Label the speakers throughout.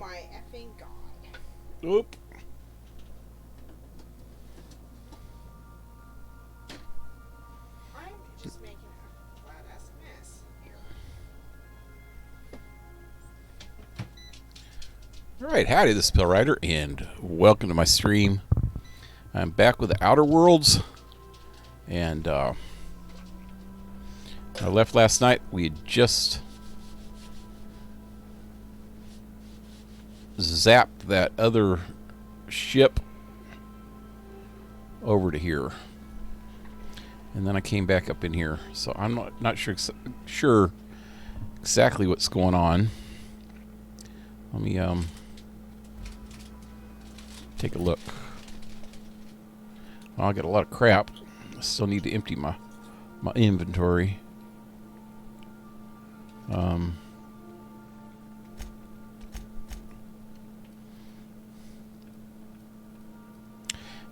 Speaker 1: my effing god.
Speaker 2: Oop.
Speaker 1: I'm just making a flat ass mess here.
Speaker 2: Alright, howdy, this is PaleRider, and welcome to my stream. I'm back with the Outer Worlds, and I left last night. We had just zapped that other ship over to here, and then I came back up in here, so I'm not sure exactly what's going on. Let me take a look. Well, I got a lot of crap. I still need to empty my inventory.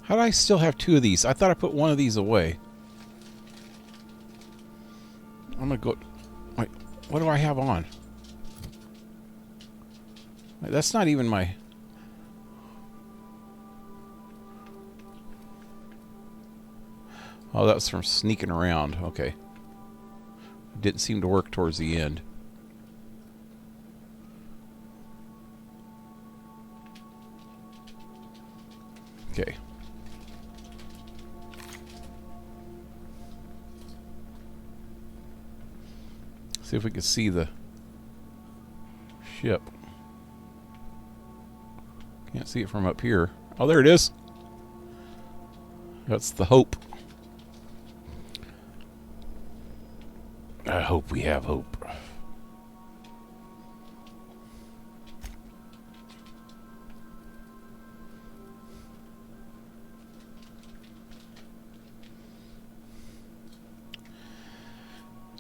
Speaker 2: How do I still have two of these? I thought I put one of these away. I'm gonna go. Wait, what do I have on? Wait, that's not even my. Oh, that was from sneaking around. Okay. It didn't seem to work towards the end. Okay. See if we can see the ship. Can't see it from up here. Oh, there it is. That's the Hope. I hope we have hope.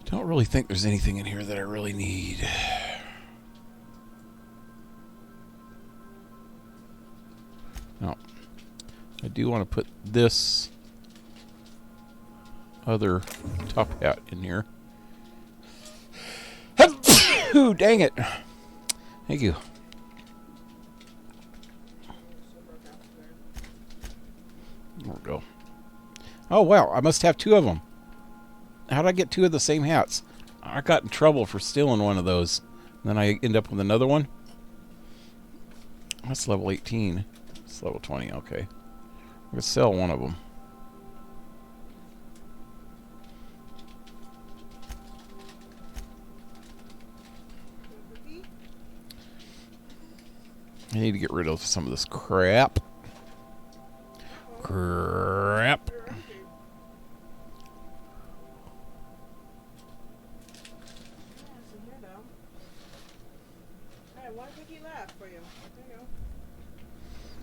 Speaker 2: Don't really think there's anything in here that I really need. No. I do want to put this other top hat in here. Ooh, dang it. Thank you. There we go. Oh, wow. I must have two of them. How did I get two of the same hats? I got in trouble for stealing one of those. And then I end up with another one. That's level 18. It's level 20. Okay. I'm going to sell one of them. I need to get rid of some of this crap. Crap.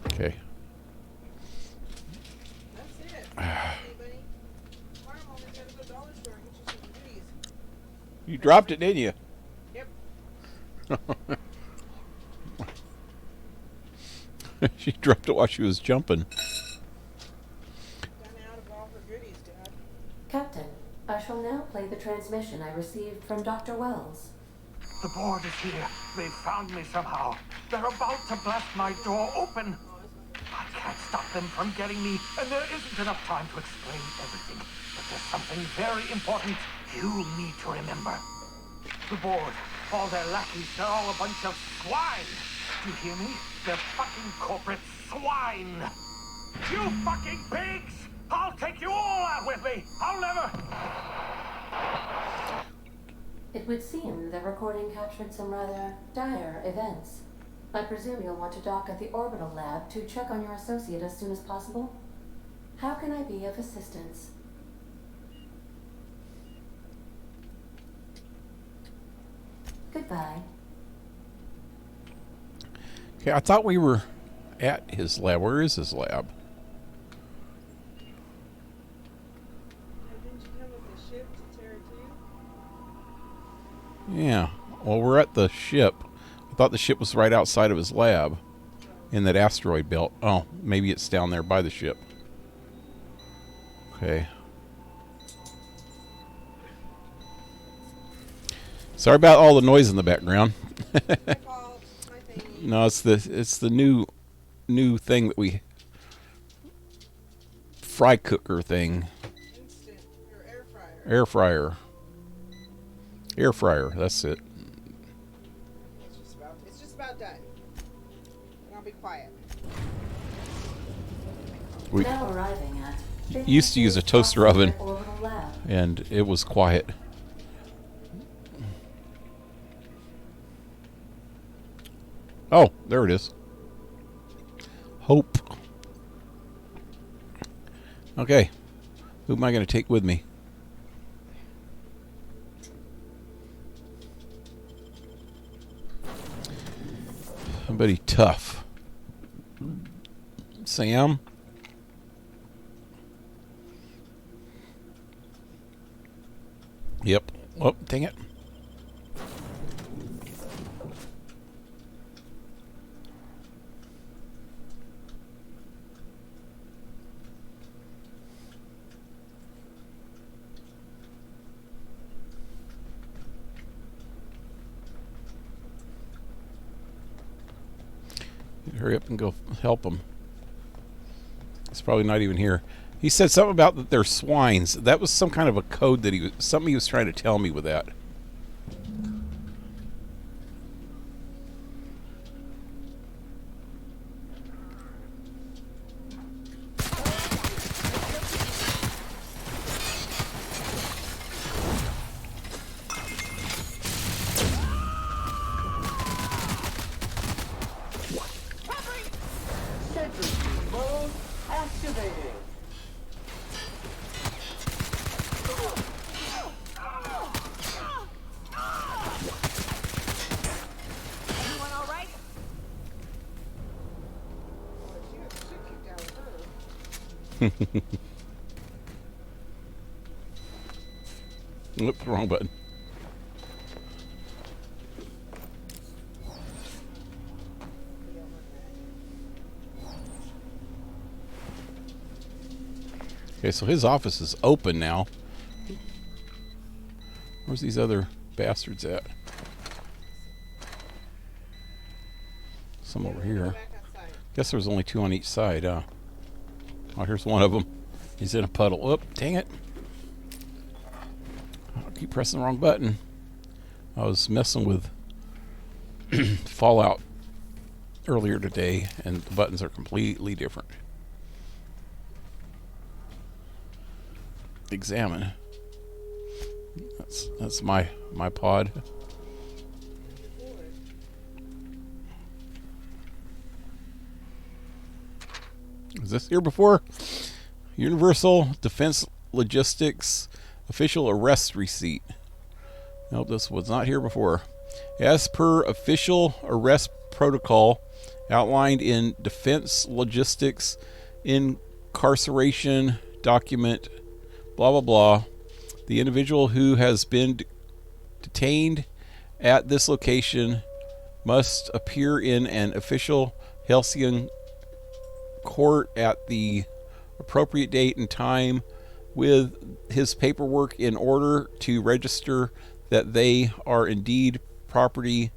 Speaker 2: Okay.
Speaker 1: That's it.
Speaker 2: You dropped it, didn't you?
Speaker 1: Yep.
Speaker 2: She dropped it while she was jumping.
Speaker 1: Done out of all her goodies, Dad.
Speaker 3: Captain, I shall now play the transmission I received from Dr. Wells.
Speaker 4: The board is here. They've found me somehow. They're about to blast my door open. I can't stop them from getting me, and there isn't enough time to explain everything. But there's something very important you need to remember. The board, all their lackeys, they're all a bunch of swine. Do you hear me? They're fucking corporate swine. You fucking pigs! I'll take you all out with me. I'll never...
Speaker 3: It would seem the recording captured some rather dire events. I presume you'll want to dock at the orbital lab to check on your associate as soon as possible. How can I be of assistance? Goodbye.
Speaker 2: Okay, I thought we were at his lab. Where is his lab?
Speaker 1: Didn't you come with the ship to Terra 2?
Speaker 2: Yeah. Well, we're at the ship. I thought the ship was right outside of his lab in that asteroid belt. Oh, maybe it's down there by the ship. Okay. Sorry about all the noise in the background.
Speaker 1: My fault. My thing.
Speaker 2: No, it's the new thing that we fry cooker thing.
Speaker 1: Instant or air fryer.
Speaker 2: Air fryer. Air fryer. That's it.
Speaker 1: It's just about done. And I'll be quiet.
Speaker 2: We
Speaker 3: Now arriving at
Speaker 2: used to use a toaster oven,
Speaker 3: orbital lab.
Speaker 2: and it was quiet. Oh, there it is. Hope. Okay. Who am I going to take with me? Somebody tough. Sam? Yep. Oh, dang it. Hurry up and go help him. He's probably not even here. He said something about that they're swines. That was some kind of a code that something he was trying to tell me with that.
Speaker 4: Mode activated.
Speaker 1: Everyone all right? Well, she got the shit kicked out of her.
Speaker 2: Oops, wrong button. Okay, so his office is open now. Where's these other bastards at? Some over here.
Speaker 1: Back outside.
Speaker 2: Guess there's only two on each side. Oh, here's one of them. He's in a puddle. Whoop, dang it. I keep pressing the wrong button. I was messing with Fallout earlier today, and the buttons are completely different. Examine. That's my pod. Was this here before? Universal Defense Logistics official arrest receipt. Nope, this was not here before. As per official arrest protocol outlined in Defense Logistics incarceration document, blah blah blah, the individual who has been detained at this location must appear in an official Helsian court at the appropriate date and time with his paperwork in order to register that they are indeed properly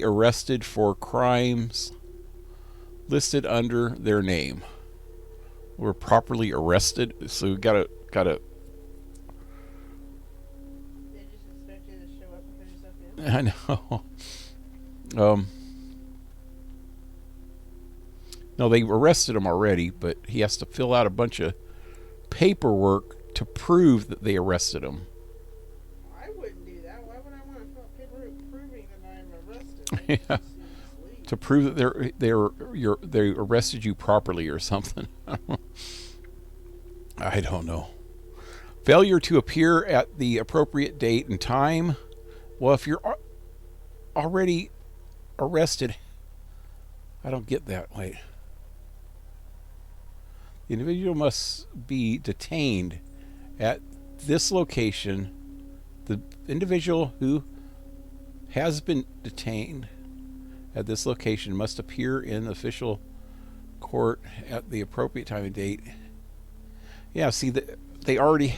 Speaker 2: arrested for crimes listed under their name. We're properly arrested, so we gotta.
Speaker 1: They just expect you to show up and put yourself in.
Speaker 2: I know. No, they arrested him already, but he has to fill out a bunch of paperwork to prove that they arrested him.
Speaker 1: I wouldn't do that. Why would I want to fill out paperwork proving that I'm arrested?
Speaker 2: Yeah. To prove that they arrested you properly or something. I don't know. Failure to appear at the appropriate date and time. Well, if you're already arrested, I don't get that. Wait. The individual must be detained at this location. The individual who has been detained at this location must appear in the official court at the appropriate time and date. Yeah, see, they already...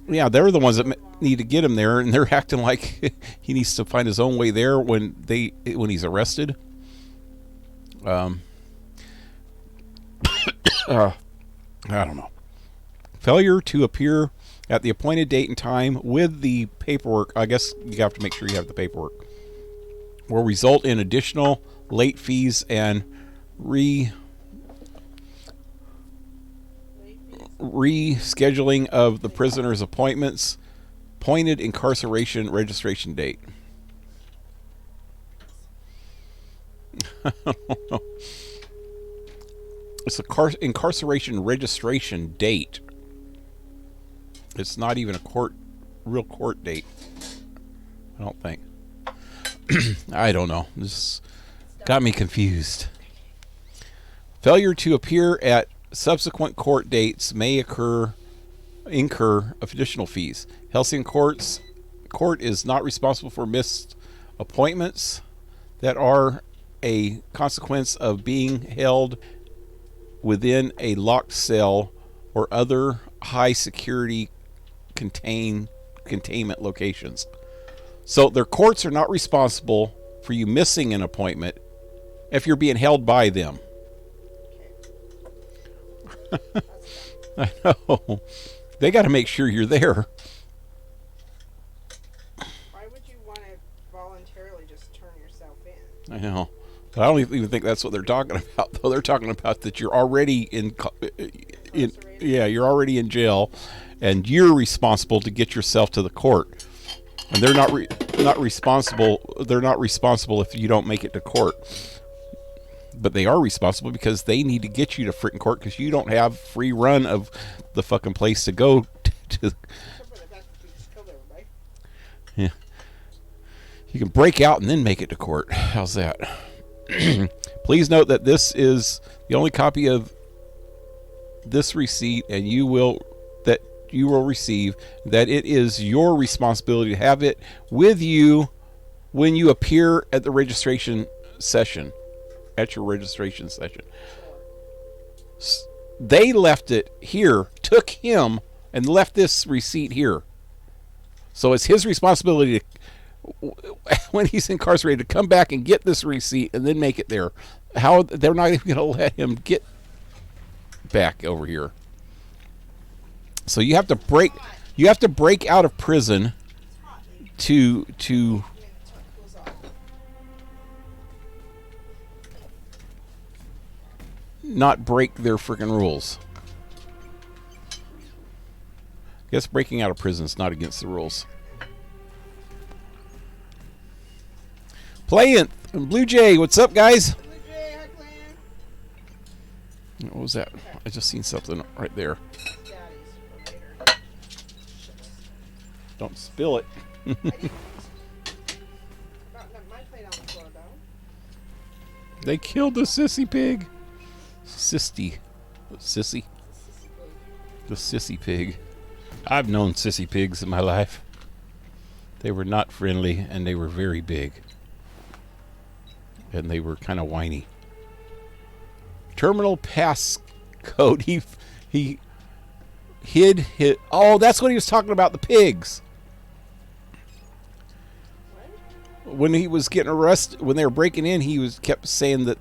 Speaker 2: Yeah, they're the ones that need to get him there, and they're acting like he needs to find his own way there when he's arrested. I don't know. Failure to appear at the appointed date and time with the paperwork. I guess you have to make sure you have the paperwork. Will result in additional late fees and rescheduling of the prisoner's appointments, pointed incarceration registration date. I don't know. It's a incarceration registration date. It's not even a real court date. I don't think. I don't know. This got me confused. Failure to appear at subsequent court dates may incur additional fees. Helsing Court is not responsible for missed appointments that are a consequence of being held within a locked cell or other high security containment locations. So their courts are not responsible for you missing an appointment if you're being held by them. I know. They got to make sure you're there.
Speaker 1: Why would you want to voluntarily just turn yourself in?
Speaker 2: I know. But I don't even think that's what they're talking about, though. They're talking about that you're already you're already in jail, and you're responsible to get yourself to the court. And they're not responsible. They're not responsible if you don't make it to court. But they are responsible because they need to get you to freaking court because you don't have free run of the fucking place to go to. Yeah. You can break out and then make it to court. How's that? Please note that this is the only copy of this receipt, and you will receive that it is your responsibility to have it with you when you appear at the registration session. At your registration session. They left it here, took him, and left this receipt here. So it's his responsibility to, when he's incarcerated, to come back and get this receipt and then make it there. How they're not even going to let him get back over here. So you have to break out of prison to not break their freaking rules. I guess breaking out of prison is not against the rules. Playnth and Blue Jay, what's up, guys?
Speaker 1: Blue Jay, hi, Clan.
Speaker 2: What was that? I just seen something right there.
Speaker 1: Daddy's for later.
Speaker 2: Don't spill it.
Speaker 1: I didn't. Not my plate on the floor, though.
Speaker 2: They killed the sissy pig. Sissy. The sissy pig. I've known sissy pigs in my life. They were not friendly, and they were very big. And they were kind of whiny. Terminal pass code. He hid his... Oh, that's what he was talking about, the pigs. What? When he was getting arrested, when they were breaking in, he kept saying that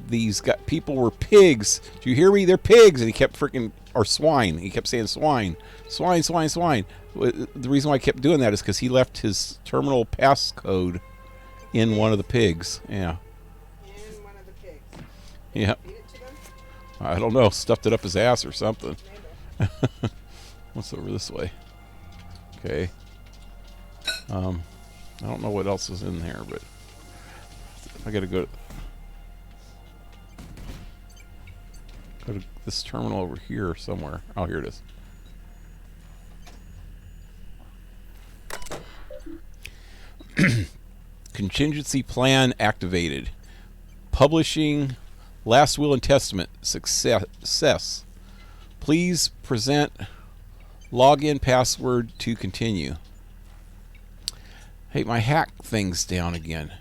Speaker 2: these people were pigs. Do you hear me? They're pigs. And he kept freaking... Or swine. He kept saying swine. Swine, swine, swine. The reason why I kept doing that is because he left his terminal passcode in one of the pigs. Yeah.
Speaker 1: In one of the pigs.
Speaker 2: Yeah.
Speaker 1: Feed it to them?
Speaker 2: I don't know. Stuffed it up his ass or something.
Speaker 1: Maybe.
Speaker 2: What's over this way? Okay. I don't know what else is in there, but I gotta go to this terminal over here somewhere. Oh, here it is. Contingency plan activated. Publishing last will and testament success. Please present login password to continue. Hey, my hack thing's down again.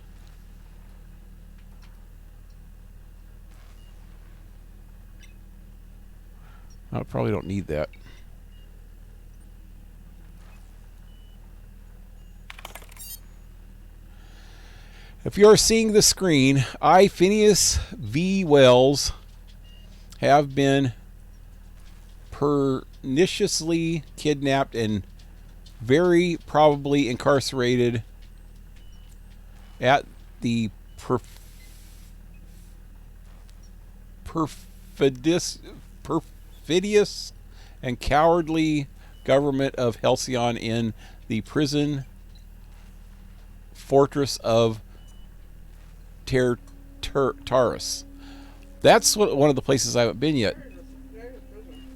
Speaker 2: I probably don't need that. If you are seeing the screen, I, Phineas V. Wells, have been perniciously kidnapped and very probably incarcerated at the perfidious and cowardly government of Halcyon in the prison fortress of Tartarus. That's one of the places I haven't been yet.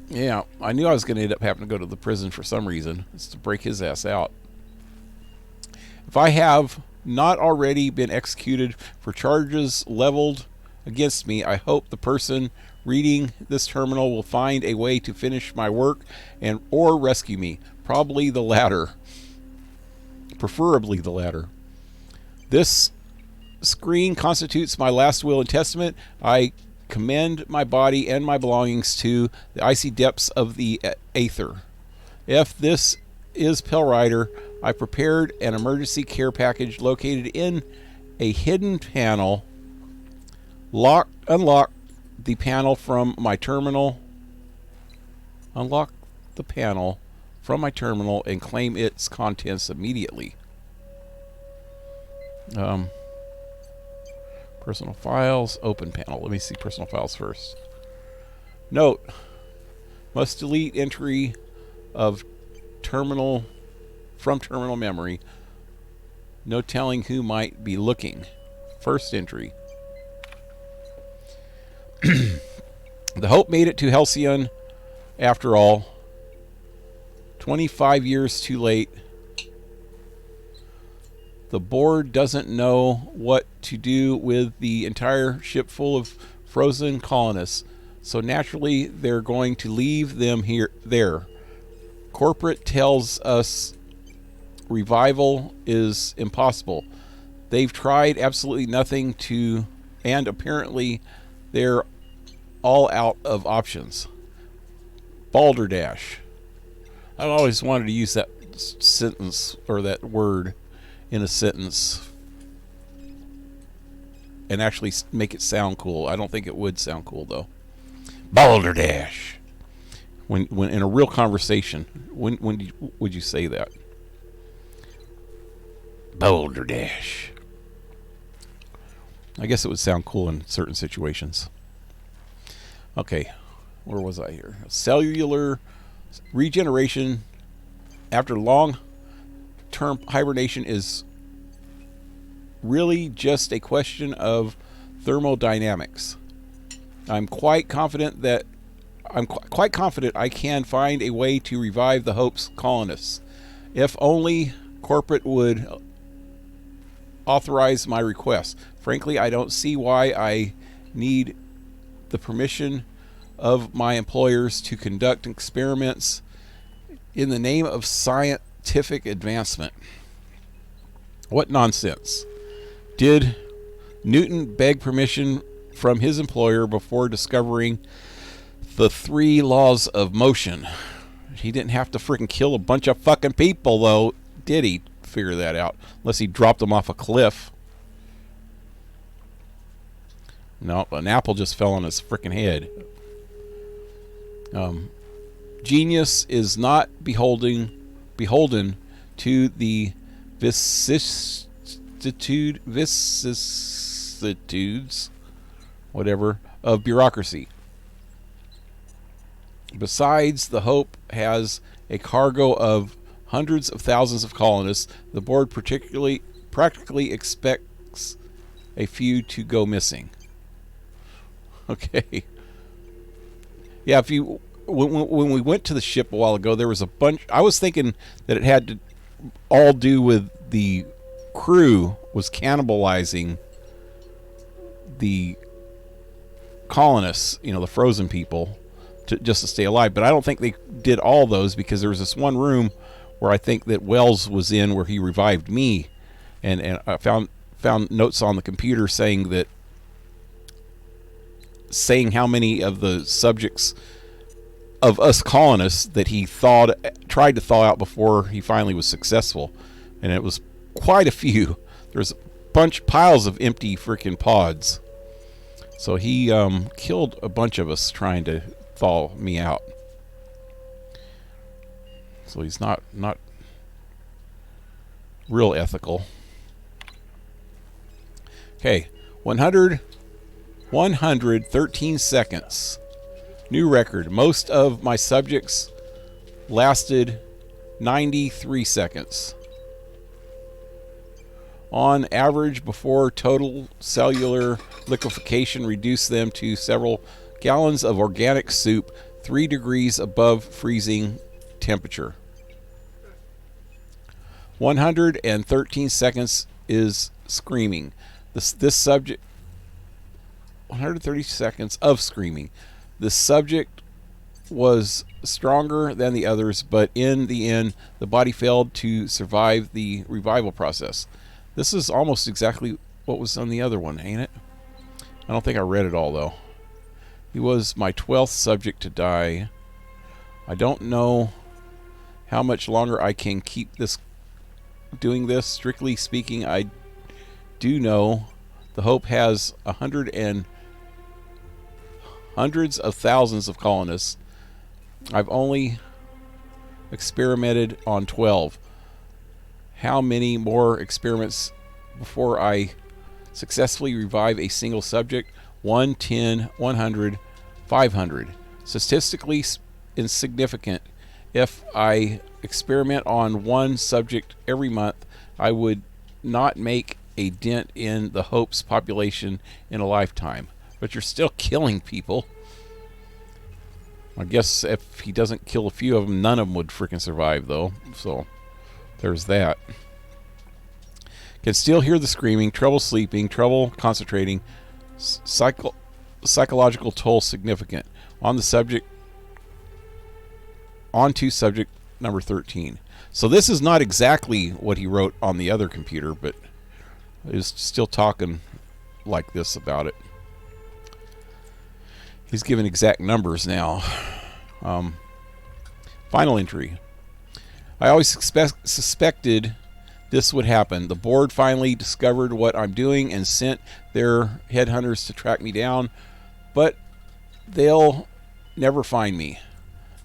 Speaker 2: Yeah, I knew I was going to end up having to go to the prison for some reason. It's to break his ass out. If I have not already been executed for charges leveled against me, I hope the person reading this terminal will find a way to finish my work and or rescue me. Probably the latter. Preferably the latter. This screen constitutes my last will and testament. I commend my body and my belongings to the icy depths of the aether. If this is PaleRider, I prepared an emergency care package located in a hidden panel. Unlock the panel from my terminal. Unlock the panel from my terminal and claim its contents immediately. Personal files, open panel. Let me see personal files first. Note, must delete entry of terminal from terminal memory. No telling who might be looking. First entry. The Hope made it to Halcyon after all. 25 years too late. The board doesn't know what to do with the entire ship full of frozen colonists, so naturally they're going to leave them there. Corporate tells us revival is impossible. They've tried absolutely nothing and apparently they're all out of options. Balderdash. I always wanted to use that sentence or that word in a sentence and actually make it sound cool. I don't think it would sound cool though. Balderdash. When in a real conversation, when would you say that? Balderdash. I guess it would sound cool in certain situations. Okay, where was I here? Cellular regeneration after long-term hibernation is really just a question of thermodynamics. I'm quite confident I can find a way to revive the Hope's colonists. If only corporate would authorize my request. Frankly, I don't see why I need the permission of my employers to conduct experiments in the name of scientific advancement. What nonsense. Did Newton beg permission from his employer before discovering the 3 laws of motion? He didn't have to freaking kill a bunch of fucking people, though, did he? Figure that out. Unless he dropped them off a cliff. No, an apple just fell on his freaking head. Genius is not beholden to the vicissitudes, whatever, of bureaucracy. Besides, the Hope has a cargo of hundreds of thousands of colonists. The board practically expects a few to go missing. Okay. Yeah, when we went to the ship a while ago, there was a bunch. I was thinking that it had to all do with the crew was cannibalizing the colonists, the frozen people, just to stay alive. But I don't think they did all those, because there was this one room where I think that Wells was in, where he revived me, and I found notes on the computer saying how many of the subjects of us colonists that he tried to thaw out before he finally was successful, and it was quite a few. There's a piles of empty freaking pods. So he killed a bunch of us trying to thaw me out. So he's not real ethical. Okay, 113 seconds. New record. Most of my subjects lasted 93 seconds. On average, before total cellular liquefaction reduced them to several gallons of organic soup 3 degrees above freezing temperature. 113 seconds is screaming. This subject... 130 seconds of screaming. The subject was stronger than the others, but in the end, the body failed to survive the revival process. This is almost exactly what was on the other one, ain't it? I don't think I read it all, though. He was my 12th subject to die. I don't know how much longer I can keep doing this. Strictly speaking, I do know the Hope has hundreds of thousands of colonists. I've only experimented on 12. How many more experiments before I successfully revive a single subject? 1, 10, 100, 500. Statistically insignificant. If I experiment on one subject every month, I would not make a dent in the Hope's population in a lifetime. But you're still killing people. I guess if he doesn't kill a few of them, none of them would freaking survive, though. So there's that. Can still hear the screaming, trouble sleeping, trouble concentrating. Psychological toll significant. On to subject number 13. So this is not exactly what he wrote on the other computer, but he's still talking like this about it. He's given exact numbers now. Final entry. I always suspected this would happen. The board finally discovered what I'm doing and sent their headhunters to track me down, but they'll never find me.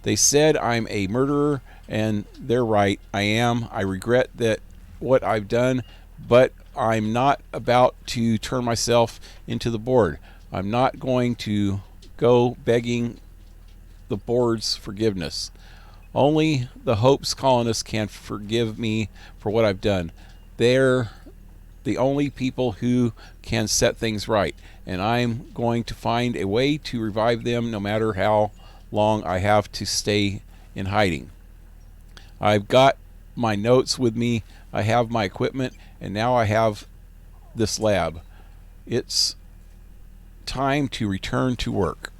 Speaker 2: They said I'm a murderer, and they're right. I am. I regret that what I've done, but I'm not about to turn myself into the board. I'm not going to go begging the board's forgiveness. Only the Hope's colonists can forgive me for what I've done. They're the only people who can set things right, and I'm going to find a way to revive them no matter how long I have to stay in hiding. I've got my notes with me, I have my equipment, and now I have this lab. It's time to return to work.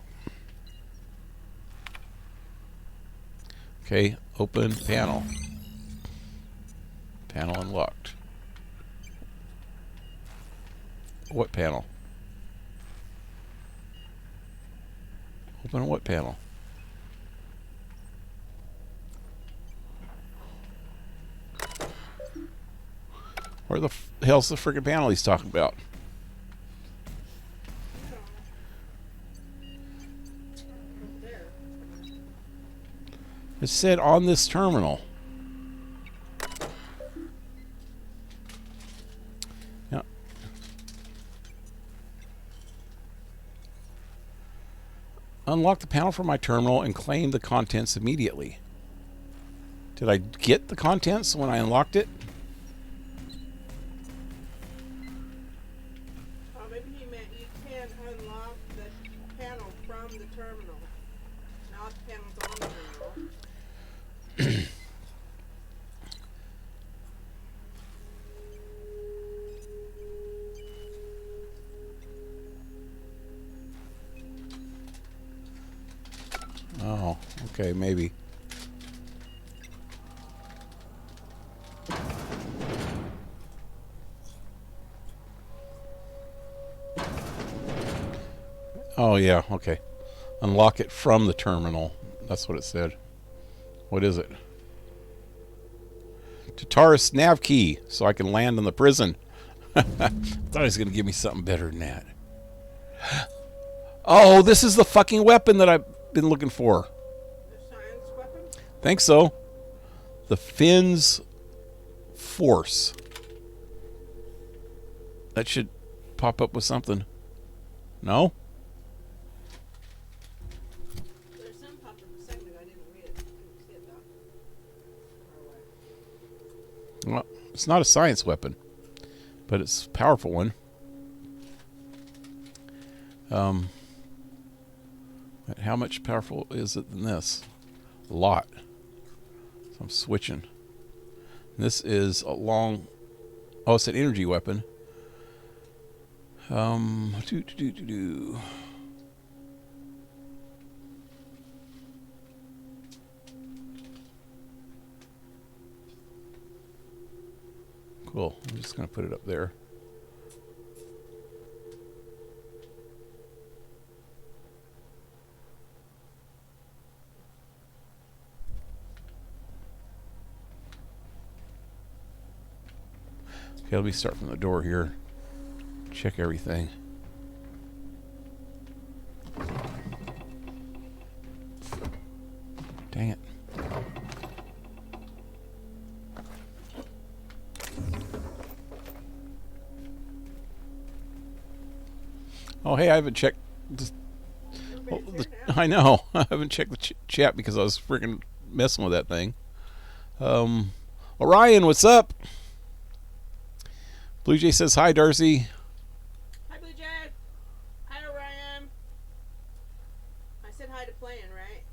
Speaker 2: Okay, open panel. Panel unlocked. What panel? Open what panel? Where the hell's the freaking panel he's talking about? It said on this terminal. Yeah. Unlock the panel from my terminal and claim the contents immediately. Did I get the contents when I unlocked it?
Speaker 1: Maybe he meant you can unlock the panel from the terminal, not the panels on the terminal.
Speaker 2: Oh, okay, maybe. Oh, yeah, okay. Unlock it from the terminal. That's what it said. What is it? Taurus nav key, so I can land in the prison. Thought he was going to give me something better than that. Oh, this is the fucking weapon that I've been looking for.
Speaker 1: The science weapon?
Speaker 2: Think so. The Finn's Force. That should pop up with something. No?
Speaker 1: There's some popped up a second ago. I didn't read it. Didn't see it though.
Speaker 2: Well, it's not a science weapon, but it's a powerful one. But how much powerful is it than this? A lot. So I'm switching. This is a long... Oh, it's an energy weapon. Cool. I'm just going to put it up there. Okay, let me start from the door here. Check everything. Dang it. Oh, hey, I haven't checked I know. I haven't checked the chat because I was freaking messing with that thing. Orion, what's up? Blue Jay says hi, Darcy.
Speaker 1: Hi, Blue Jay. Hi, Orion. I said hi to Plain, right?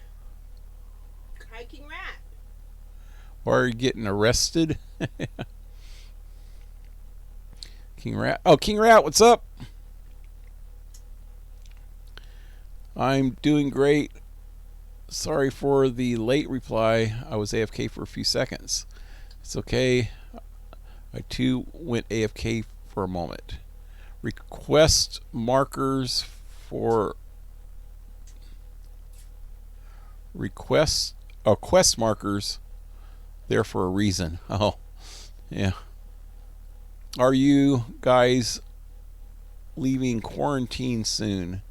Speaker 1: Hi, KingRat.
Speaker 2: Why are you getting arrested? KingRat. Oh, KingRat, what's up? I'm doing great. Sorry for the late reply. I was AFK for a few seconds. It's okay. I too went AFK for a moment. Request markers for quest markers there for a reason. Oh, yeah. Are you guys leaving quarantine soon?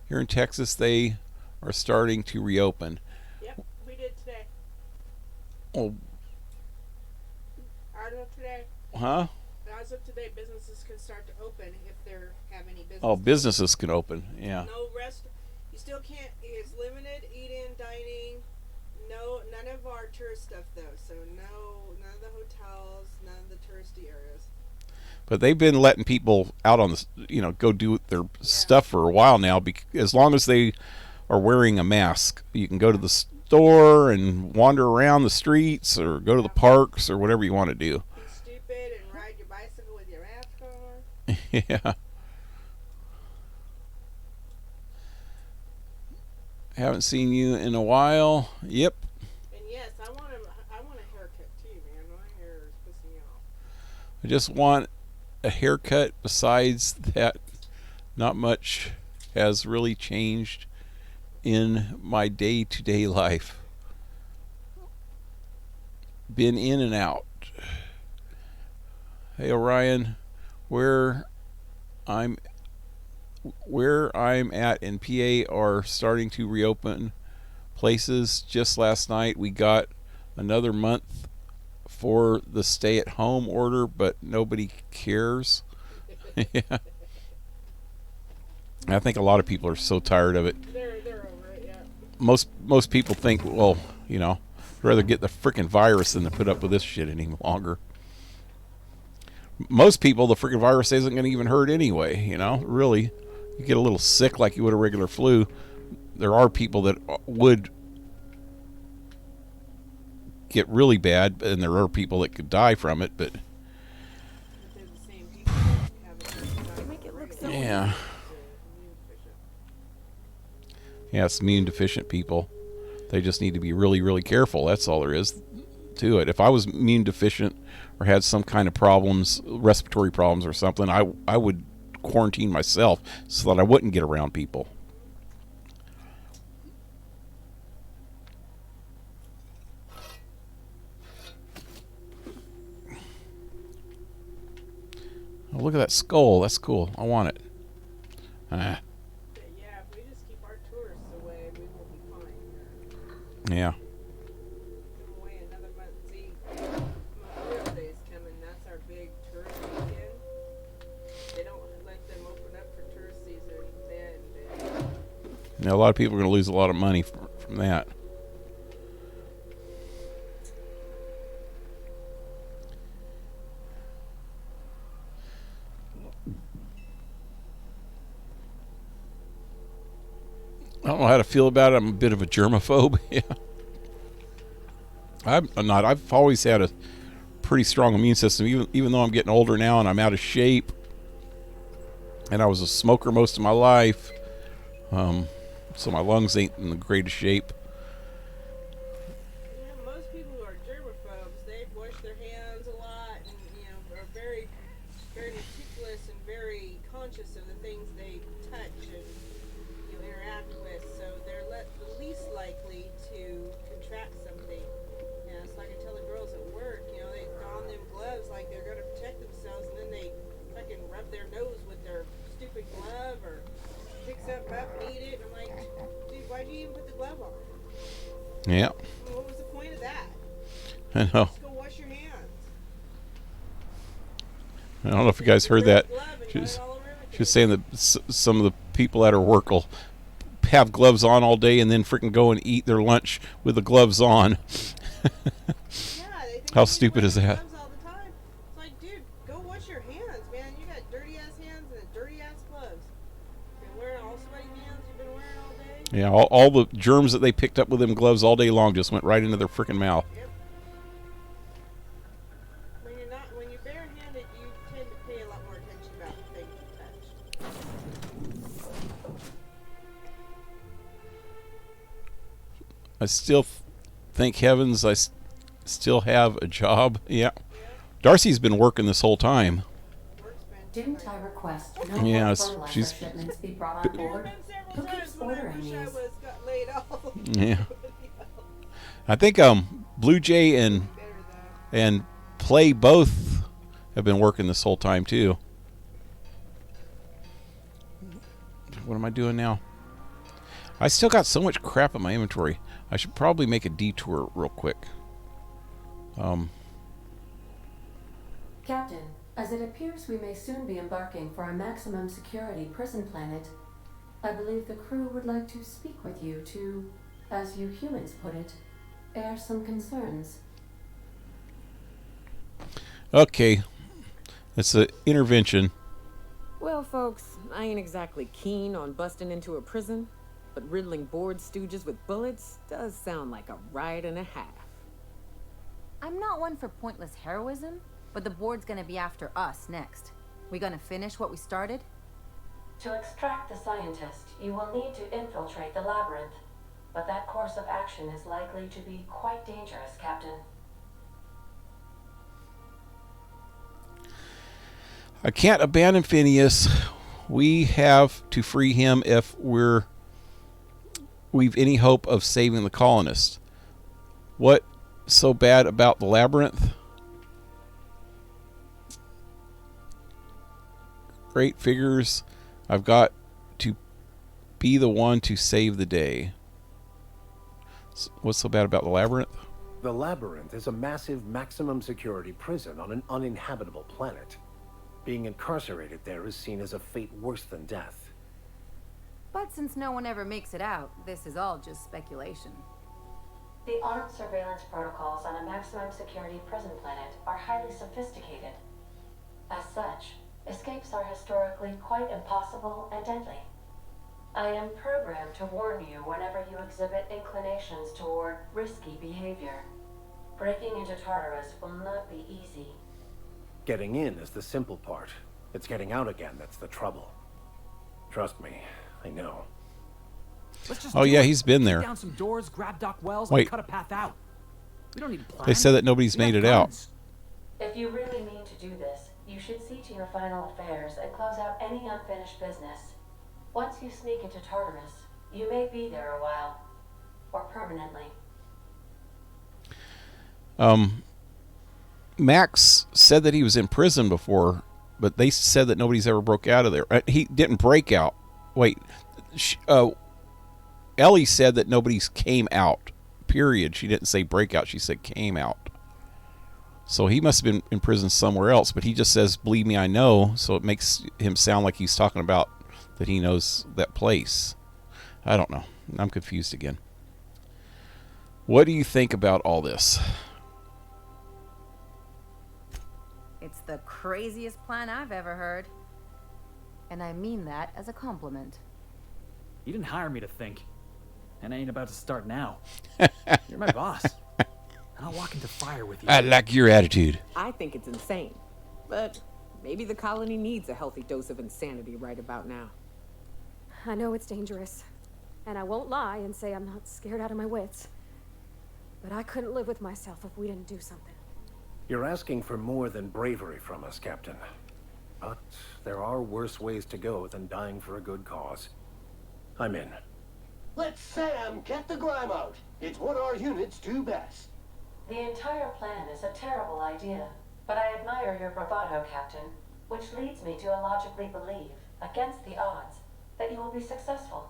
Speaker 2: Here in Texas, they are starting to reopen.
Speaker 1: Yep, we did today.
Speaker 2: Oh,
Speaker 1: As of today.
Speaker 2: huh?
Speaker 1: As of today, businesses can start to open if they have any business.
Speaker 2: Oh, businesses can open. Yeah.
Speaker 1: No rest. You still can't. It's limited eat-in dining. No, none of our tourist stuff though. So no, none of the hotels, none of the touristy areas.
Speaker 2: But they've been letting people out on the, go do their stuff for a while now. As long as they are wearing a mask, you can go to the store and wander around the streets or go to the parks or whatever you want to do.
Speaker 1: Be stupid and ride your bicycle with your mask on.
Speaker 2: Yeah. Haven't seen you in a while. Yep.
Speaker 1: And yes, I want a haircut too, man. My hair is pissing me off.
Speaker 2: I just want a haircut. Besides that, not much has really changed in my day-to-day life. Been in and out. Hey Orion, where I'm at in PA are starting to reopen places. Just last night we got another month for the stay-at-home order, but nobody cares. Yeah. I think a lot of people are so tired of it.
Speaker 1: They're over it, yeah.
Speaker 2: Most people think, well, I'd rather get the freaking virus than to put up with this shit any longer. Most people, the freaking virus isn't going to even hurt anyway, really. You get a little sick like you would a regular flu. There are people that would get really bad, and there are people that could die from it, but
Speaker 1: They're the same people that have it.
Speaker 5: They make it look so
Speaker 2: yeah. Yeah, it's immune deficient people. They just need to be really, really careful. That's all there is to it. If I was immune deficient or had some kind of problems, respiratory problems or something, I would quarantine myself so that I wouldn't get around people. Oh, look at that skull. That's cool. I want it. Ah.
Speaker 1: Yeah, if we just keep our tourists away, we will be fine.
Speaker 2: Yeah.
Speaker 1: Give them away another month. See, Memorial Day is coming. That's our big tourist weekend. They don't let them open up for tourist season then.
Speaker 2: Now, a lot of people are going to lose a lot of money from that. I don't know how to feel about it. I'm a bit of a germaphobe. Yeah. I'm not. I've always had a pretty strong immune system, even though I'm getting older now and I'm out of shape. And I was a smoker most of my life, so my lungs ain't in the greatest shape.
Speaker 1: Yeah, most people who are germaphobes, they wash their hands a lot and are very, very meticulous and very conscious of the things they touch and interact with. So they're the least likely to contract something. It's like I tell the girls at work, they don them gloves like they're going to protect themselves, and then they fucking rub their nose with their stupid glove or pick something up and eat it. And I'm like, dude, why'd you even put the glove on?
Speaker 2: Yeah.
Speaker 1: What was the point of that?
Speaker 2: I know.
Speaker 1: Just go wash your hands.
Speaker 2: I don't know if you guys heard that. She was saying that some of the people at her work will have gloves on all day and then freaking go and eat their lunch with the gloves on. How stupid is that?
Speaker 1: Gloves all the time. It's like, dude, go wash your hands, man. You got dirty ass hands and dirty ass gloves. You've been wearing all sweaty hands you've been wearing all day.
Speaker 2: Yeah, all the germs that they picked up with them gloves all day long just went right into their freaking mouth.
Speaker 1: Yep. When you're barehanded, you tend to pay a lot more attention about the things you touch.
Speaker 2: I still thank heavens I still have a job. Yeah. Darcy's been working this whole time.
Speaker 3: Didn't I request no
Speaker 2: Yeah,
Speaker 3: more fertilizer
Speaker 2: she's-
Speaker 3: shipments be brought on board? Who keeps ordering these?
Speaker 1: Got laid off.
Speaker 2: Yeah. I think Blue Jay and Play both have been working this whole time too. What am I doing now? I still got so much crap in my inventory. I should probably make a detour real quick.
Speaker 3: Captain, as it appears we may soon be embarking for a maximum security prison planet, I believe the crew would like to speak with you to, as you humans put it, air some concerns.
Speaker 2: Okay. It's an intervention.
Speaker 5: Well, folks, I ain't exactly keen on busting into a prison, but riddling bored stooges with bullets does sound like a ride and a half.
Speaker 6: I'm not one for pointless heroism, but the board's gonna be after us next. We gonna finish what we started?
Speaker 3: To extract the scientist, you will need to infiltrate the labyrinth, but that course of action is likely to be quite dangerous, Captain.
Speaker 2: I can't abandon Phineas. We have to free him if we've any hope of saving the colonists. What so bad about the labyrinth? Great figures. I've got to be the one to save the day. What's so bad about the labyrinth?
Speaker 7: The labyrinth is a massive maximum security prison on an uninhabitable planet. Being incarcerated there is seen as a fate worse than death.
Speaker 6: But since no one ever makes it out, this is all just speculation.
Speaker 3: The armed surveillance protocols on a maximum security prison planet are highly sophisticated. As such, escapes are historically quite impossible and deadly. I am programmed to warn you whenever you exhibit inclinations toward risky behavior. Breaking into Tartarus will not be easy.
Speaker 7: Getting in is the simple part. It's getting out again that's the trouble. Trust me, I know.
Speaker 8: Let's just
Speaker 2: Oh yeah, he's been
Speaker 8: kick
Speaker 2: there.
Speaker 8: down some doors, grab Doc Wells,
Speaker 2: Wait.
Speaker 8: and cut a path out. We don't need a plan.
Speaker 2: They said that nobody's
Speaker 8: We have
Speaker 2: made it out.
Speaker 8: guns.
Speaker 3: If you really mean to do this, you should see to your final affairs and close out any unfinished business. Once you sneak into Tartarus, you may be there a while. Or permanently.
Speaker 2: Max said that he was in prison before but they said that nobody's ever broke out of there. He didn't break out. Wait, Ellie said that nobody's came out. Period. She didn't say breakout. She said came out. So he must have been in prison somewhere else. But he just says, "Believe me, I know." So it makes him sound like he's talking about that he knows that place. I don't know. I'm confused again. What do you think about all this?
Speaker 6: It's the craziest plan I've ever heard. And I mean that as a compliment.
Speaker 8: You didn't hire me to think. And I ain't about to start now. You're my boss. And I'll walk into fire with you.
Speaker 2: I like your attitude.
Speaker 5: I think it's insane. But maybe the colony needs a healthy dose of insanity right about now.
Speaker 9: I know it's dangerous. And I won't lie and say I'm not scared out of my wits. But I couldn't live with myself if we didn't do something.
Speaker 7: You're asking for more than bravery from us, Captain. But there are worse ways to go than dying for a good cause. I'm in.
Speaker 10: Let Sam get the grime out. It's what our units do best.
Speaker 3: The entire plan is a terrible idea, but I admire your bravado, Captain, which leads me to illogically believe, against the odds, that you will be successful.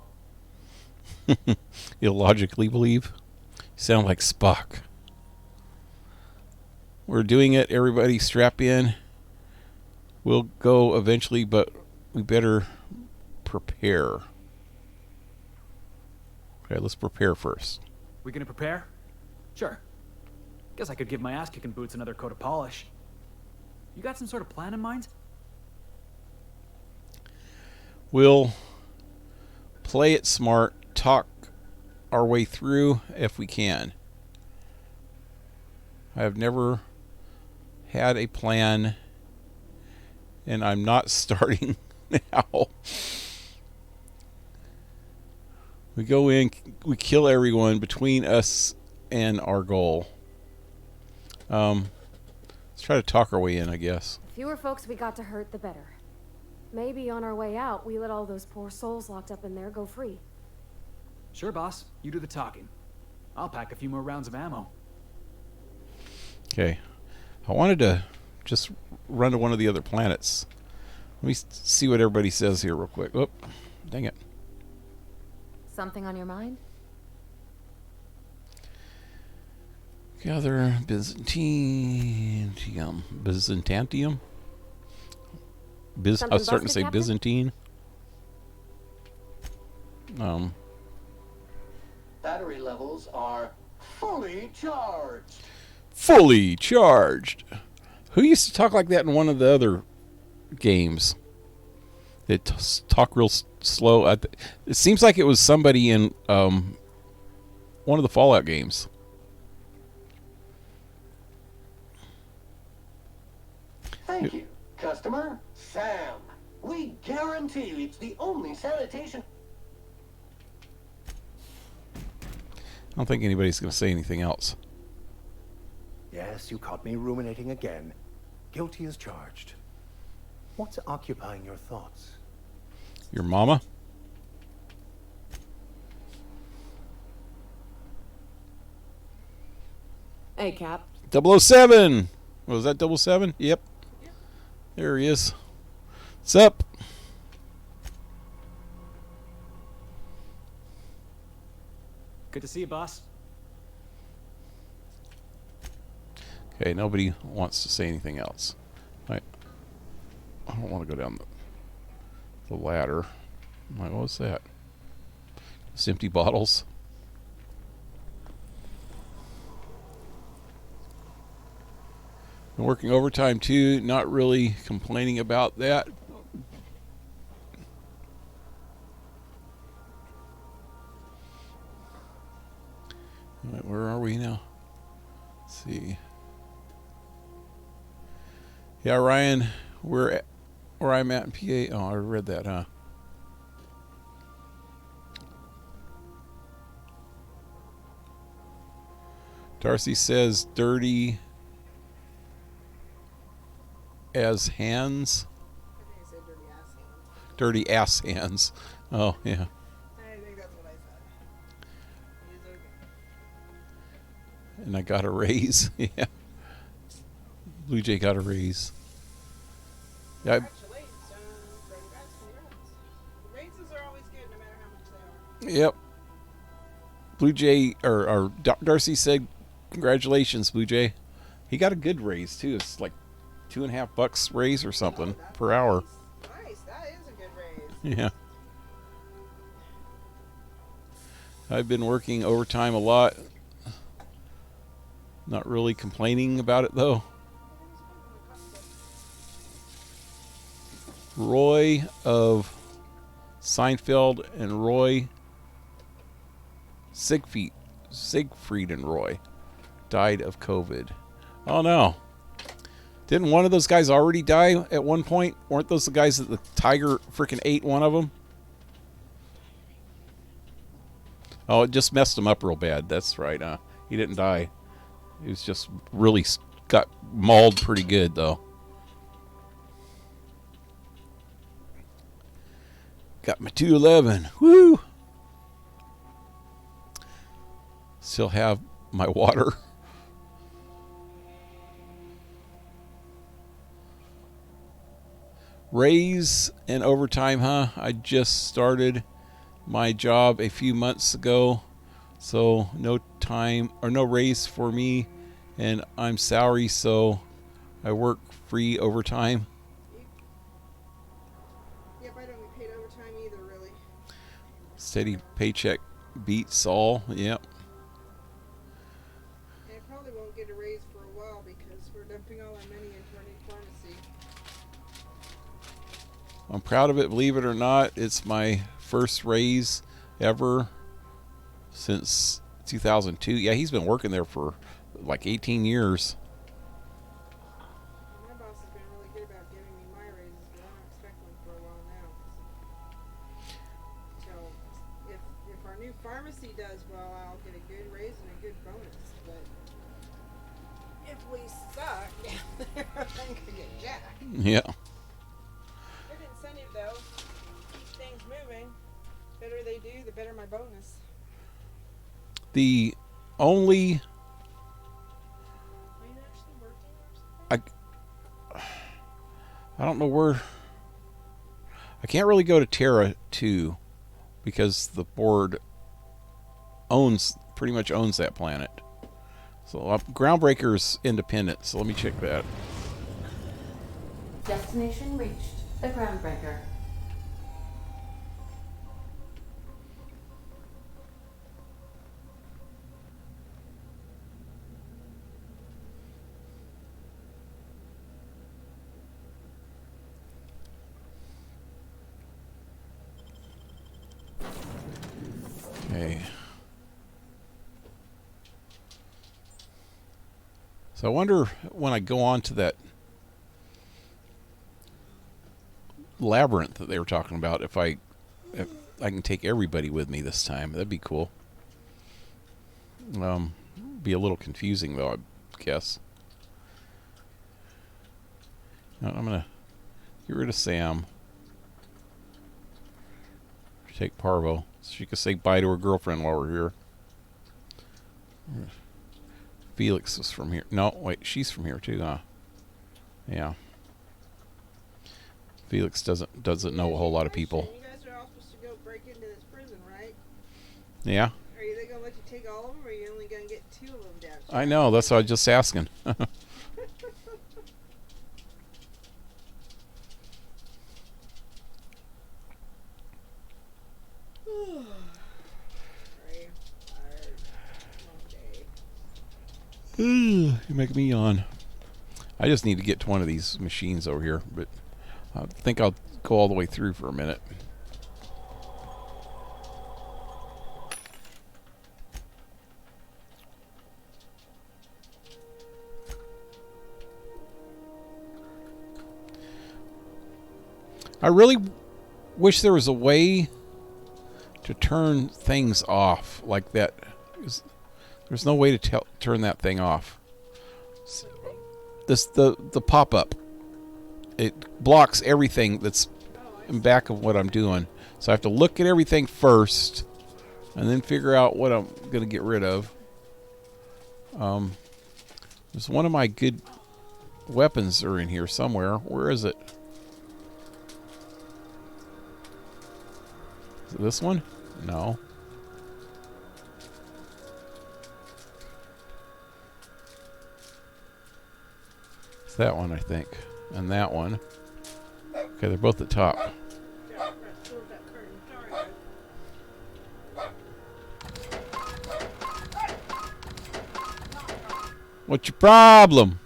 Speaker 2: Illogically believe? You sound like Spock. We're doing it. Everybody strap in. We'll go eventually, but we better prepare. Okay, let's prepare first.
Speaker 8: We gonna prepare? Sure. Guess I could give my ass-kicking boots another coat of polish. You got some sort of plan in mind?
Speaker 2: We'll play it smart, talk our way through if we can. I've never had a plan, and I'm not starting now. We go in, we kill everyone between us and our goal. Let's try to talk our way in, I guess.
Speaker 9: The fewer folks we got to hurt, the better. Maybe on our way out, we let all those poor souls locked up in there go free.
Speaker 8: Sure, boss. You do the talking. I'll pack a few more rounds of ammo.
Speaker 2: Okay. I wanted to just run to one of the other planets. Let me see what everybody says here real quick. Oh, dang it.
Speaker 6: Something on your mind?
Speaker 2: Gather Byzantium. Byzantium? I was starting to say
Speaker 9: Captain?
Speaker 2: Byzantine.
Speaker 10: Battery levels are fully charged.
Speaker 2: Fully charged. Who used to talk like that in one of the other games? They talk real slow. It seems like it was somebody in one of the Fallout games.
Speaker 10: Thank you, customer. Sam. We guarantee it's the only sanitation.
Speaker 2: I don't think anybody's going to say anything else.
Speaker 7: Yes, you caught me ruminating again. Guilty as charged. What's occupying your thoughts?
Speaker 2: Your mama?
Speaker 5: Hey, Cap.
Speaker 2: 007! Was that 007? Yep. There he is. What's up?
Speaker 8: Good to see you, boss.
Speaker 2: Okay, nobody wants to say anything else. I don't want to go down the ladder. I'm like, what was that? Just empty bottles. Been working overtime too, not really complaining about that. All right, where are we now? Let's see. Yeah, Ryan, where I'm at in PA. Oh, I read that, huh? Darcy says dirty as hands.
Speaker 1: I think I said dirty ass hands.
Speaker 2: Dirty ass hands. Oh, yeah.
Speaker 1: I think that's what I said. He's okay.
Speaker 2: And I got a raise. Yeah. Blue Jay got a raise. Yeah,
Speaker 1: Congratulations, congrats. Raises are always good, no matter how much they are.
Speaker 2: yep. Blue Jay or Darcy said, "Congratulations, Blue Jay." He got a good raise too. It's like $2.50 raise or something per hour.
Speaker 1: Nice, that is a good raise.
Speaker 2: Yeah. I've been working overtime a lot. Not really complaining about it though. Roy of Seinfeld and Roy Siegfried and Roy died of COVID. Oh no. Didn't one of those guys already die at one point? Weren't those the guys that the tiger freaking ate one of them? Oh, it just messed him up real bad. That's right. He didn't die. He was just really got mauled pretty good though. Got my 211. Woo! Still have my water. Raise and overtime, huh? I just started my job a few months ago, so no time or no raise for me, and I'm salary, so I work free overtime.
Speaker 1: Yep, I don't get paid overtime either, really.
Speaker 2: Steady paycheck beats all. Yep.
Speaker 1: And I probably won't get a raise for a while because we're dumping all our money into our new pharmacy.
Speaker 2: I'm proud of it, believe it or not. It's my first raise ever since 2002. Yeah, he's been working there for like 18 years.
Speaker 1: My boss has been really good about giving me my raises, but I don't expect one for a while now. So if our new pharmacy does well, I'll get a good raise and a good bonus. But if we suck, I'm gonna get jacked.
Speaker 2: Yeah.
Speaker 1: Good incentive though. Keep things moving. The better they do, the better my bonus.
Speaker 2: The only
Speaker 1: Are you actually working or something?
Speaker 2: I don't know where. I can't really go to Terra 2 because the board pretty much owns that planet. So Groundbreaker's independent, so let me check that.
Speaker 3: Destination reached. The Groundbreaker.
Speaker 2: Okay. So I wonder when I go on to that labyrinth that they were talking about, if I can take everybody with me this time. That'd be cool. Be a little confusing though, I guess. I'm gonna get rid of Sam. Take Parvo so she can say bye to her girlfriend while we're here. Felix is from here. No, wait, she's from here too, huh? Yeah. Felix doesn't know a whole lot of people.
Speaker 1: You guys are all supposed to go break into this prison, right?
Speaker 2: Yeah.
Speaker 1: Are they gonna let you take all of them, or are you only gonna get 2 of them down?
Speaker 2: I know. That's what I was just asking. You're making me yawn. I just need to get to one of these machines over here, but I think I'll go all the way through for a minute. I really wish there was a way to turn things off like that. There's no way to turn that thing off. The pop-up. It blocks everything that's in back of what I'm doing. So I have to look at everything first and then figure out what I'm going to get rid of. There's one of my good weapons are in here somewhere. Where is it? Is it this one? No. It's that one, I think. And that one. Okay, they're both at the top. What's your problem?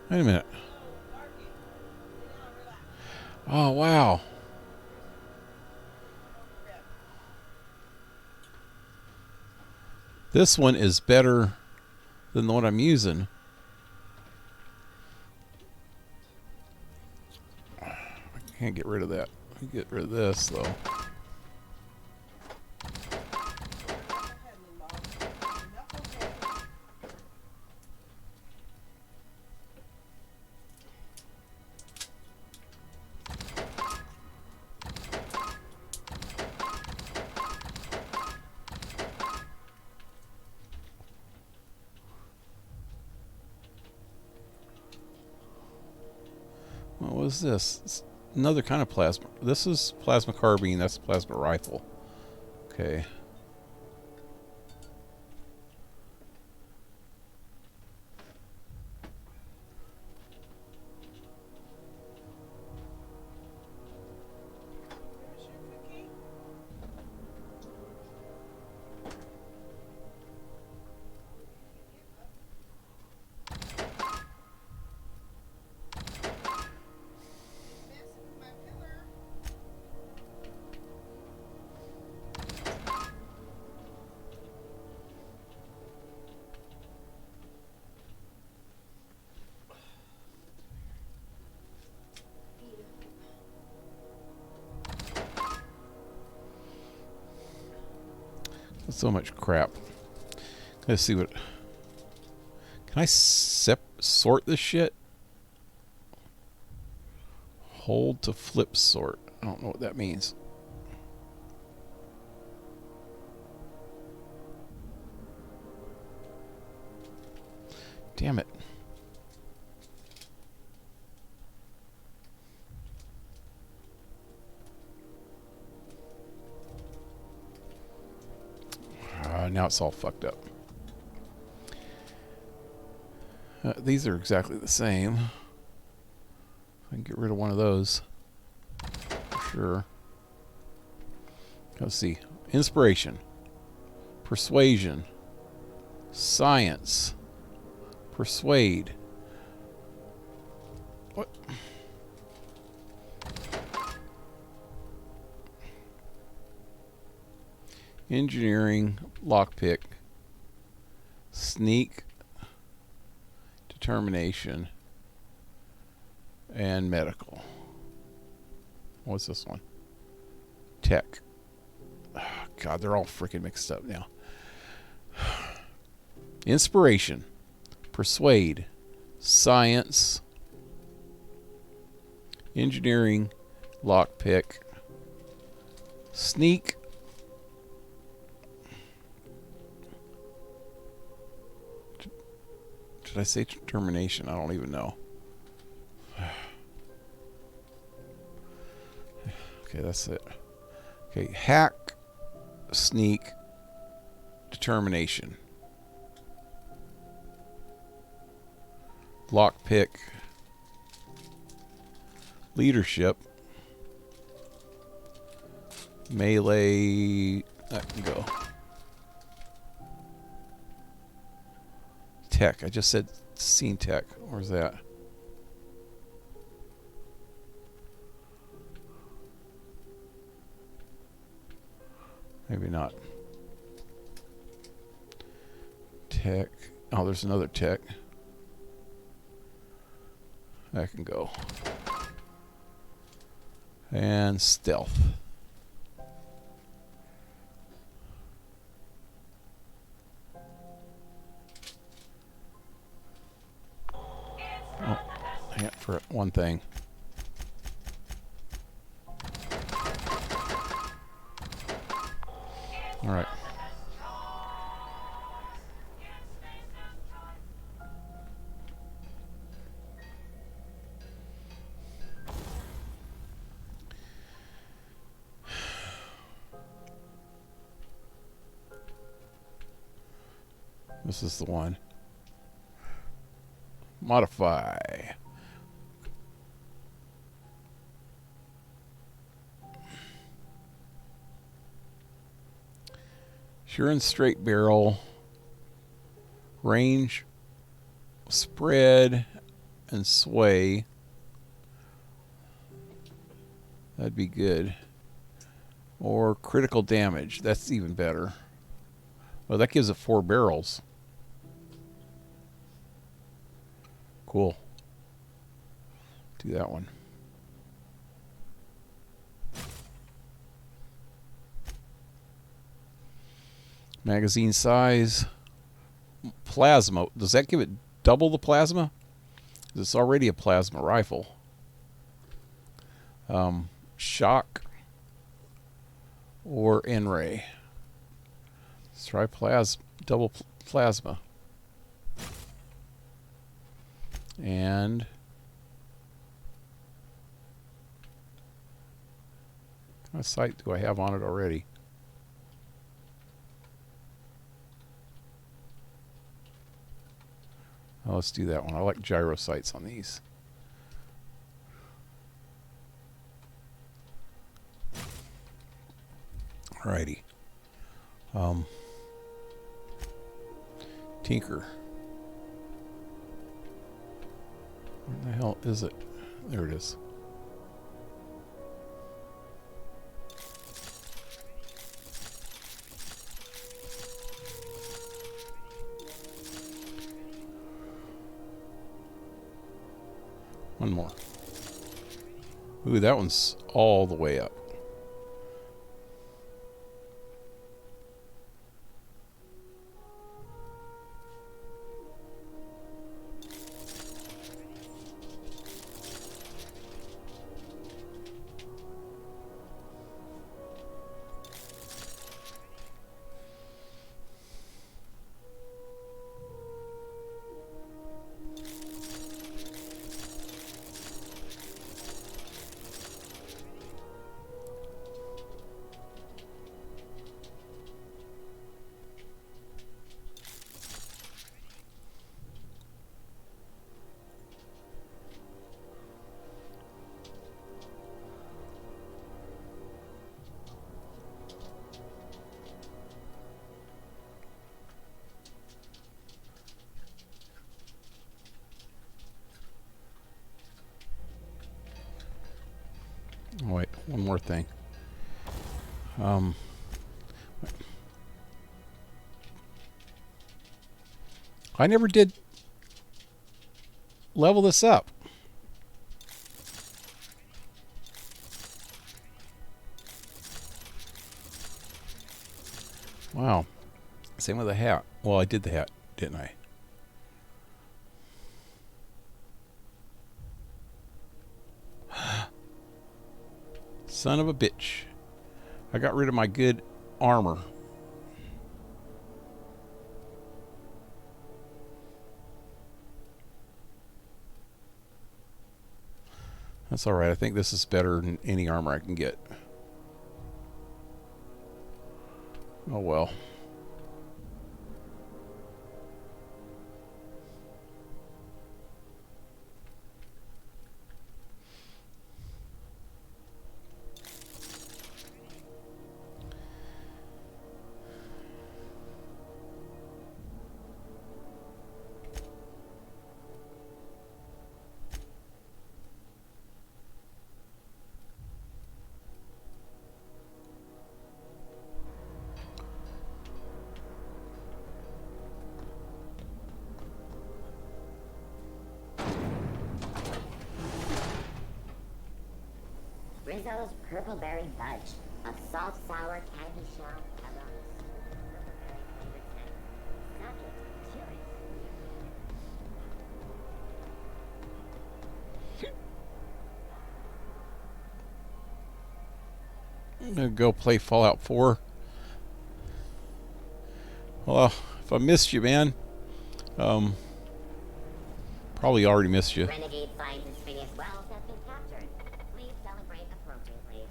Speaker 2: Wait a minute. Oh, wow. This one is better than the one I'm using. I can't get rid of that. I can get rid of this, though. What was this? It's another kind of plasma. This is plasma carbine. That's plasma rifle. Okay. So much crap. Let's see what. Can I sort this shit? Hold to flip sort. I don't know what that means. Damn it. Now it's all fucked up. These are exactly the same. I can get rid of one of those. For sure. Let's see. Inspiration. Persuasion. Science. Persuade. What? Engineering, lockpick, sneak, determination, and medical. What's this one? Tech. Oh, God, they're all freaking mixed up now. Inspiration, persuade, science, engineering, lockpick, sneak. Did I say determination? I don't even know. Okay, that's it. Okay, hack, sneak, determination. Lockpick, leadership, melee, that can go. Tech. I just said scene tech. Where's that? Maybe not. Tech. Oh, there's another tech. That can go. And stealth. Yeah, for one thing. All right. This is the one. Modify. Sure and straight barrel. Range, spread, and sway. That'd be good. Or critical damage. That's even better. Well, that gives it 4 barrels. Cool. Do that one. Magazine size. Plasma. Does that give it double the plasma? It's already a plasma rifle. Shock or N-ray. Let's try double plasma. And what sight do I have on it already? Oh, let's do that one. I like gyro sights on these. Alrighty. Tinker. Where the hell is it? There it is. One more. Ooh, that one's all the way up. Oh, wait, one more thing. I never did level this up. Wow. Same with the hat. Well, I did the hat, didn't I? Son of a bitch. I got rid of my good armor. That's alright. I think this is better than any armor I can get. Oh well.
Speaker 11: Rizzo's purple berry fudge, a salt sour candy shell aromas. Subject, curious.
Speaker 2: I'm gonna go play Fallout 4. Well, if I missed you, man, probably already missed you.
Speaker 11: Renegade finds his biggest wells have been captured. Please celebrate appropriately.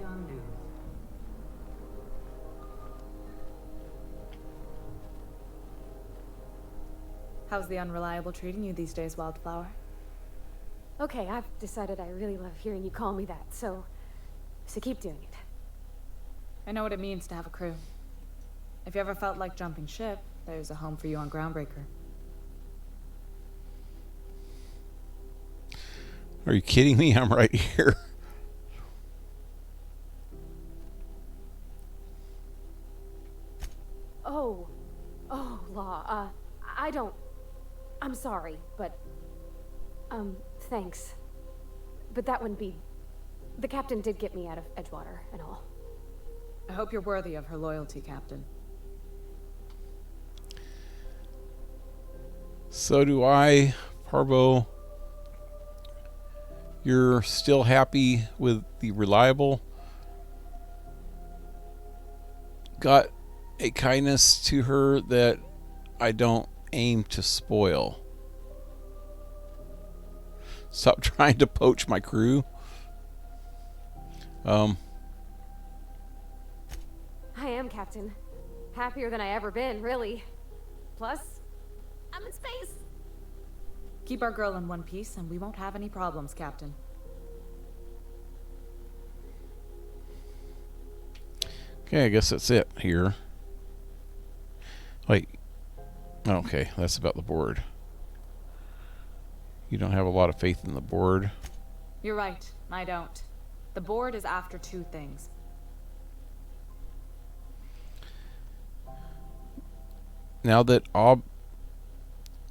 Speaker 12: Halcyon News.
Speaker 13: How's the Unreliable treating you these days, Wildflower?
Speaker 9: Okay, I've decided I really love hearing you call me that, so keep doing it.
Speaker 13: I know what it means to have a crew. If you ever felt like jumping ship, there's a home for you on Groundbreaker.
Speaker 2: Are you kidding me? I'm right here.
Speaker 9: Oh, Law, I'm sorry, but, thanks. But that wouldn't be... The captain did get me out of Edgewater and all.
Speaker 13: I hope you're worthy of her loyalty, Captain.
Speaker 2: So do I, Parvo. You're still happy with the Reliable? Got a kindness to her that I don't aim to spoil. Stop trying to poach my crew.
Speaker 9: I am, Captain. Happier than I ever been, really. Plus, I'm in space.
Speaker 13: Keep our girl in one piece and we won't have any problems, Captain.
Speaker 2: Okay, I guess that's it here. Wait. Okay, that's about the board. You don't have a lot of faith in the board.
Speaker 13: You're right, I don't. The board is after two things.
Speaker 2: Now that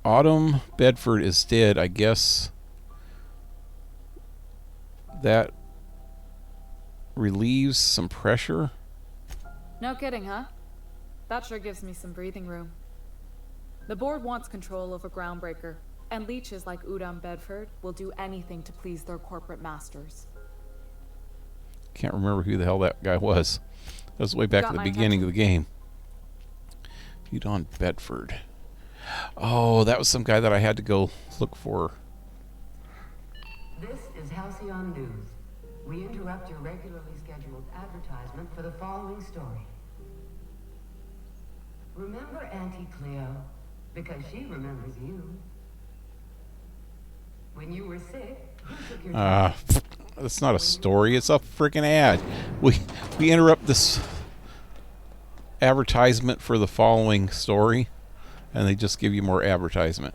Speaker 2: Autumn Bedford is dead, I guess that relieves some pressure.
Speaker 13: No kidding, huh? That sure gives me some breathing room. The board wants control over Groundbreaker, and leeches like Udom Bedford will do anything to please their corporate masters.
Speaker 2: Can't remember who the hell that guy was. That was way back at the beginning of the game. Udom Bedford. Oh, that was some guy that I had to go look for.
Speaker 12: This is Halcyon News. We interrupt your regularly scheduled advertisement for the following story. Remember Auntie Cleo? Because she remembers you. When you were sick, who took your time?
Speaker 2: That's not a story, it's a freaking ad. We interrupt this advertisement for the following story, and they just give you more advertisement.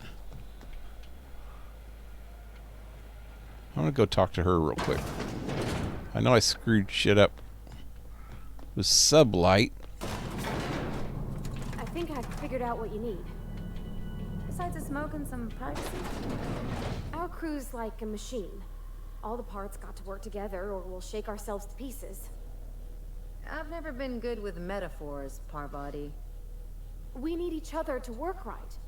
Speaker 2: I'm gonna go talk to her real quick. I know I screwed shit up with Sublight.
Speaker 9: I think I've figured out what you need.
Speaker 6: Besides a smoke and some privacy?
Speaker 9: Our crew's like a machine. All the parts got to work together or we'll shake ourselves to pieces.
Speaker 6: I've never been good with metaphors, Parvati.
Speaker 9: We need each other to work right.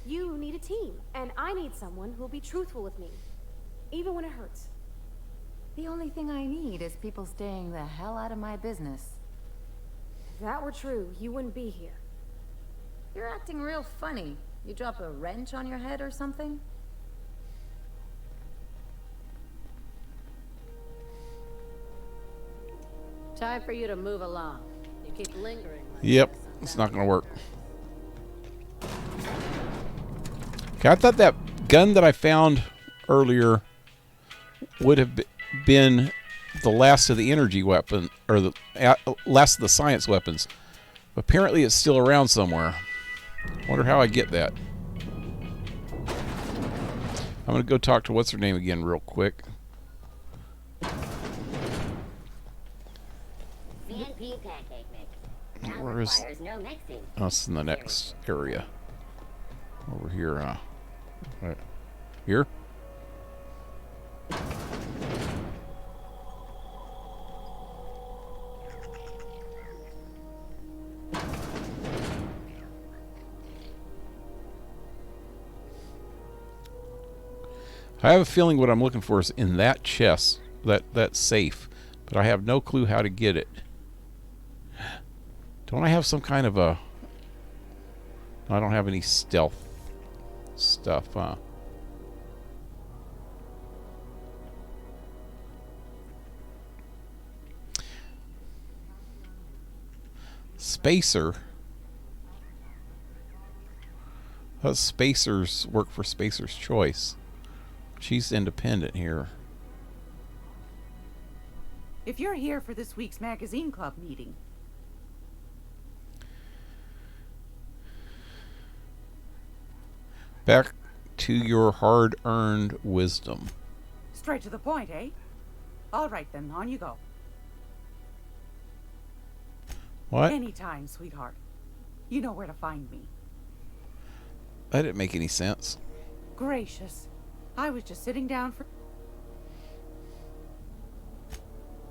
Speaker 9: You need a team, and I need someone who'll be truthful with me, even when it hurts.
Speaker 6: The only thing I need is people staying the hell out of my business.
Speaker 9: If that were true, you wouldn't be here.
Speaker 6: You're acting real funny. You drop a wrench on your head or something?
Speaker 14: Time for you to move along. You keep lingering.
Speaker 2: Yep, it's not gonna work. Okay, I thought that gun that I found earlier would have been the last of the energy weapon, or the last of the science weapons. Apparently it's still around somewhere. Wonder how I get that. I'm gonna go talk to what's her name again real quick.
Speaker 11: CNP pancake mix. Now
Speaker 2: Where is?
Speaker 11: requires no mixing.
Speaker 2: Oh, it's in the next area. Over here, right here. I have a feeling what I'm looking for is in that chest, that safe, but I have no clue how to get it. Don't I have some kind of a... I don't have any stealth stuff, huh? Spacer. How does Spacers work for Spacer's Choice? She's independent here.
Speaker 15: If you're here for this week's magazine club meeting.
Speaker 2: Back to your hard-earned wisdom.
Speaker 15: Straight to the point, eh? All right then, on you go.
Speaker 2: What?
Speaker 15: Anytime, sweetheart. You know where to find me.
Speaker 2: That didn't make any sense.
Speaker 15: Gracious. I was just sitting down for...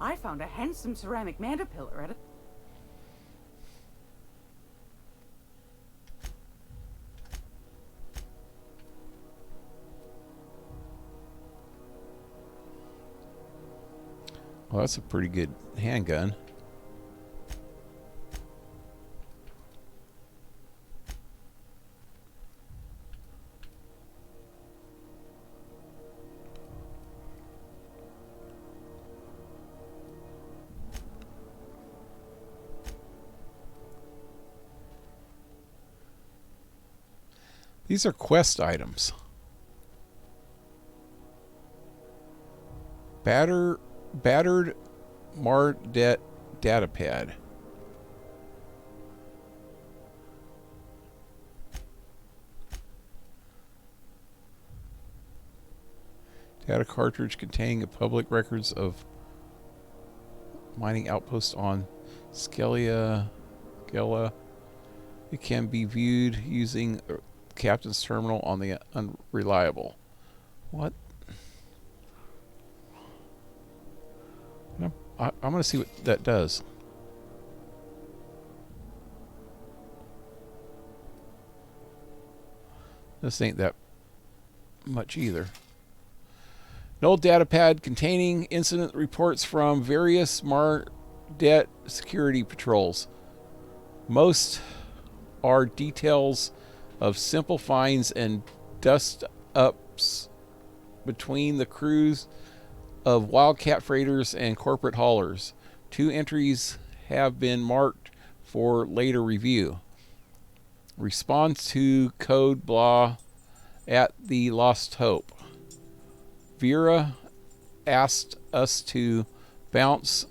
Speaker 15: I found a handsome ceramic mandapillar at a...
Speaker 2: Well, that's a pretty good handgun. These are quest items. Battered Mardet datapad. Data cartridge containing the public records of mining outposts on Gela. It can be viewed using captain's terminal on the unreliable. What? I'm going to see what that does. This ain't that much either. An old data pad containing incident reports from various Mardet security patrols. Most are details of simple finds and dust-ups between the crews of Wildcat freighters and corporate haulers. 2 entries have been marked for later review. Response to code blah at the Lost Hope. Vera asked us to bounce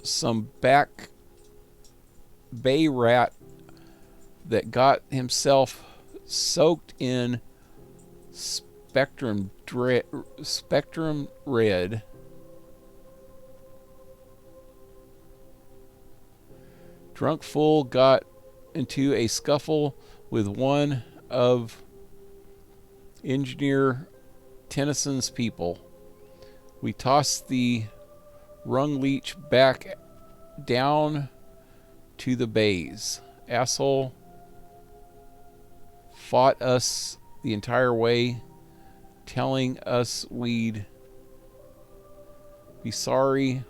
Speaker 2: some back bay rat that got himself soaked in spectrum red. Drunk fool got into a scuffle with one of Engineer Tennyson's people. We tossed the rung leech back down to the bays. Asshole fought us the entire way, telling us we'd be sorry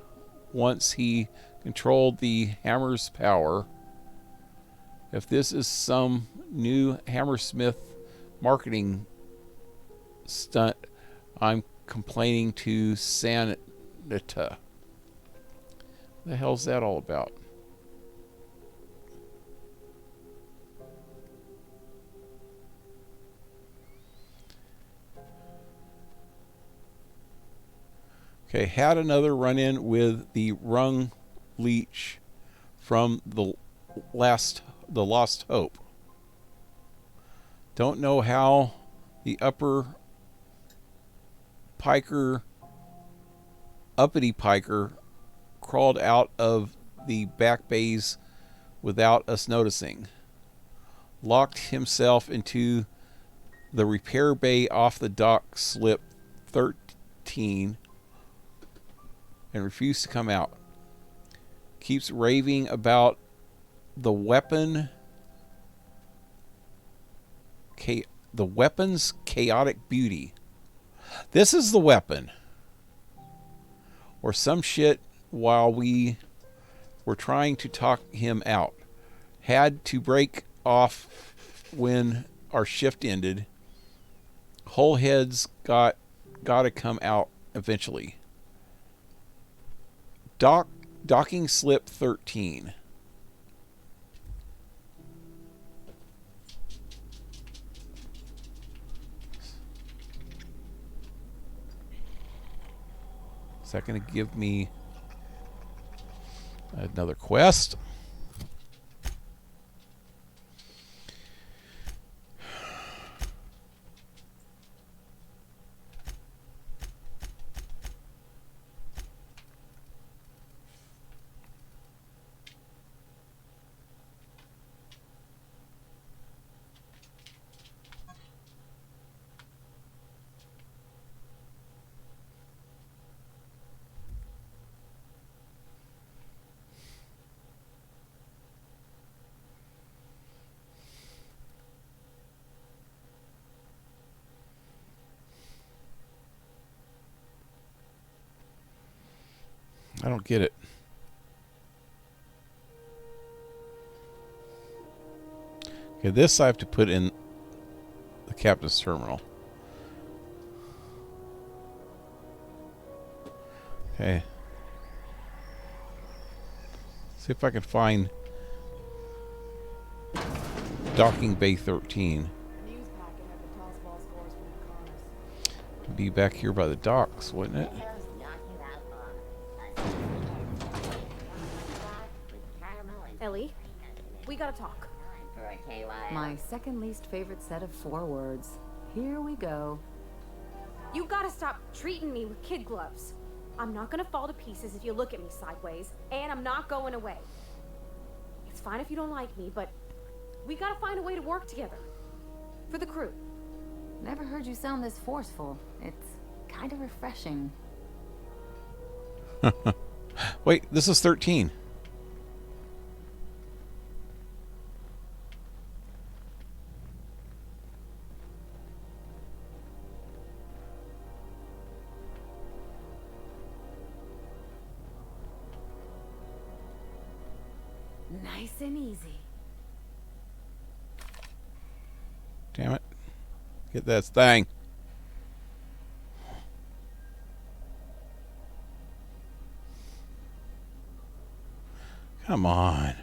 Speaker 2: once he controlled the hammer's power. If this is some new Hammersmith marketing stunt, I'm complaining to Sanita. What the hell's that all about? Okay, had another run-in with the rung leech from the Lost Hope. Don't know how the uppity piker crawled out of the back bays without us noticing. Locked himself into the repair bay off the dock slip 13 and refused to come out. Keeps raving about the weapon's chaotic beauty. This is the weapon. Or some shit while we were trying to talk him out. Had to break off when our shift ended. Whole heads gotta come out eventually. Docking slip 13. Is that going to give me another quest? I don't get it. Okay, this I have to put in the captain's terminal. Okay. See if I can find docking bay 13. It'd be back here by the docks, wouldn't it?
Speaker 9: Ellie, we gotta talk.
Speaker 6: My second least favorite set of 4 words. Here we go.
Speaker 9: You gotta stop treating me with kid gloves. I'm not gonna fall to pieces if you look at me sideways, and I'm not going away. It's fine if you don't like me, but we gotta find a way to work together. For the crew.
Speaker 6: Never heard you sound this forceful. It's kind of refreshing.
Speaker 2: Wait, this is 13.
Speaker 6: Nice and easy.
Speaker 2: Damn it. Get this thing. Come on.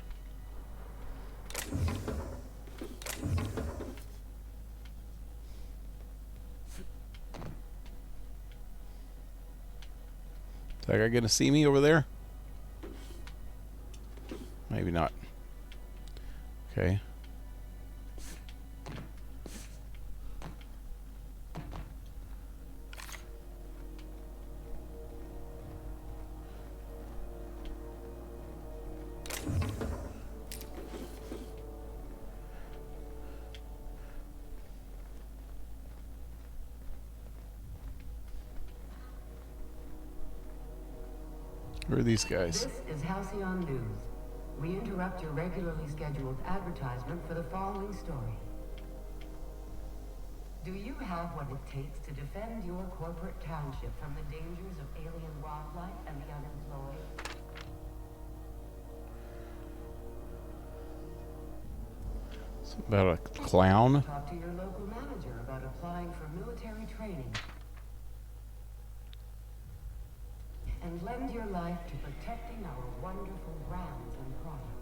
Speaker 2: Is that guy gonna see me over there? Maybe not. Okay. Who are these guys?
Speaker 12: This is Halcyon News. We interrupt your regularly scheduled advertisement for the following story. Do you have what it takes to defend your corporate township from the dangers of alien wildlife and the unemployed?
Speaker 2: It's about a clown.
Speaker 12: Talk to your local manager about applying for military training. And lend your life to protecting our wonderful brands and products.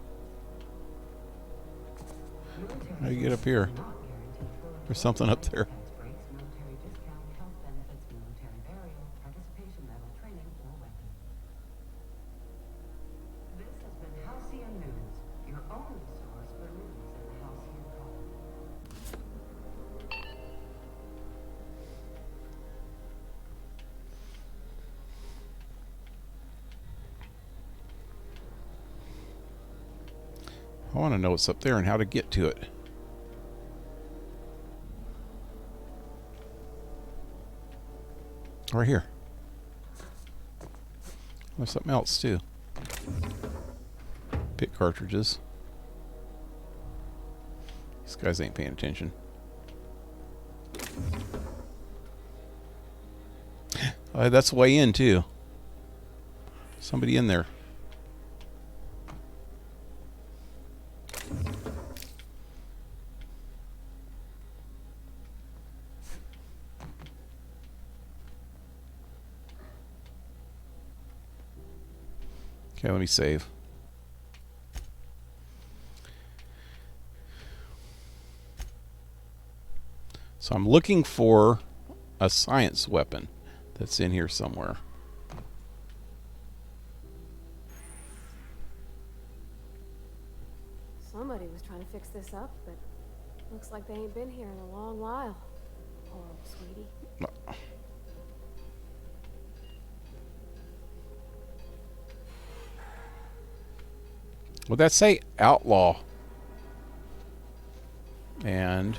Speaker 2: How do you get up here? There's something up there.
Speaker 12: Military discount, health benefits, military burial, participation medal, training, or weapons. This has been Halcyon News, your only source for news in the Halcyon colony.
Speaker 2: I want to know what's up there and how to get to it. Right here. There's something else too. Pit cartridges. These guys ain't paying attention. That's way in too. Somebody in there. Okay, let me save. So I'm looking for a science weapon that's in here somewhere.
Speaker 9: Somebody was trying to fix this up, but looks like they ain't been here in a long while. Poor old sweetie.
Speaker 2: Would that say outlaw? And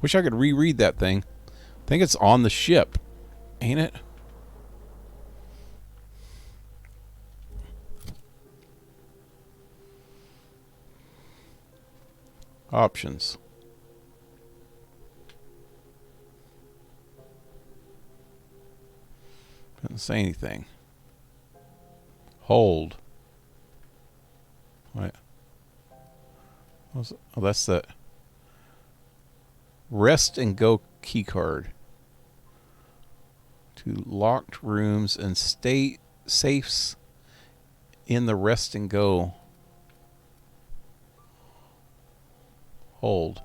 Speaker 2: wish I could reread that thing. I think it's on the ship, ain't it? Options. Doesn't say anything. Hold. What? Oh, that's the rest and go key card. To locked rooms and stay safes in the rest and go. Hold.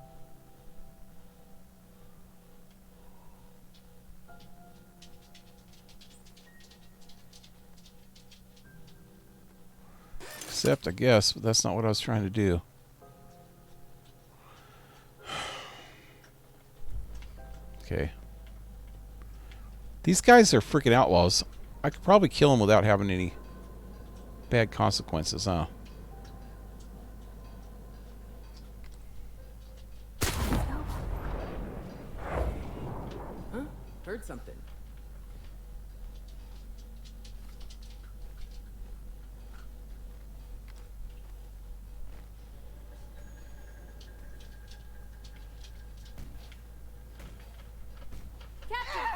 Speaker 2: Accept, I guess, but that's not what I was trying to do. Okay. These guys are freaking outlaws. I could probably kill them without having any bad consequences, huh?
Speaker 16: Huh? Heard something.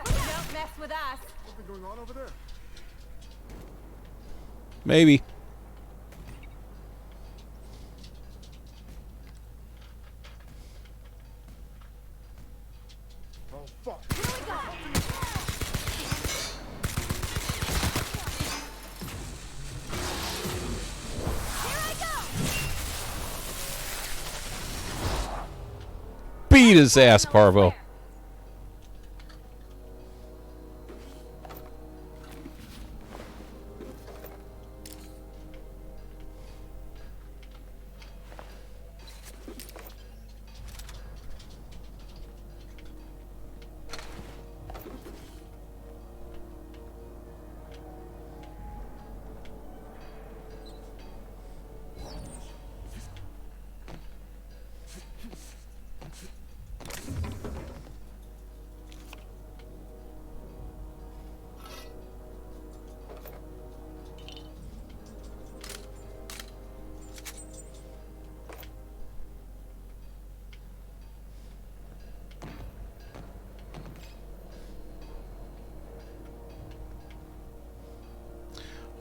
Speaker 6: Don't mess with us.
Speaker 17: Something going on over there?
Speaker 2: Maybe.
Speaker 17: Oh, fuck.
Speaker 9: Here we go. Here I go.
Speaker 2: Beat his ass, Parvo.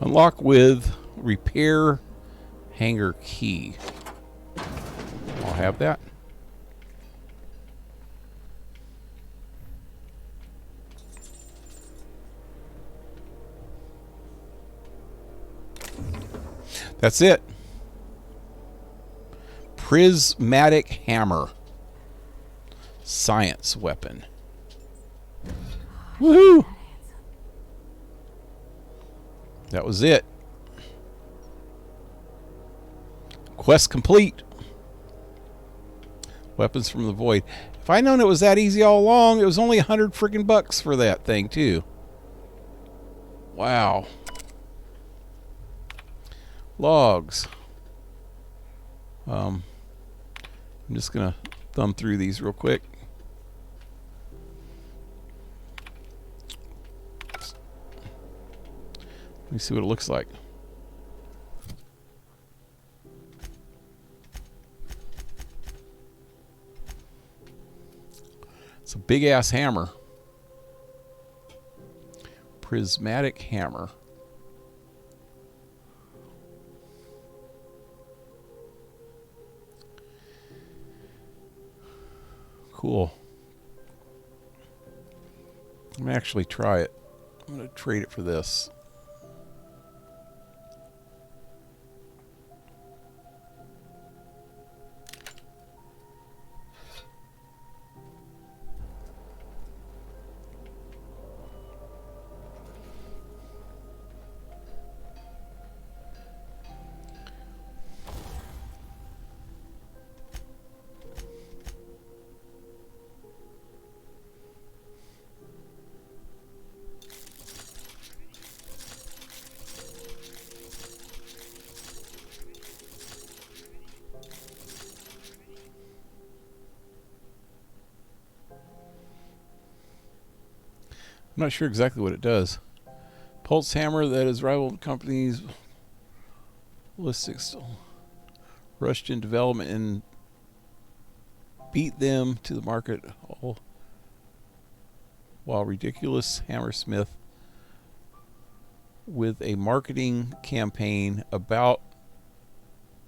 Speaker 2: Unlock with repair hanger key. I'll have that. That's it. Prismatic hammer. Science weapon. Woohoo! That was it. Quest complete. Weapons from the void. If I'd known it was that easy all along, it was only $100 freaking bucks for that thing too. Wow. Logs. I'm just gonna thumb through these real quick. Let me see what it looks like. It's a big ass hammer. Prismatic hammer. Cool. I'm going to actually try it. I'm going to trade it for this. I'm not sure exactly what it does. Pulse hammer that is rival companies ballistics rushed in development and beat them to the market, all while ridiculous hammersmith with a marketing campaign about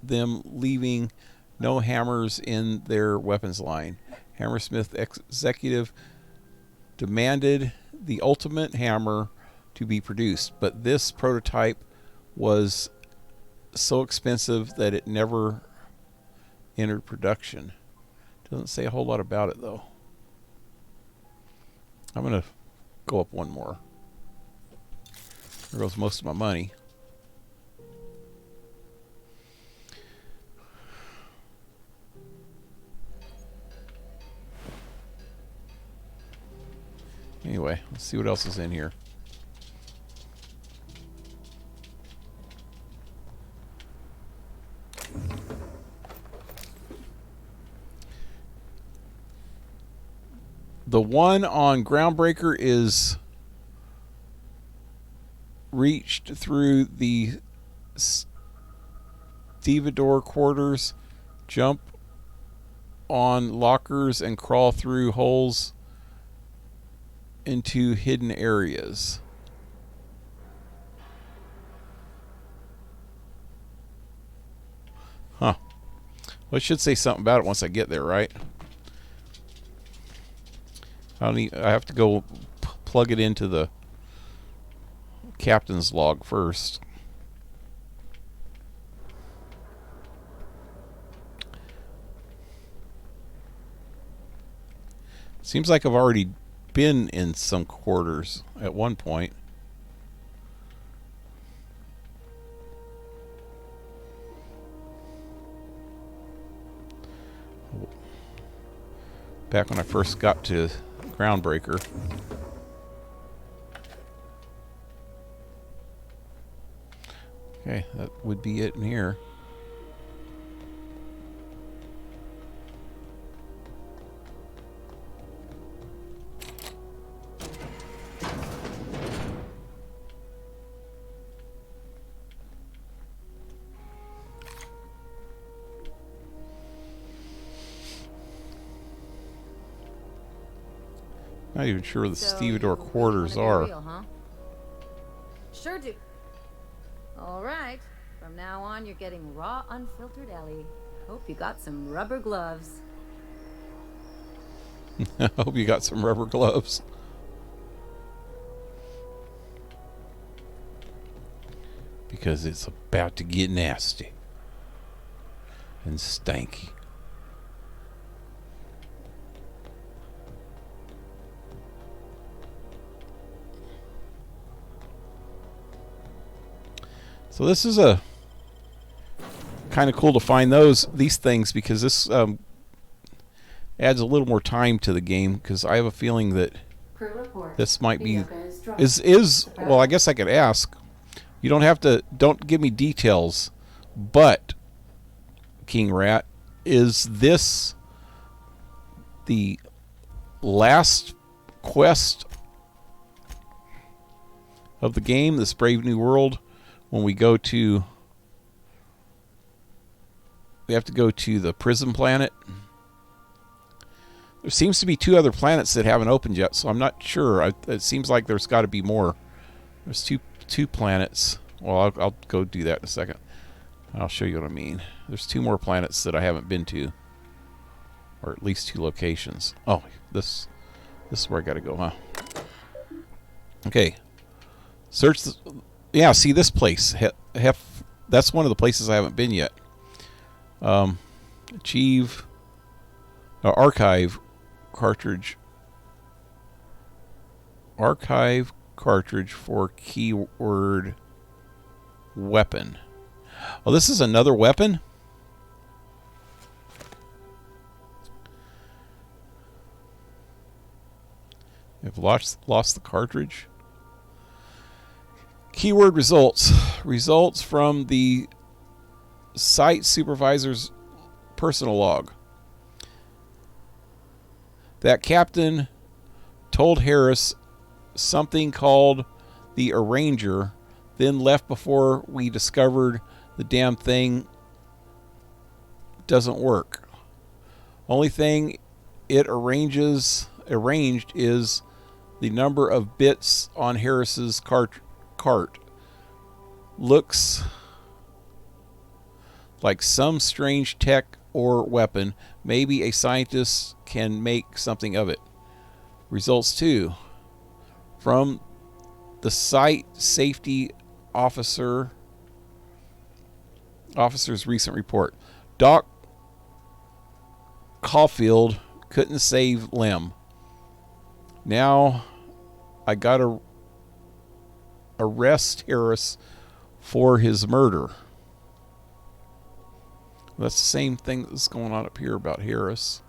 Speaker 2: them leaving no hammers in their weapons line. Hammersmith executive demanded the ultimate hammer to be produced, but this prototype was so expensive that it never entered production. Doesn't say a whole lot about it though. I'm gonna go up one more. There goes most of my money. Anyway, let's see what else is in here. The one on Groundbreaker is reached through the stevedore quarters, jump on lockers, and crawl through holes into hidden areas. Huh. Well, it should say something about it once I get there, right? I have to go plug it into the captain's log first. Seems like I've already been in some quarters at one point. Back when I first got to Groundbreaker. Okay, that would be it in here. Not even sure the stevedore quarters are.
Speaker 6: Real, huh? Sure do. All right. From now on, you're getting raw, unfiltered Ellie. Hope you got some rubber gloves.
Speaker 2: I hope you got some rubber gloves. Because it's about to get nasty. And stanky. So this is a kind of cool to find these things, because this adds a little more time to the game, because I have a feeling that this might be is well, I guess I could ask. You don't give me details, but KingRat, is this the last quest of the game, this Brave New World? When we have to go to the prison planet. There seems to be 2 other planets that haven't opened yet, so I'm not sure. It seems like there's got to be more. There's two planets. Well, I'll go do that in a second. I'll show you what I mean. There's 2 more planets that I haven't been to, or at least 2 locations. Oh, this is where I got to go, huh? Okay. Search the... Yeah, see this place. That's one of the places I haven't been yet. Achieve... archive cartridge. Archive cartridge for keyword weapon. Oh, this is another weapon? I've lost the cartridge. Keyword results. Results from the site supervisor's personal log. That captain told Harris something called the Arranger, then left before we discovered the damn thing doesn't work. Only thing it arranged is the number of bits on Harris's cart. Looks like some strange tech or weapon. Maybe a scientist can make something of it. Results 2. From the site safety officer's recent report. Doc Caulfield couldn't save Lem. Now I gotta arrest Harris for his murder. That's the same thing that's going on up here about Harris.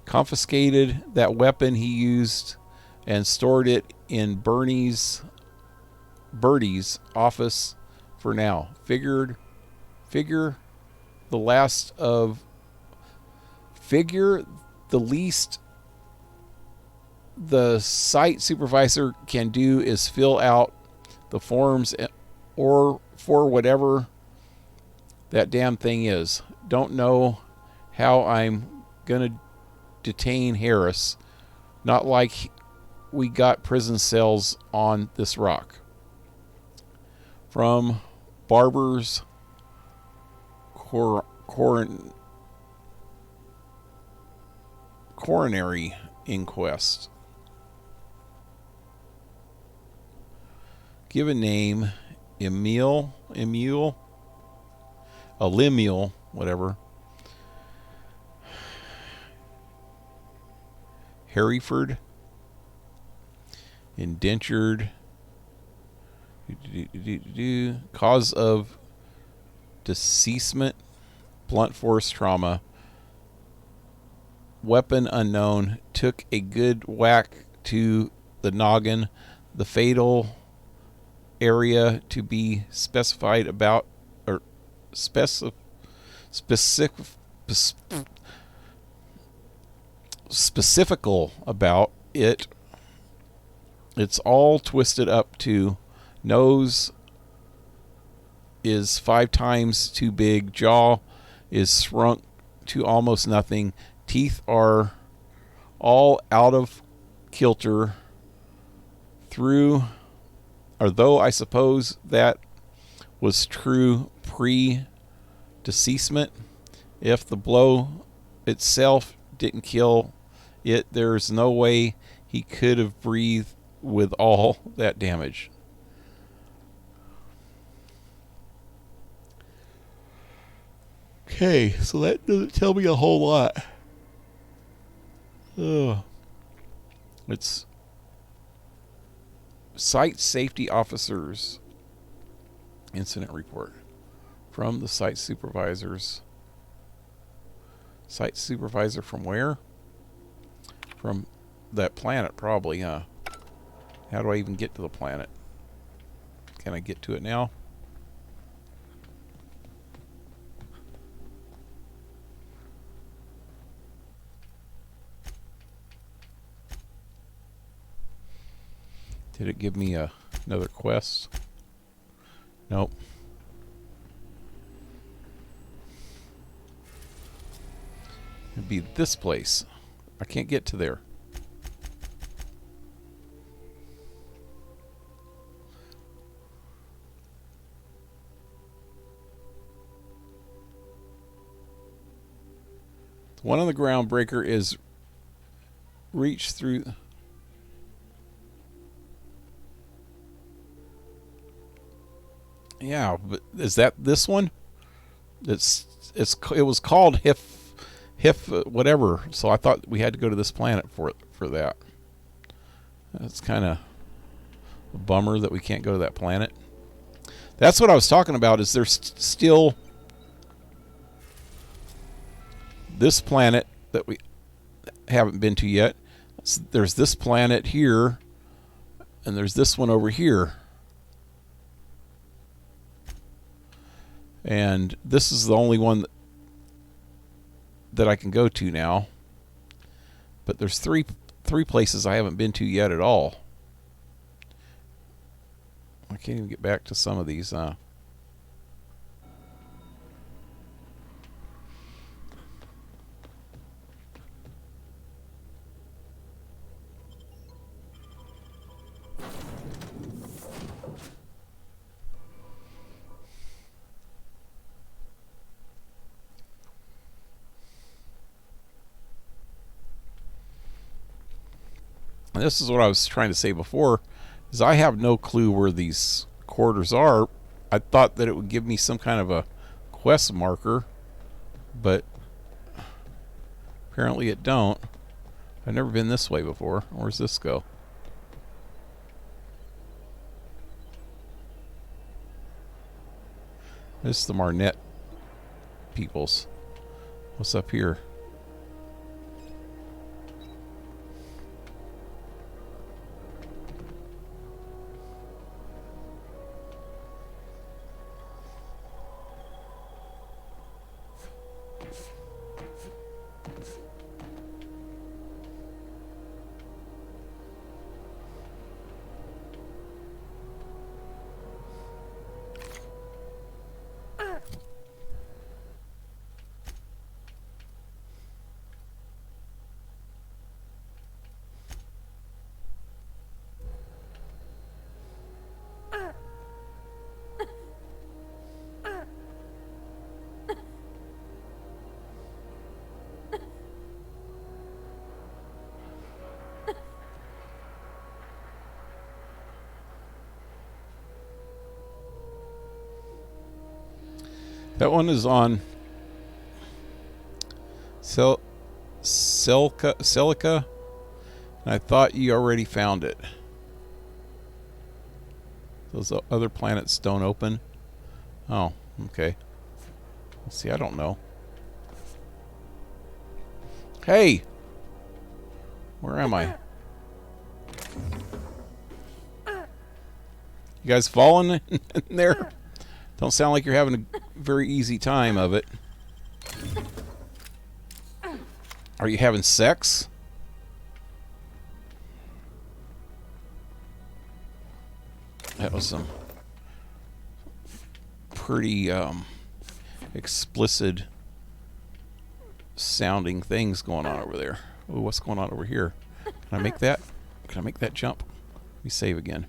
Speaker 2: Confiscated that weapon he used and stored it in Birdie's office for now. Figure the least the site supervisor can do is fill out the forms or for whatever that damn thing is. Don't know how I'm gonna detain Harris. Not like we got prison cells on this rock. From Barber's coronary inquest. Given name Lemuel, whatever. Harryford, indentured. Cause of deceasement, blunt force trauma. Weapon unknown. Took a good whack to the noggin. The fatal area to be specified about, or specifical about it. It's all twisted up to nose is 5 times too big, jaw is shrunk to almost nothing, teeth are all out of kilter though I suppose that was true pre-deceasement. If the blow itself didn't kill it, there's no way he could have breathed with all that damage. Okay, so that doesn't tell me a whole lot. It's Site Safety Officer's incident report from the site supervisors. Site supervisor from where? From that planet, probably, huh? How do I even get to the planet? Can I get to it now? Did it give me another quest? Nope. It'd be this place. I can't get to there. One on the ground breaker is reach through. Yeah, but is that this one? It was called Hif whatever. So I thought we had to go to this planet for that. That's kind of a bummer that we can't go to that planet. That's what I was talking about. Is there's still this planet that we haven't been to yet? There's this planet here, and there's this one over here. And this is the only one that I can go to now. But there's three places I haven't been to yet at all. I can't even get back to some of these. And this is what I was trying to say before, is I have no clue where these quarters are. I thought that it would give me some kind of a quest marker, but apparently it don't. I've never been this way before. Where's this go? This is the Marnet peoples. What's up here? That one is on Celica, and I thought you already found it. Those other planets don't open. Oh, okay. See, I don't know. Hey! Where am I? You guys falling in there? Don't sound like you're having a very easy time of it. Are you having sex? That was some pretty explicit sounding things going on over there. Ooh, what's going on over here? Can I make that? Can I make that jump? Let me save again.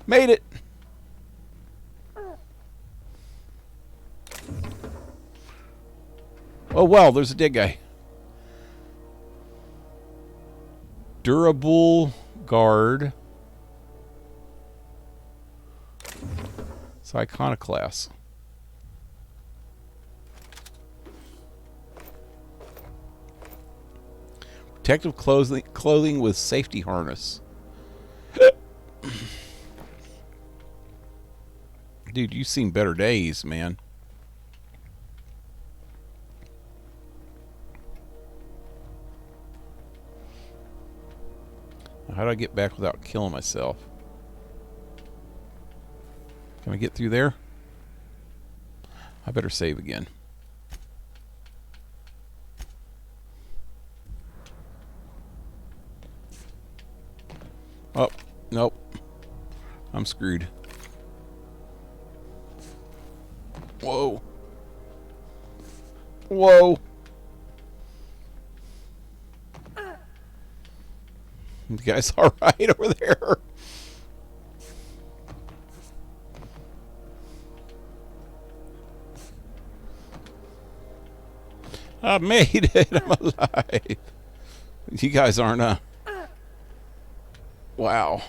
Speaker 2: Made it! Oh, well, there's a dead guy. Durable guard. It's iconoclast. Protective clothing with safety harness. Dude, you've seen better days, man. How do I get back without killing myself? Can I get through there? I better save again. Oh, nope. I'm screwed. Whoa. Whoa. You guys all right over there? I made it. I'm alive. You guys aren't, wow.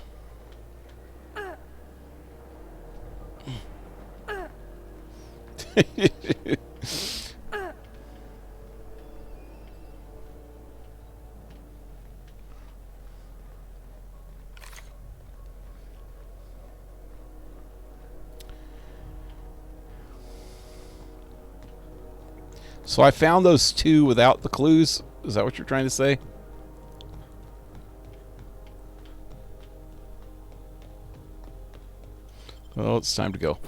Speaker 2: So I found those two without the clues. Is that what you're trying to say? Well, it's time to go.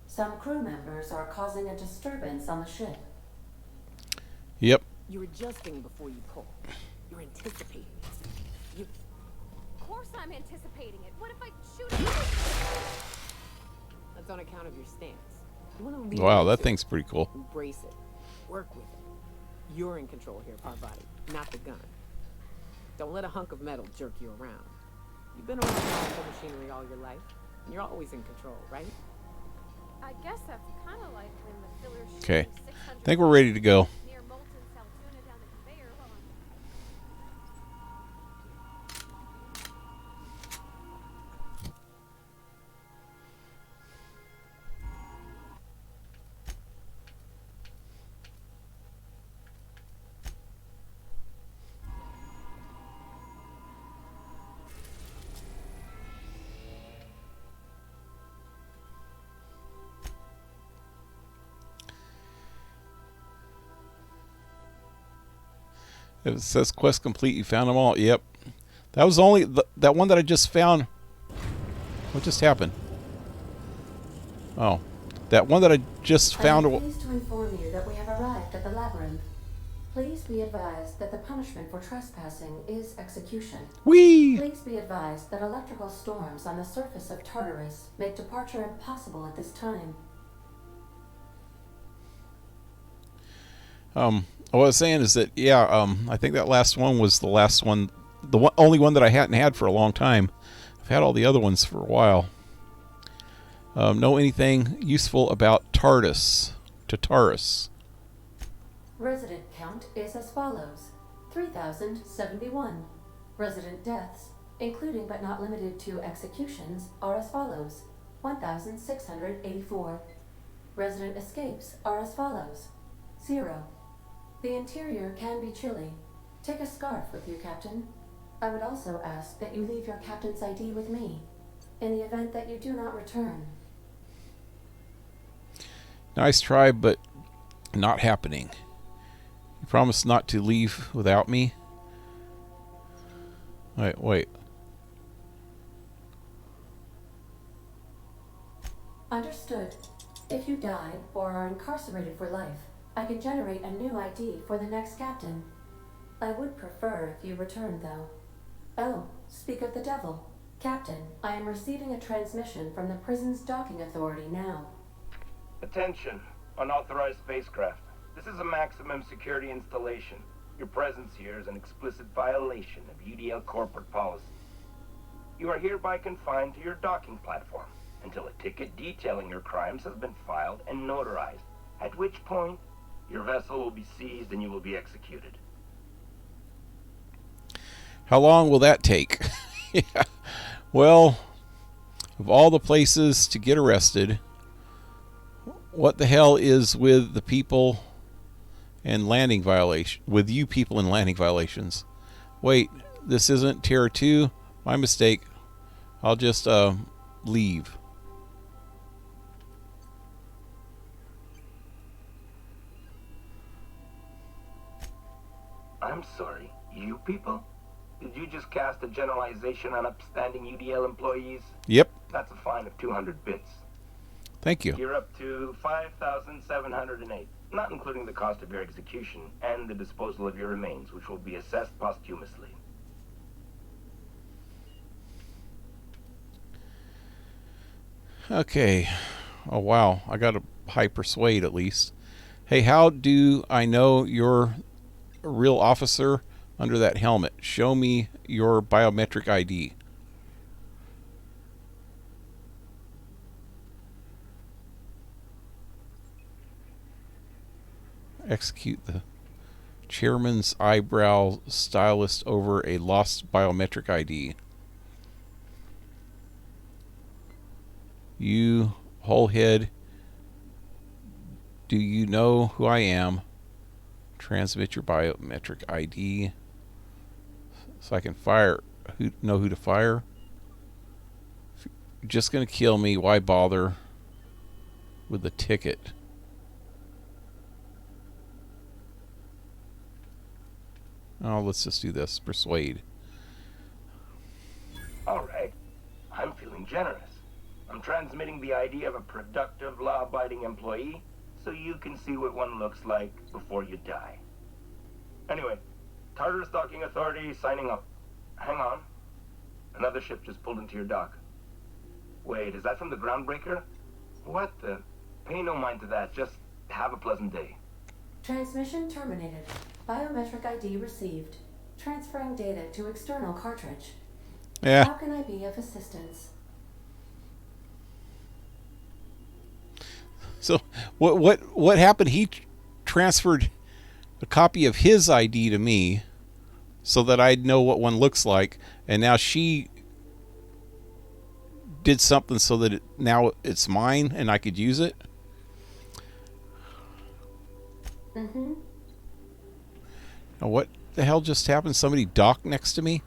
Speaker 3: Some crew members are causing a disturbance on the ship.
Speaker 2: Yep.
Speaker 14: You're adjusting before you pull. You're anticipating. You.
Speaker 9: Of course I'm anticipating it. What if I shoot it?
Speaker 14: That's on account of your stance. You want to leave.
Speaker 2: Wow, that thing's pretty cool.
Speaker 14: Embrace it. Work with it. You're in control here, Parvati, not the gun. Don't let a hunk of metal jerk you around. You've been around powerful machinery all your life, and you're always in control, right?
Speaker 9: I guess that's kind of like when the filler shoots
Speaker 2: Okay.
Speaker 9: 600
Speaker 2: I think we're ready to go.
Speaker 9: near molten cell tuna down the conveyor while I'm
Speaker 2: It says quest complete. You found them all. Yep. That was only that one that I just found. What just happened? Oh, that one that I just found.
Speaker 3: I am pleased to inform you that we have arrived at the labyrinth. Please be advised that the punishment for trespassing is execution.
Speaker 2: Whee!
Speaker 3: Please be advised that electrical storms on the surface of Tartarus make departure impossible at this time.
Speaker 2: What I was saying is that, yeah, I think that last one was the last one, only one that I hadn't had for a long time. I've had all the other ones for a while. Know anything useful about Tartarus?
Speaker 3: Resident count is as follows: 3,071. Resident deaths, including but not limited to executions, are as follows: 1,684. Resident escapes are as follows: 0. The interior can be chilly. Take a scarf with you, Captain. I would also ask that you leave your captain's ID with me, in the event that you do not return.
Speaker 2: Nice try, but not happening. You promise not to leave without me? Wait.
Speaker 3: Understood. If you die or are incarcerated for life, I can generate a new ID for the next captain. I would prefer if you returned, though. Oh, speak of the devil. Captain, I am receiving a transmission from the prison's docking authority now.
Speaker 17: Attention, unauthorized spacecraft. This is a maximum security installation. Your presence here is an explicit violation of UDL corporate policy. You are hereby confined to your docking platform until a ticket detailing your crimes has been filed and notarized, at which point your vessel will be seized and you will be executed.
Speaker 2: How long will that take? Yeah. Well, of all the places to get arrested, what the hell is with the people and landing violation? With you people and landing violations? Wait, this isn't Tier 2? My mistake. I'll just leave.
Speaker 17: I'm sorry, you people? Did you just cast a generalization on upstanding UDL employees?
Speaker 2: Yep.
Speaker 17: That's a fine of 200 bits.
Speaker 2: Thank you.
Speaker 17: You're up to 5,708, not including the cost of your execution and the disposal of your remains, which will be assessed posthumously.
Speaker 2: Okay. Oh, wow. I got a high persuade at least. Hey, how do I know you're a real officer under that helmet? Show me your biometric ID. Execute the chairman's eyebrow stylist over a lost biometric ID. You, whole head, do you know who I am? Transmit your biometric ID so I can know who to fire. If you're just going to kill me, why bother with the ticket? Oh, let's just do this. Persuade.
Speaker 17: All right. I'm feeling generous. I'm transmitting the ID of a productive, law-abiding employee so you can see what one looks like before you die. Anyway, Tartar Stalking Authority signing up. Hang on. Another ship just pulled into your dock. Wait, is that from the Groundbreaker? What the? Pay no mind to that. Just have a pleasant day.
Speaker 3: Transmission terminated. Biometric ID received. Transferring data to external cartridge.
Speaker 2: Yeah.
Speaker 3: How can I be of assistance?
Speaker 2: So what happened? He transferred a copy of his ID to me so that I'd know what one looks like, and now she did something so that now it's mine and I could use it.
Speaker 3: Mm-hmm.
Speaker 2: Now what the hell just happened? Somebody docked next to me?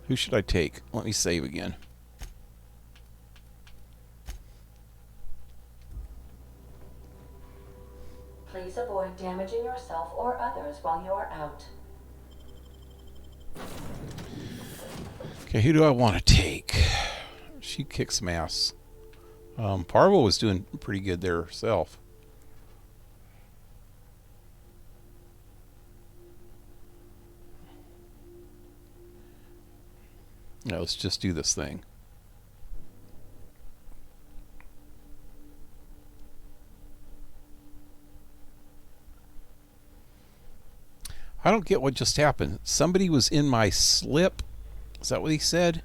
Speaker 2: Who should I take? Let me save again.
Speaker 3: Please avoid damaging yourself or others while you are out.
Speaker 2: Okay, who do I want to take? She kicks some ass. Parvo was doing pretty good there herself. Now let's just do this thing. I don't get what just happened. Somebody was in my slip. Is that what he said?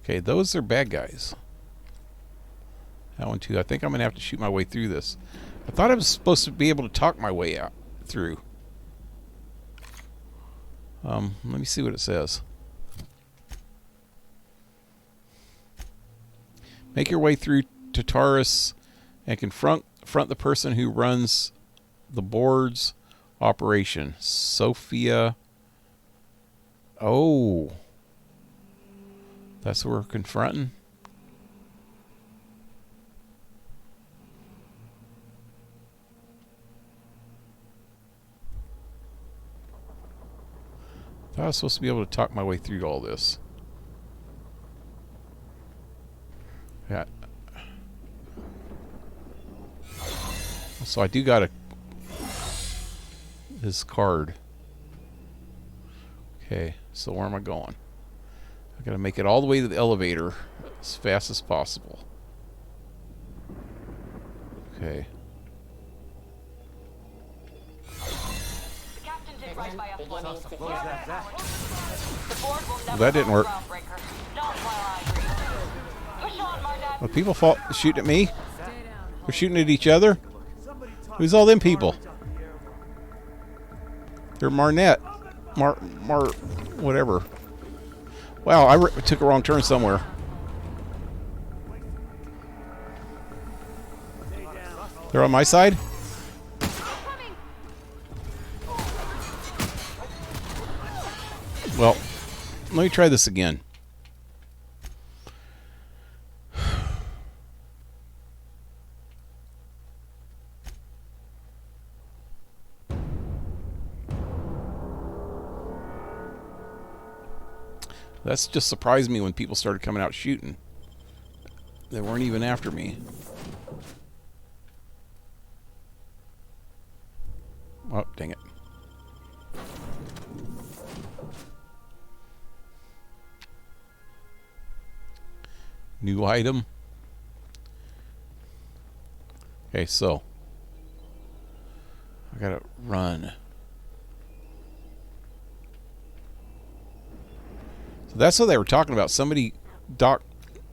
Speaker 2: Okay, those are bad guys. That one too. I think I'm going to have to shoot my way through this. I thought I was supposed to be able to talk my way out through. Let me see what it says. Make your way through to Taurus and confront the person who runs the board's operation. Sophia. Oh. That's who we're confronting? I thought I was supposed to be able to talk my way through all this. Yeah. So I do got his card. Okay, so where am I going? I gotta make it all the way to the elevator as fast as possible. Okay. Well, that didn't work. Well, people shooting at me? They're shooting at each other? Who's all them people? They're Marnet. Whatever. Wow, I took a wrong turn somewhere. They're on my side? Well, let me try this again. That's just surprised me when people started coming out shooting. They weren't even after me. Oh, dang it. New item. Okay, so I gotta run. So that's what they were talking about. Somebody docked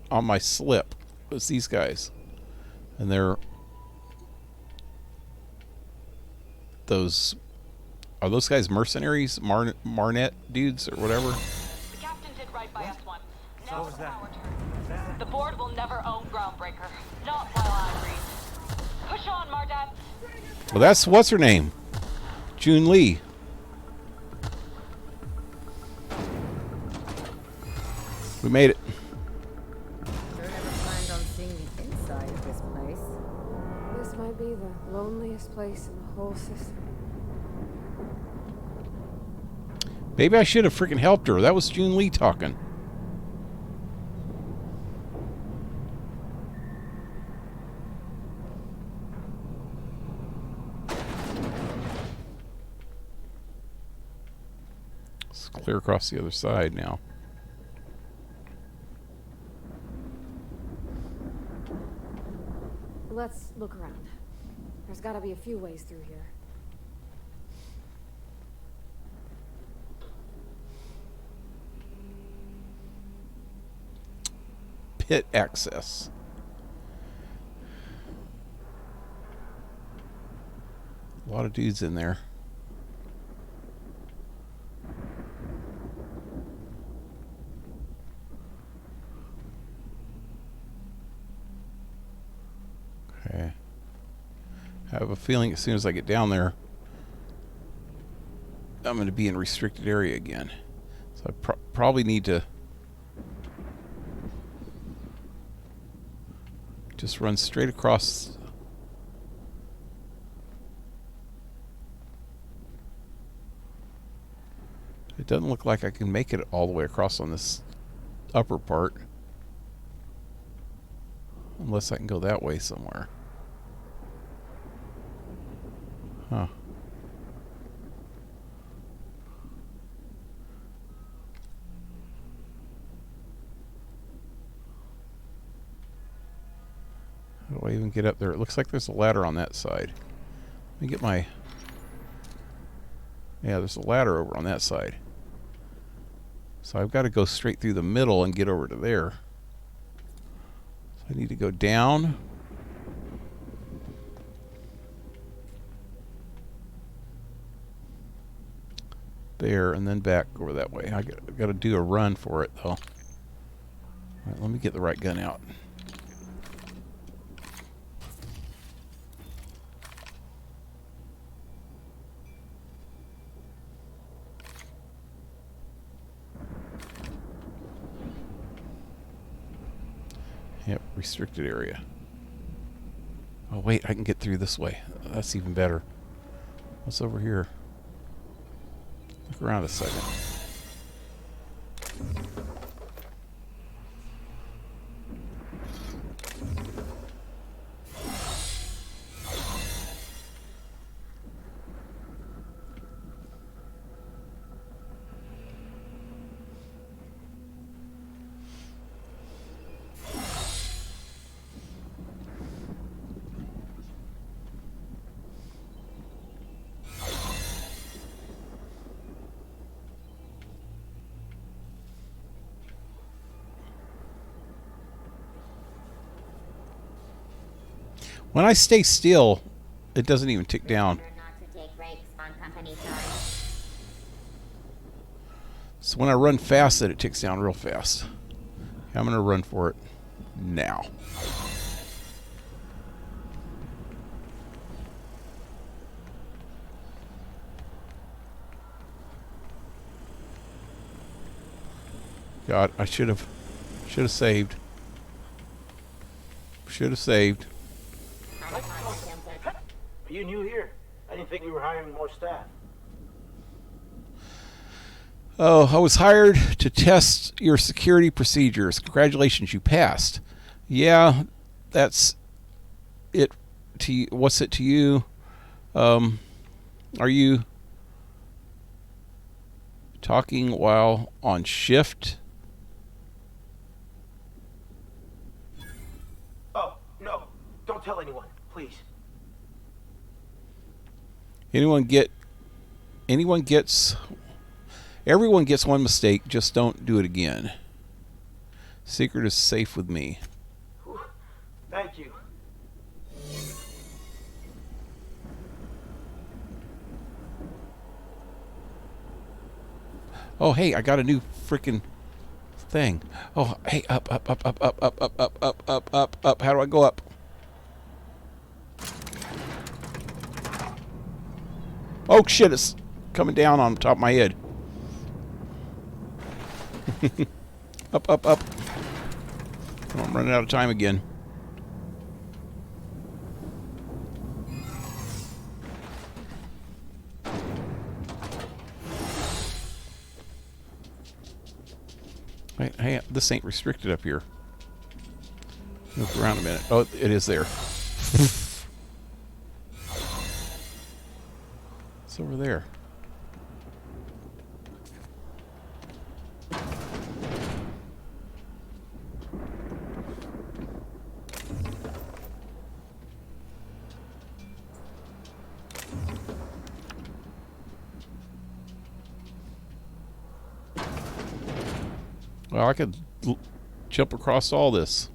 Speaker 2: on my slip. It's these guys, and they're those. Are those guys mercenaries, Marnet dudes, or whatever?
Speaker 18: The captain did right by us once. Now
Speaker 4: was
Speaker 18: it's
Speaker 4: that?
Speaker 18: our turn. The board will never own Groundbreaker. Not while I breathe. Push on, Mardat.
Speaker 2: Well, that's what's her name, June Lee. We made it.
Speaker 6: Sure never planned on seeing the inside of this place.
Speaker 9: This might be the loneliest place in the whole system.
Speaker 2: Maybe I should have freaking helped her. That was June Lee talking. Let's clear across the other side now.
Speaker 9: Let's look around. There's gotta be a few ways through here.
Speaker 2: Pit access. A lot of dudes in there. Okay. I have a feeling as soon as I get down there, I'm going to be in restricted area again. So I probably need to just run straight across. It doesn't look like I can make it all the way across on this upper part. Unless I can go that way somewhere. Huh. How do I even get up there? It looks like there's a ladder on that side. Let me get my... Yeah, there's a ladder over on that side. So I've got to go straight through the middle and get over to there. So I need to go down. There, and then back over that way. I got to do a run for it, though. All right, let me get the right gun out. Yep, restricted area. Oh, wait, I can get through this way. That's even better. What's over here? Look around a second. When I stay still, it doesn't even tick down. So when I run fast, it ticks down real fast. Okay, I'm going to run for it now. God, I should have saved. Should have saved.
Speaker 19: Are you new here? I didn't think we were hiring more staff.
Speaker 2: Oh, I was hired to test your security procedures. Congratulations, you passed. Yeah, that's it. What's it to you? Are you talking while on shift?
Speaker 19: Oh, no. Don't tell anyone, please.
Speaker 2: Everyone gets one mistake. Just don't do it again. Secret is safe with me.
Speaker 19: Whew. Thank you.
Speaker 2: Oh, hey, I got a new freaking thing. Oh, hey, up. How do I go up? Oh, shit, it's coming down on top of my head. Up. Oh, I'm running out of time again. Wait, hey, this ain't restricted up here. Look around a minute. Oh, it is there. It's over there. Well, I could jump across all this.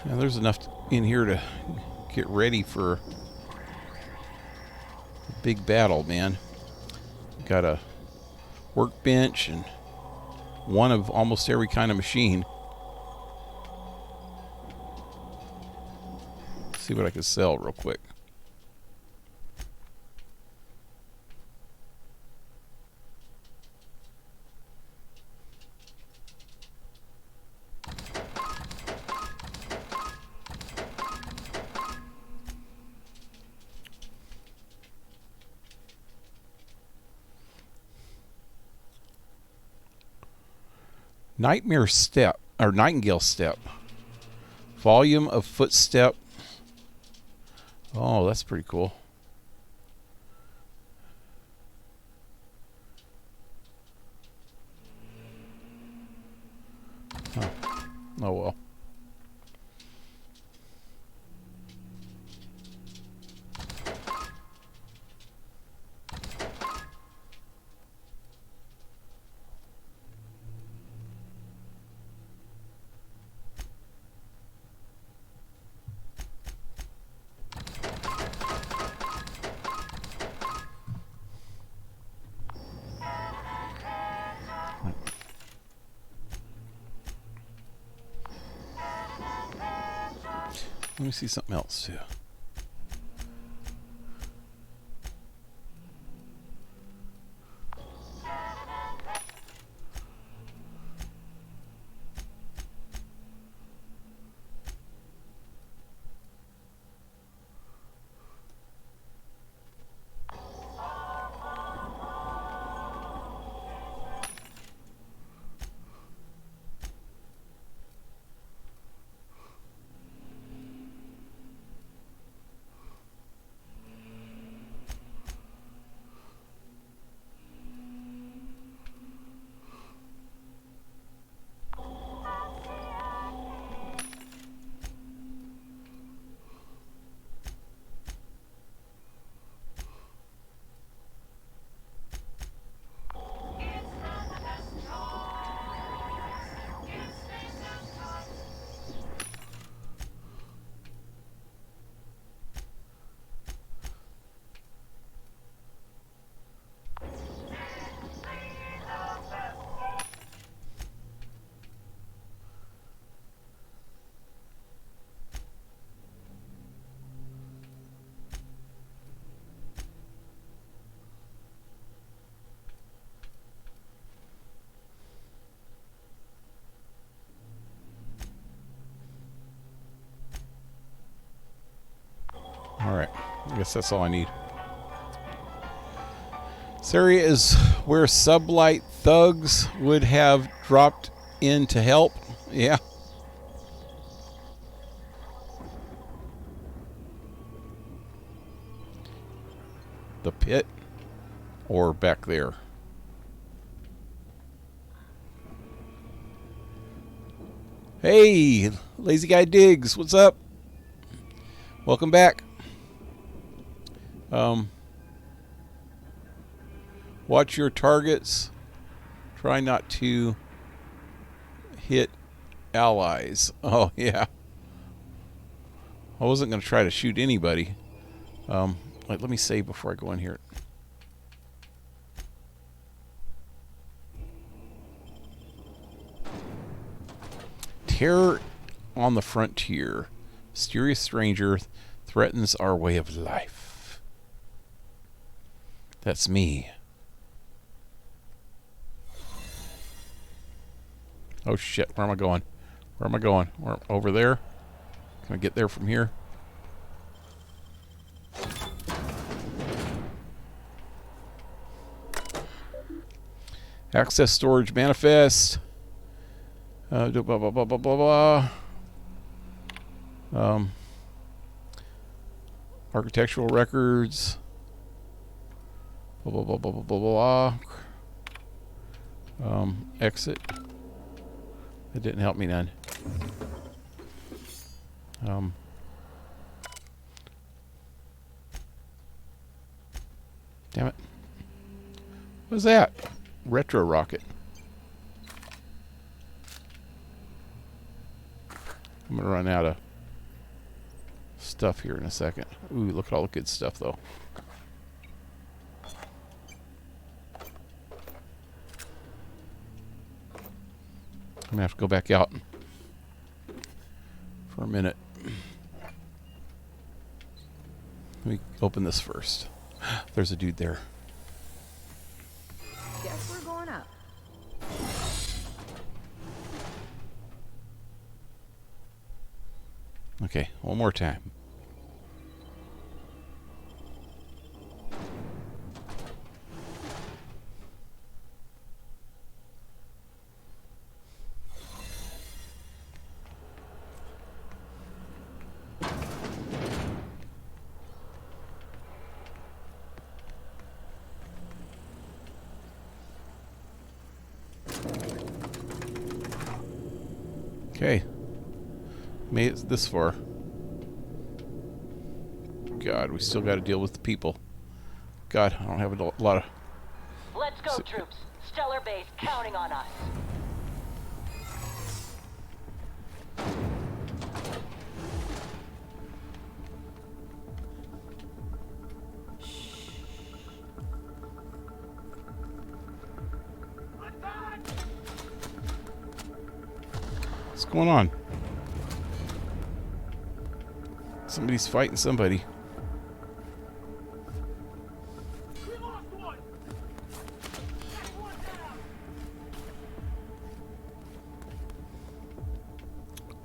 Speaker 2: Now, there's enough in here to get ready for a big battle, man. Got a workbench and one of almost every kind of machine. Let's see what I can sell real quick. Nightmare step, or nightingale step. Volume of footstep. Oh, that's pretty cool. Huh. Oh well. Let me see something else too. guess that's all I need. This area is where sublight thugs would have dropped in to help. Yeah. The pit or back there. Hey, Lazy Guy Diggs, what's up? Welcome back. Watch your targets. Try not to hit allies. Oh, yeah. I wasn't going to try to shoot anybody. Let me save before I go in here. Terror on the frontier. Mysterious stranger threatens our way of life. That's me. Oh shit, where am I going? Where am I going? Over there? Can I get there from here? Access storage manifest. Blah, blah, blah, blah, blah, blah. Architectural records. Blah, blah, blah, blah, blah, blah, blah. Exit. That didn't help me none. Damn it. What's that? Retro rocket. I'm gonna run out of stuff here in a second. Ooh, look at all the good stuff though. I'm gonna have to go back out for a minute. Let me open this first. There's a dude there.
Speaker 6: Guess we're going up.
Speaker 2: Okay, one more time. Okay. Made it this far. God, we still got to deal with the people. God, I don't have a lot of...
Speaker 18: Let's go, troops. Stellar base counting on us.
Speaker 2: What's going on? Somebody's fighting somebody.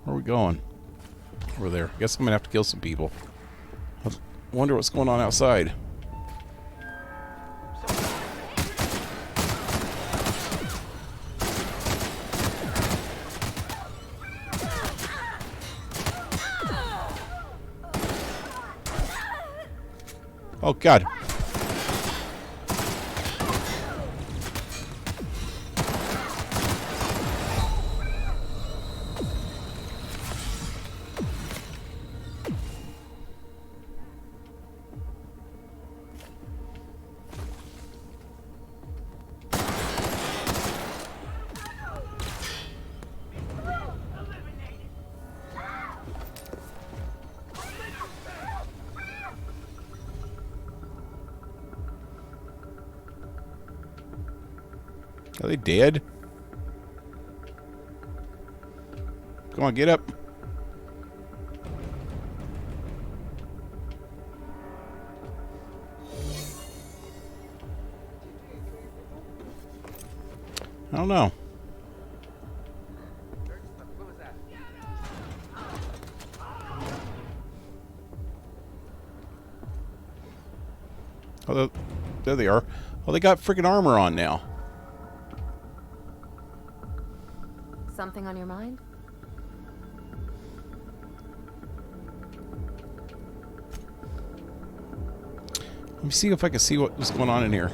Speaker 2: Where are we going? Over there. Guess I'm gonna have to kill some people. I wonder what's going on outside. Oh, God. Are they dead? Come on, get up. I don't know. Oh, there they are. Oh, they got freaking armor on now.
Speaker 6: Something on your mind?
Speaker 2: Let me see if I can see what was going on in here.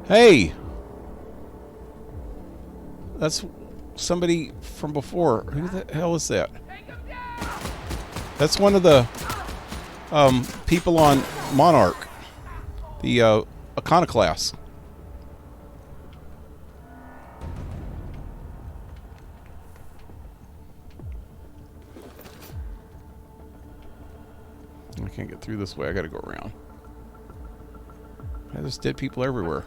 Speaker 2: Hey! That's somebody from before. Who the hell is that? That's one of the people on Monarch. The Iconoclast. I can't get through this way. I gotta go around. There's dead people everywhere.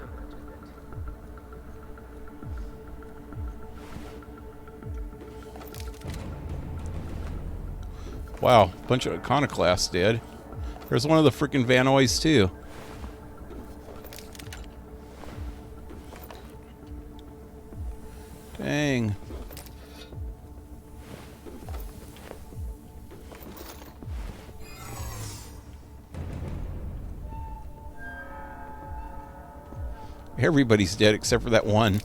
Speaker 2: Wow, bunch of Iconoclasts dead. There's one of the freaking Vanoys too. Dang. Everybody's dead except for that one.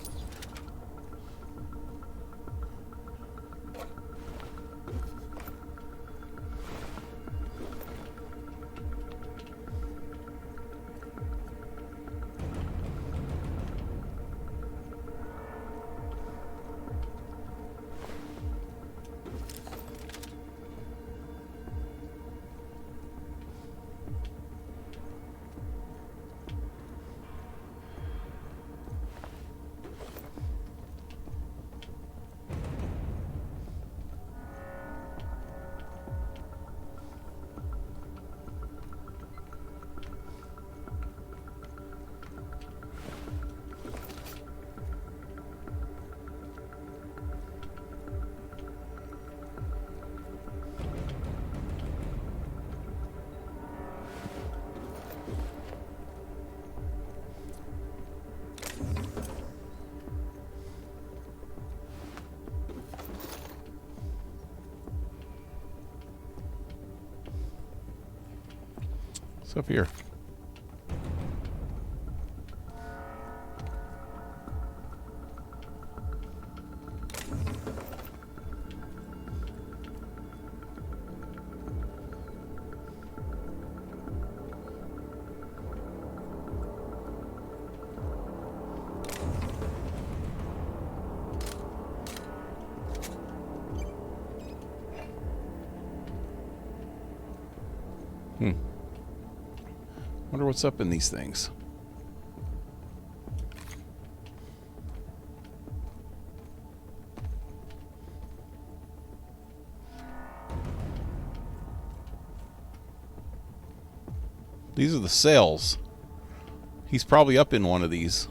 Speaker 2: What's up here? Wonder what's up in these things. These are the cells. He's probably up in one of these.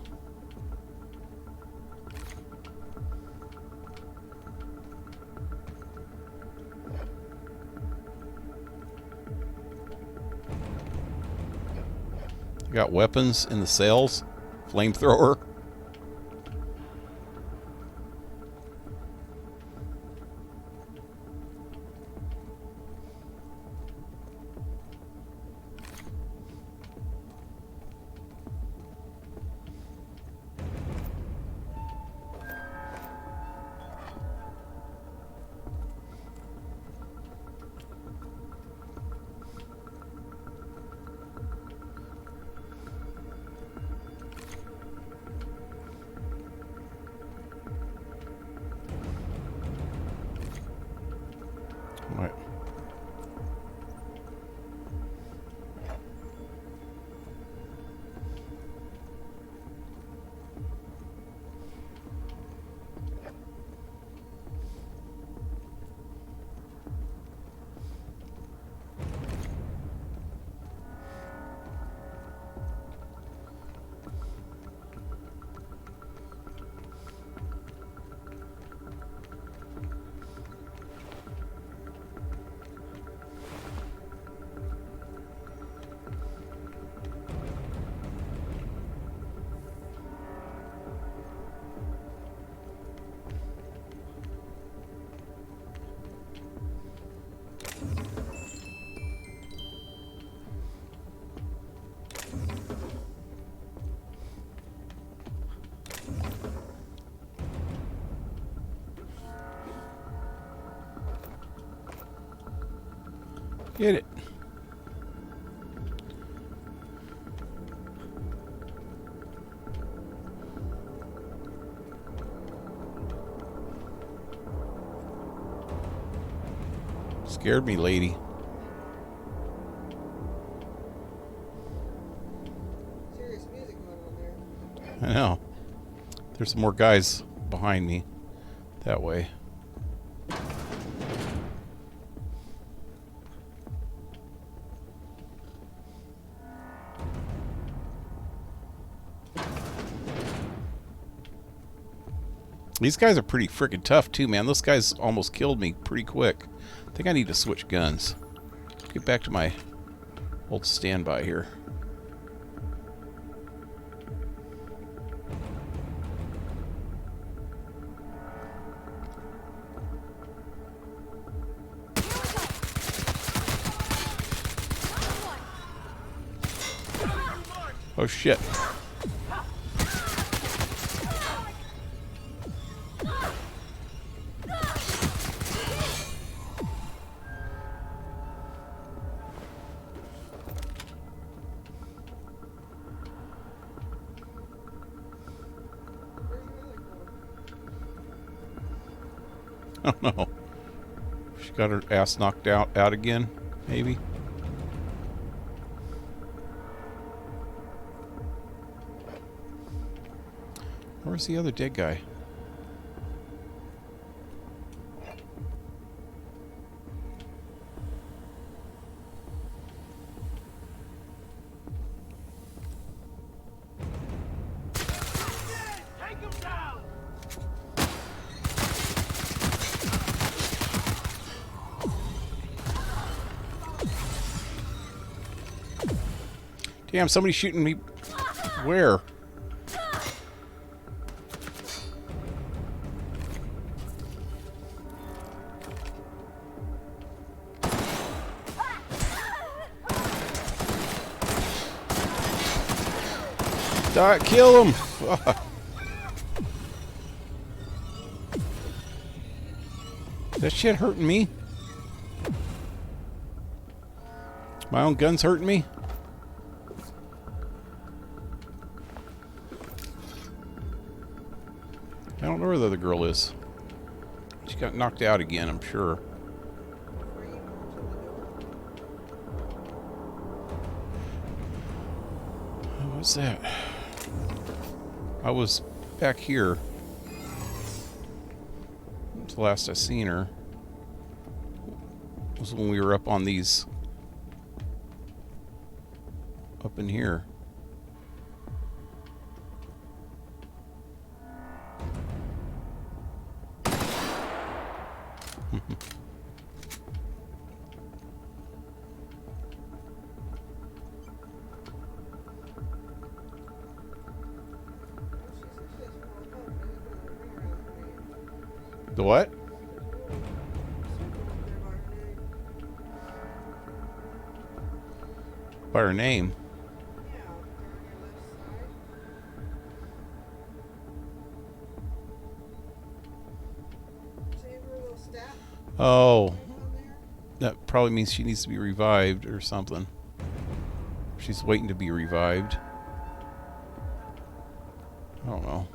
Speaker 2: Got weapons in the cells. Flamethrower. Get it. Scared me, lady.
Speaker 1: Serious music going on there.
Speaker 2: I know. There's some more guys behind me. That way. These guys are pretty freaking tough too, man. Those guys almost killed me pretty quick. I think I need to switch guns. Get back to my old standby here. Oh shit. I don't know. She got her ass knocked out again, maybe. Where's the other dead guy?
Speaker 4: Take him down!
Speaker 2: Damn, somebody's shooting me. Where? Die, kill him! Fuck. That shit hurting me. My own gun's hurting me. I don't know where the other girl is. She got knocked out again, I'm sure. What's that? I was back here. That's the last I seen her. Was when we were up on these. Up in here. The what? By her name. Oh. That probably means she needs to be revived or something. She's waiting to be revived. I don't know.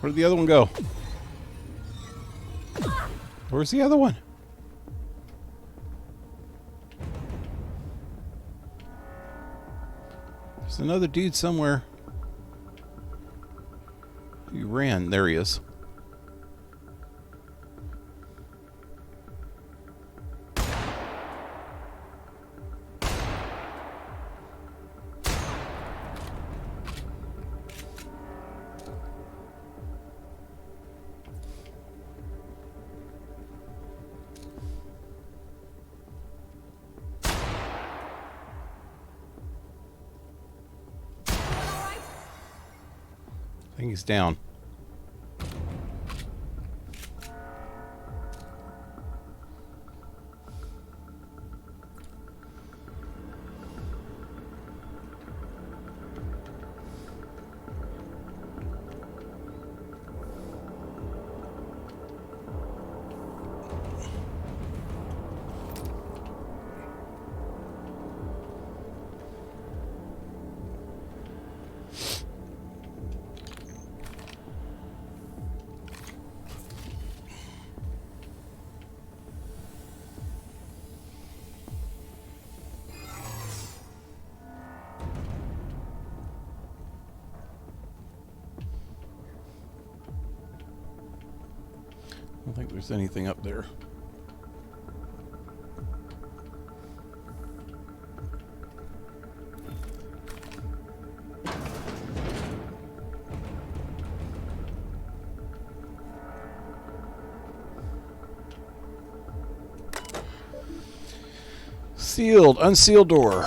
Speaker 2: Where'd the other one go? Where's the other one? There's another dude somewhere. He ran. There he is. He's down. I don't think there's anything up there. Sealed, unsealed door.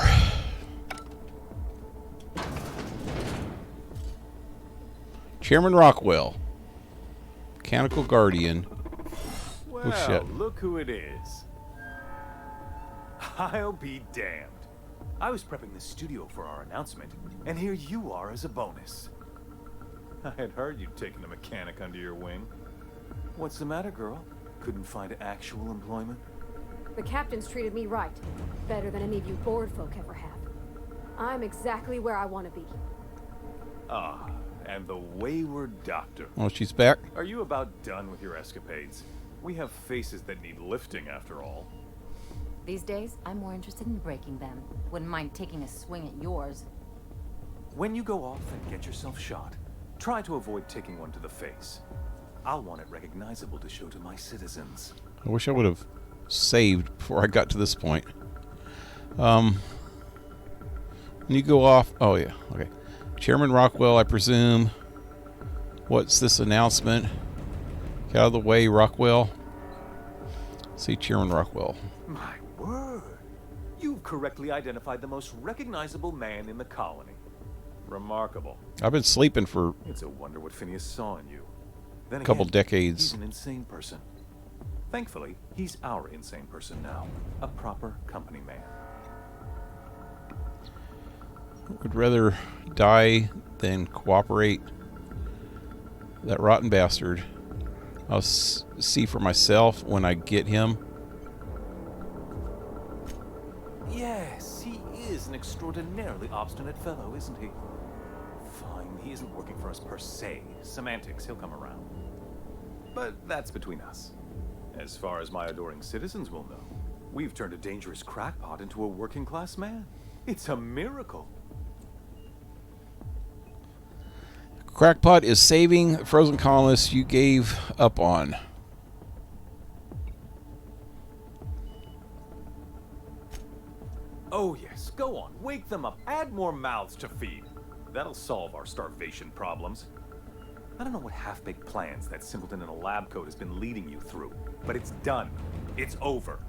Speaker 2: Chairman Rockwell, Mechanical Guardian.
Speaker 20: Well,
Speaker 2: Oh shit.
Speaker 20: Look who it is. I'll be damned. I was prepping the studio for our announcement, and here you are as a bonus. I had heard you'd taken a mechanic under your wing. What's the matter, girl? Couldn't find actual employment?
Speaker 9: The captain's treated me right. Better than any of you bored folk ever have. I'm exactly where I want to be.
Speaker 20: Ah, and the wayward doctor.
Speaker 2: Oh, she's back?
Speaker 20: Are you about done with your escapades? We have faces that need lifting, after all.
Speaker 6: These days, I'm more interested in breaking them. Wouldn't mind taking a swing at yours.
Speaker 20: When you go off and get yourself shot, try to avoid taking one to the face. I'll want it recognizable to show to my citizens.
Speaker 2: I wish I would have saved before I got to this point. When you go off... Oh, yeah. Okay. Chairman Rockwell, I presume. What's this announcement? Get out of the way, Rockwell. See Chairman Rockwell.
Speaker 20: My word. You've correctly identified the most recognizable man in the colony. Remarkable.
Speaker 2: I've been sleeping for
Speaker 20: It's a wonder what Phineas saw in you. Then
Speaker 2: a couple
Speaker 20: again,
Speaker 2: decades.
Speaker 20: He's an insane person. Thankfully, he's our insane person now. A proper company man.
Speaker 2: Would rather die than cooperate. That rotten bastard. I'll see for myself when I get him.
Speaker 20: Yes, he is an extraordinarily obstinate fellow, isn't he? Fine, he isn't working for us per se. Semantics, he'll come around. But that's between us. As far as my adoring citizens will know, we've turned a dangerous crackpot into a working-class man. It's a miracle.
Speaker 2: Crackpot is saving frozen colonists you gave up on.
Speaker 20: Oh yes, go on, wake them up, add more mouths to feed. That'll solve our starvation problems. I don't know what half-baked plans that simpleton in a lab coat has been leading you through, but it's done. It's over.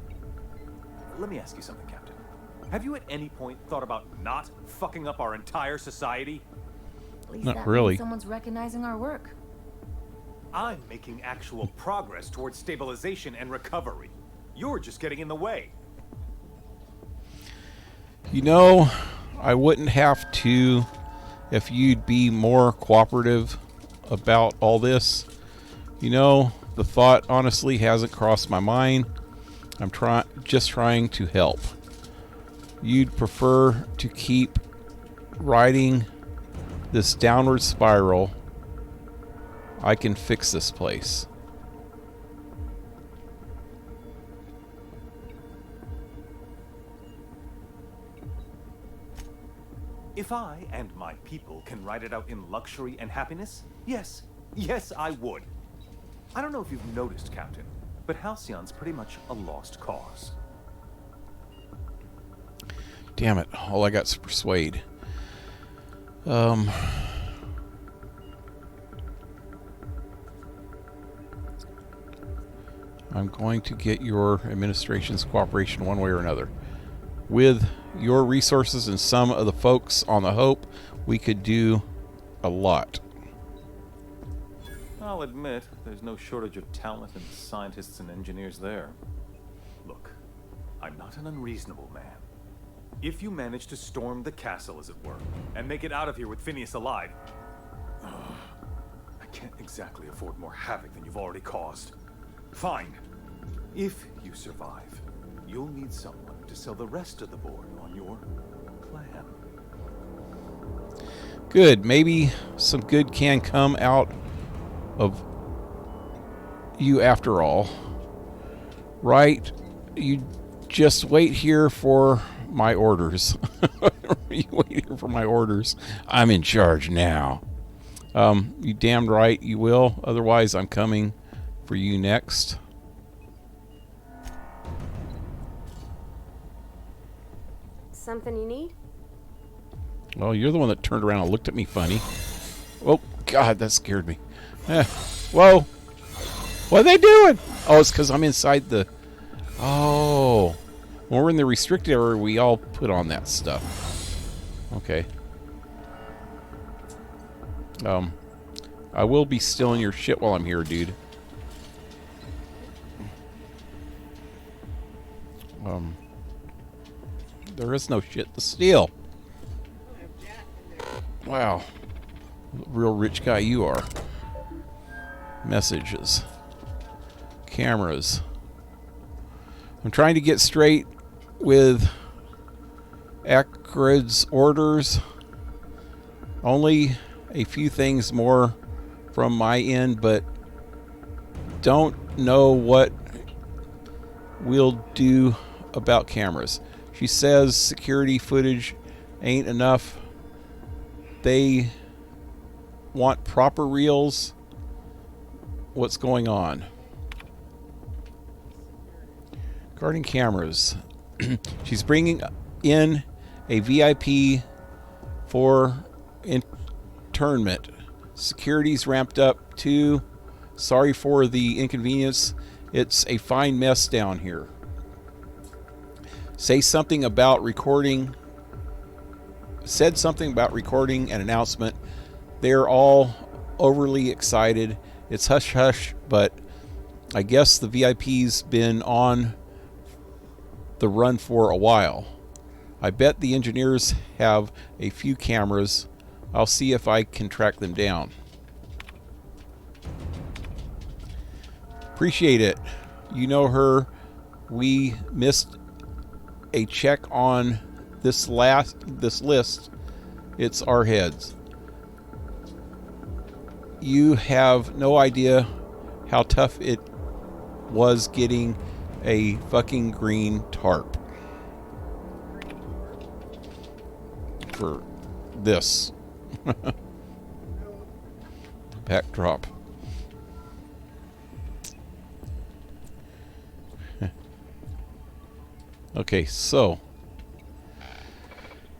Speaker 20: Let me ask you something, Captain. Have you at any point thought about not fucking up our entire society?
Speaker 6: At least
Speaker 2: Not
Speaker 6: that
Speaker 2: really.
Speaker 6: means someone's recognizing our work.
Speaker 20: I'm making actual progress towards stabilization and recovery. You're just getting in the way.
Speaker 2: You know, I wouldn't have to if you'd be more cooperative about all this. You know, the thought honestly hasn't crossed my mind. I'm just trying to help. You'd prefer to keep riding this downward spiral. I can fix this place.
Speaker 20: If I and my people can ride it out in luxury and happiness, yes, I would. I don't know if you've noticed, Captain, but Halcyon's pretty much a lost cause.
Speaker 2: Damn it, all I got's persuade. I'm going to get your administration's cooperation one way or another. With your resources and some of the folks on the Hope, we could do a lot.
Speaker 20: I'll admit, there's no shortage of talent and scientists and engineers there. Look, I'm not an unreasonable man. If you manage to storm the castle, as it were, and make it out of here with Phineas alive, I can't exactly afford more havoc than you've already caused. Fine. If you survive, you'll need someone to sell the rest of the board on your plan.
Speaker 2: Good. Maybe some good can come out of you after all. Right? You just wait here for my orders. You wait here for my orders. I'm in charge now. You damned right you will. Otherwise, I'm coming for you next.
Speaker 9: Something you need?
Speaker 2: Well, you're the one that turned around and looked at me funny. Oh, God, that scared me. Whoa. What are they doing? Oh, it's because I'm inside the... Oh. When we're in the restricted area, we all put on that stuff. Okay. I will be stealing your shit while I'm here, dude. There is no shit to steal. Wow. Real rich guy you are. Messages. Cameras. I'm trying to get straight with Akrid's orders. Only a few things more from my end, but don't know what we'll do about cameras. She says security footage ain't enough. They want proper reels. What's going on? Regarding cameras, she's bringing in a VIP for internment. Security's ramped up too. Sorry for the inconvenience. It's a fine mess down here. Say something about recording. Said something about recording an announcement. They're all overly excited. It's hush hush, but I guess the VIP's been on the run for a while. I bet the engineers have a few cameras. I'll see if I can track them down. Appreciate it. You know her. We missed a check on this list. It's our heads. You have no idea how tough it was getting a fucking green tarp for this backdrop. Okay, so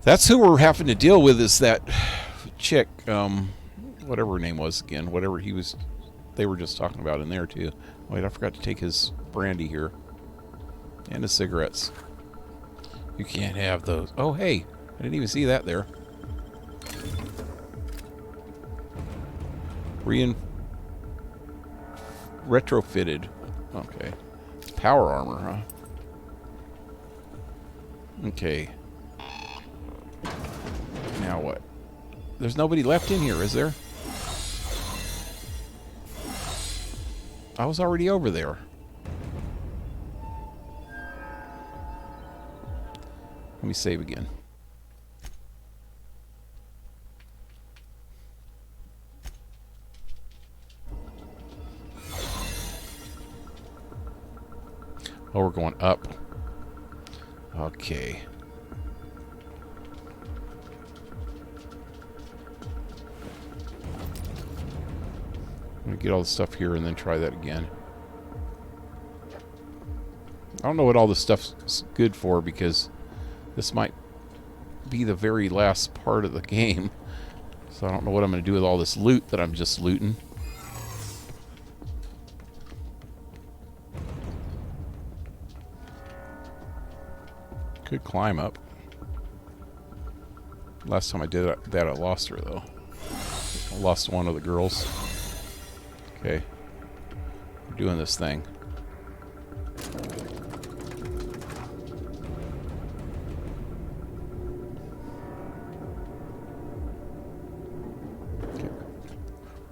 Speaker 2: that's who we're having to deal with, is that chick, whatever her name was again, whatever he was, they were just talking about in there too. Wait, I forgot to take his brandy here. And his cigarettes. You can't have those. Oh, hey, I didn't even see that there. Retrofitted. Okay. Power armor, huh? Okay. Now what? There's nobody left in here, is there? I was already over there. Let me save again. Oh, we're going up. Okay. I'm going to get all the stuff here and then try that again. I don't know what all this stuff's good for, because this might be the very last part of the game. So I don't know what I'm going to do with all this loot that I'm just looting. Could climb up. Last time I did that, I lost her, though. I lost one of the girls. Okay. We're doing this thing. Okay.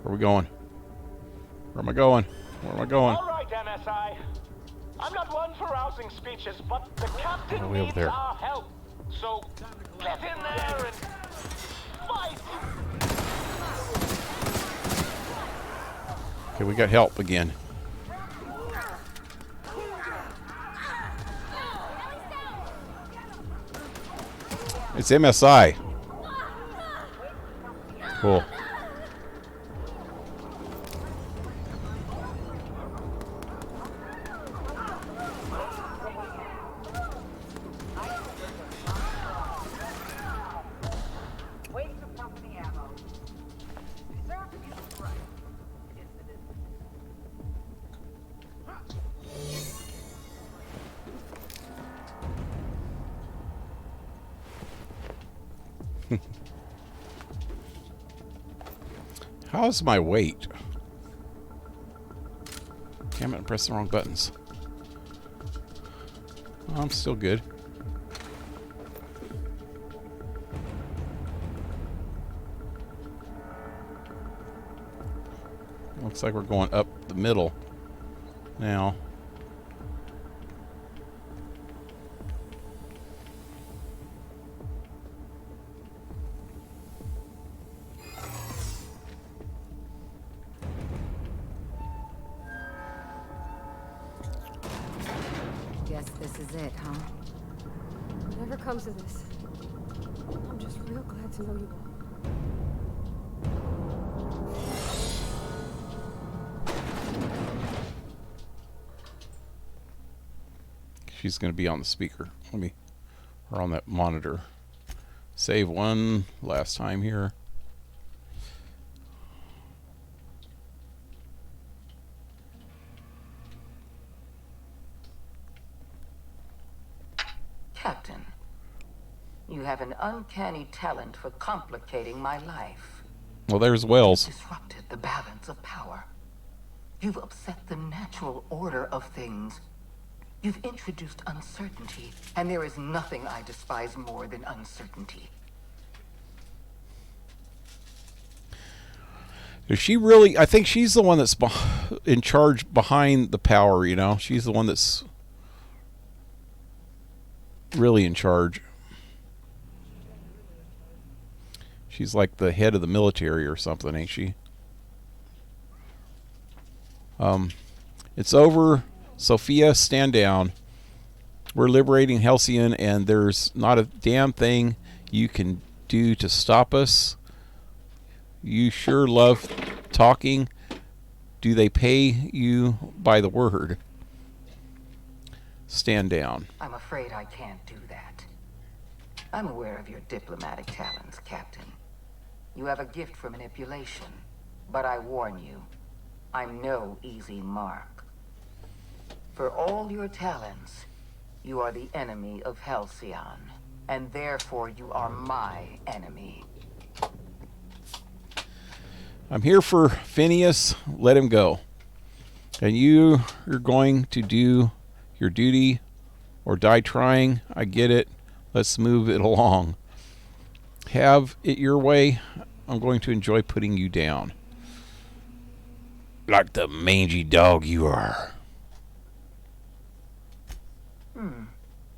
Speaker 2: Where are we going? Where am I going? Where am I going?
Speaker 21: All right, MSI. I'm not one for rousing speeches, but the captain
Speaker 2: Oh, way over
Speaker 21: needs
Speaker 2: there.
Speaker 21: our help. So get in there and fight.
Speaker 2: Okay, we got help again. It's MSI. Cool. How's my weight? Damn it, I pressed the wrong buttons. Oh, I'm still good. Looks like we're going up the middle now.
Speaker 6: Guess this is it, huh?
Speaker 9: Whatever comes of this, I'm just real glad to know you all.
Speaker 2: She's going to be on the speaker. Or on that monitor. Save one last time here.
Speaker 12: Captain, you have an uncanny talent for complicating my life.
Speaker 2: Well, there's Wells.
Speaker 12: You've disrupted the balance of power. You've upset the natural order of things. You've introduced uncertainty, and there is nothing I despise more than uncertainty.
Speaker 2: Is she really? I think she's the one that's in charge behind the power, you know? She's the one that's really in charge. She's like the head of the military or something, ain't she? It's over. Sophia, stand down. We're liberating Halcyon, and there's not a damn thing you can do to stop us. You sure love talking. Do they pay you by the word? Stand down.
Speaker 12: I'm afraid I can't do that. I'm aware of your diplomatic talents, Captain. You have a gift for manipulation, but I warn you, I'm no easy mark. For all your talents, you are the enemy of Halcyon, and therefore you are my enemy.
Speaker 2: I'm here for Phineas. Let him go. And you are going to do your duty or die trying. I get it. Let's move it along. Have it your way. I'm going to enjoy putting you down. Like the mangy dog you are.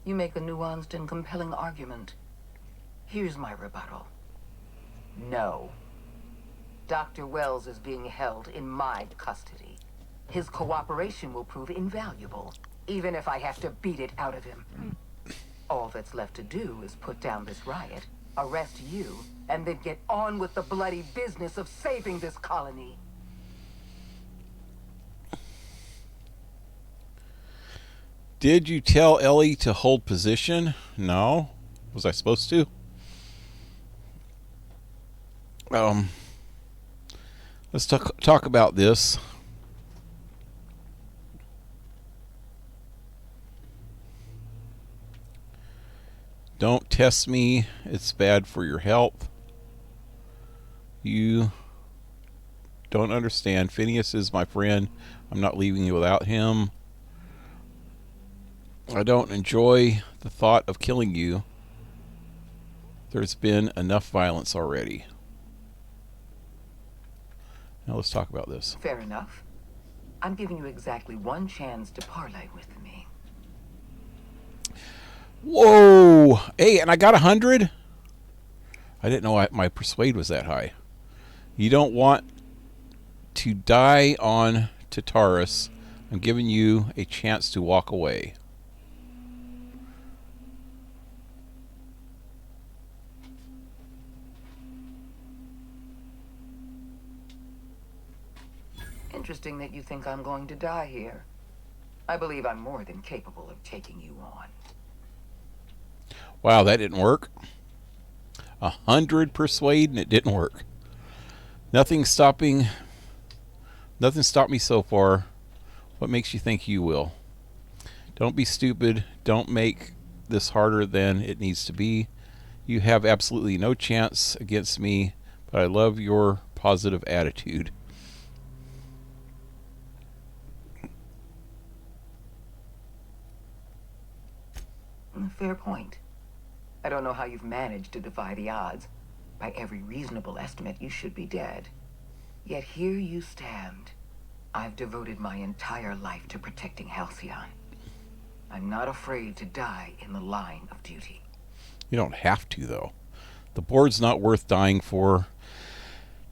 Speaker 12: You make a nuanced and compelling argument. Here's my rebuttal. No. Dr. Wells is being held in my custody. His cooperation will prove invaluable, even if I have to beat it out of him. All that's left to do is put down this riot, arrest you, and then get on with the bloody business of saving this colony.
Speaker 2: Did you tell Ellie to hold position? No. Was I supposed to? Let's talk about this. Don't test me. It's bad for your health. You don't understand. Phineas is my friend. I'm not leaving you without him. I don't enjoy the thought of killing you. There's been enough violence already. Now let's talk about this.
Speaker 12: Fair enough. I'm giving you exactly one chance to parlay with me.
Speaker 2: Whoa! Hey, and I got 100? I didn't know my persuade was that high. You don't want to die on Tartarus. I'm giving you a chance to walk away.
Speaker 12: Interesting that you think I'm going to die here. I believe I'm more than capable of taking you on.
Speaker 2: Wow, that didn't work. 100 persuade and it didn't work. Nothing stopped me so far. What makes you think you will? Don't be stupid. Don't make this harder than it needs to be. You have absolutely no chance against me, but I love your positive attitude.
Speaker 12: Fair point. I don't know how you've managed to defy the odds. By every reasonable estimate, you should be dead. Yet here you stand. I've devoted my entire life to protecting Halcyon. I'm not afraid to die in the line of duty.
Speaker 2: You don't have to, though. The board's not worth dying for.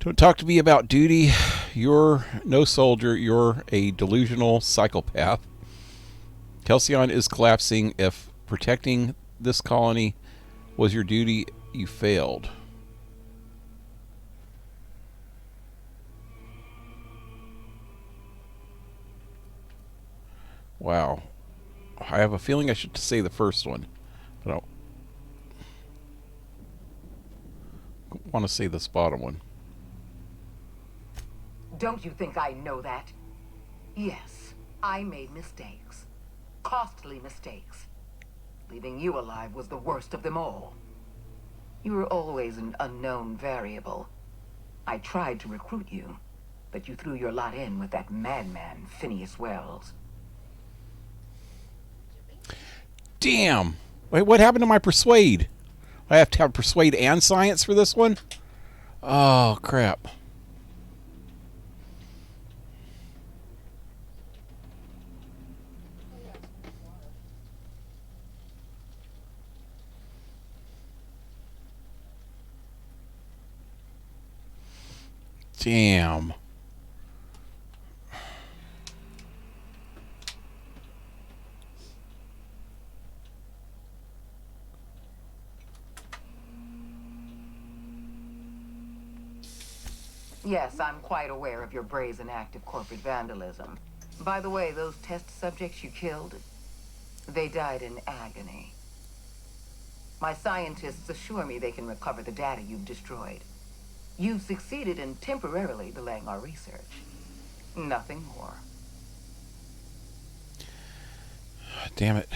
Speaker 2: Don't talk to me about duty. You're no soldier. You're a delusional psychopath. Halcyon is collapsing. If protecting this colony was your duty, you failed. Wow. I have a feeling I should say the first one, but I don't want to say this bottom one.
Speaker 12: Don't you think I know that? Yes, I made mistakes. Costly mistakes. Leaving you alive was the worst of them all. You were always an unknown variable. I tried to recruit you, but you threw your lot in with that madman, Phineas Wells.
Speaker 2: Damn! Wait, what happened to my persuade? I have to have persuade and science for this one? Oh, crap. Damn.
Speaker 12: Yes, I'm quite aware of your brazen act of corporate vandalism. By the way, those test subjects you killed, they died in agony. My scientists assure me they can recover the data you've destroyed. You've succeeded in temporarily delaying our research. Nothing more.
Speaker 2: Damn it.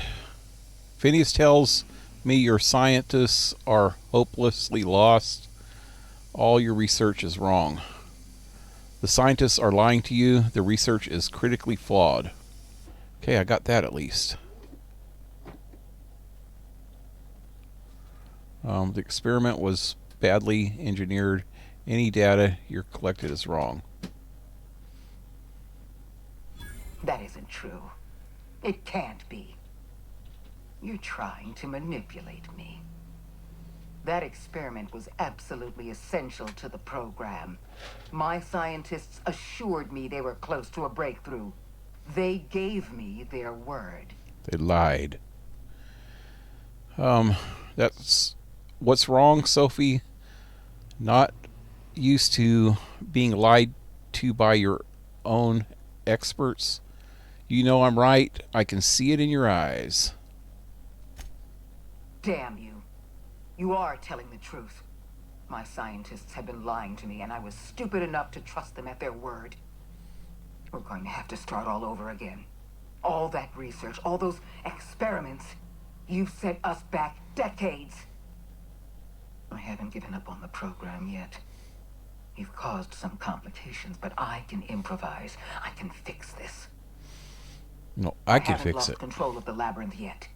Speaker 2: Phineas tells me your scientists are hopelessly lost. All your research is wrong. The scientists are lying to you. The research is critically flawed. Okay, I got that at least. The experiment was badly engineered. Any data you're collected is wrong.
Speaker 12: That isn't true. It can't be. You're trying to manipulate me. That experiment was absolutely essential to the program. My scientists assured me they were close to a breakthrough. They gave me their word.
Speaker 2: They lied. That's what's wrong, Sophie. Not used to being lied to by your own experts. You know I'm right. I can see it in your eyes.
Speaker 12: Damn you. You are telling the truth. My scientists have been lying to me, and I was stupid enough to trust them at their word. We're going to have to start all over again. All that research, all those experiments. You've set us back decades. I haven't given up on the program yet. You've caused some complications, but I can improvise. I can fix this.
Speaker 2: No, I can
Speaker 12: haven't
Speaker 2: fix
Speaker 12: lost
Speaker 2: it.
Speaker 12: control of the labyrinth yet.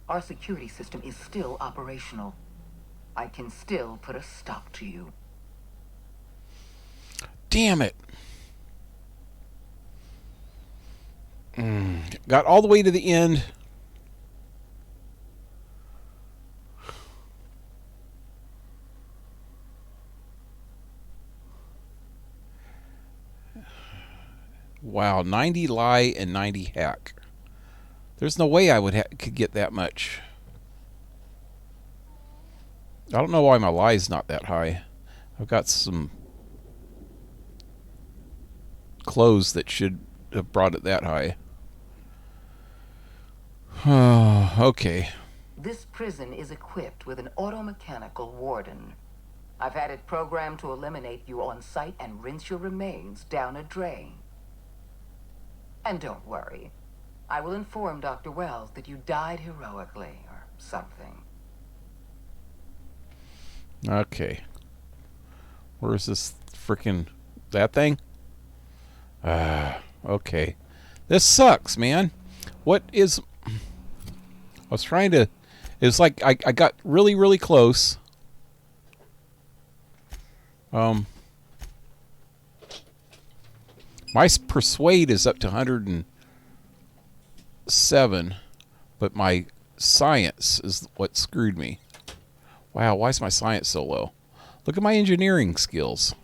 Speaker 12: Our security system is still operational. I can still put a stop to you.
Speaker 2: Damn it. Got all the way to the end. Wow, 90 lie and 90 hack. There's no way I could get that much. I don't know why my lie's not that high. I've got some clothes that should have brought it that high. Okay.
Speaker 12: This prison is equipped with an automechanical warden. I've had it programmed to eliminate you on sight and rinse your remains down a drain. And don't worry. I will inform Dr. Wells that you died heroically or something.
Speaker 2: Okay. Where's this frickin' that thing? Okay. This sucks, man. What is... I was trying to... It's like I got really, really close. My persuade is up to 107, but my science is what screwed me. Wow, why is my science so low? Look at my engineering skills.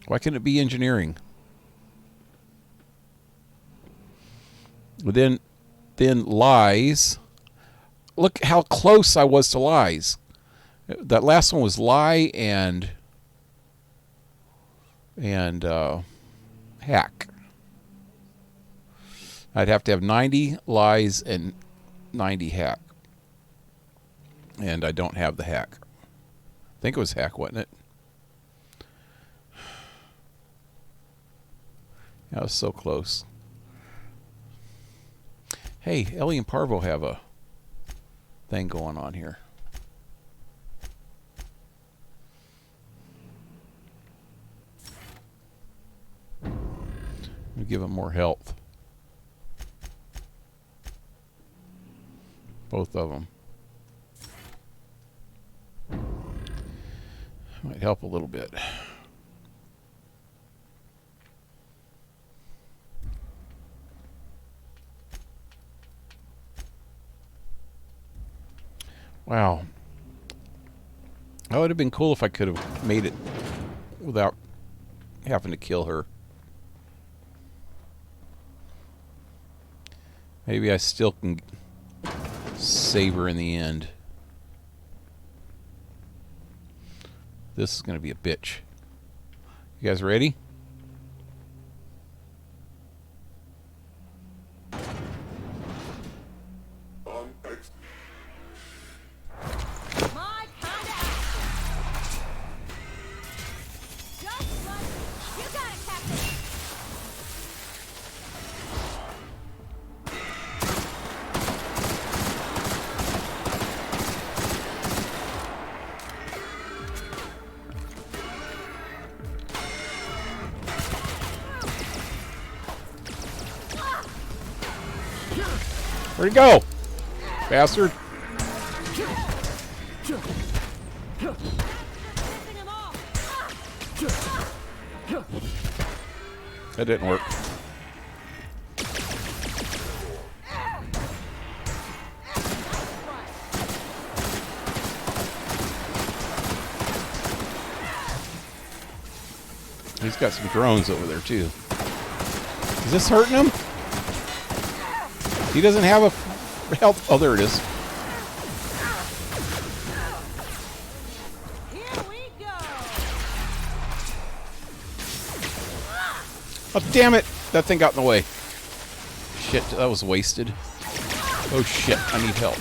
Speaker 2: Why couldn't it be engineering? Then lies. Look how close I was to lies. That last one was lie and hack. I'd have to have 90 lies and 90 hack. And I don't have the hack. I think it was hack, wasn't it? That was so close. Hey, Ellie and Parvo have a thing going on here. We give them more health. Both of them. Might help a little bit. Wow. That would have been cool if I could have made it without having to kill her. Maybe I still can save her in the end. This is going to be a bitch. You guys ready? Where'd he go? Bastard. That didn't work. He's got some drones over there too. Is this hurting him? He doesn't have a health. Oh, there it is. Oh, damn it! That thing got in the way. Shit, that was wasted. Oh shit, I need help.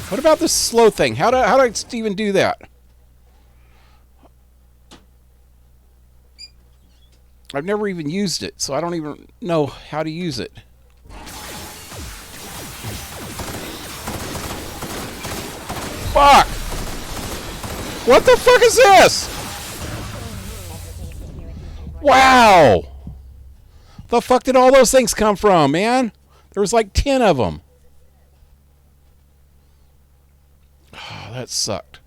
Speaker 2: What about this slow thing? How did I even do that? I've never even used it, so I don't even know how to use it. Fuck! What the fuck is this? Wow! The fuck did all those things come from, man? There was like 10 of them. Oh, that sucked.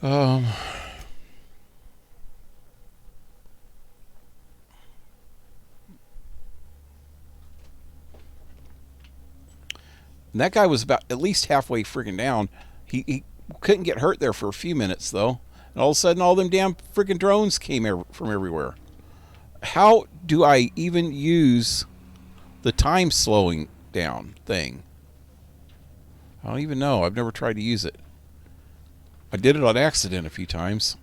Speaker 2: And that guy was about at least halfway freaking down. He couldn't get hurt there for a few minutes, though. And all of a sudden, all them damn freaking drones came from everywhere. How do I even use the time slowing down thing? I don't even know. I've never tried to use it. I did it on accident a few times.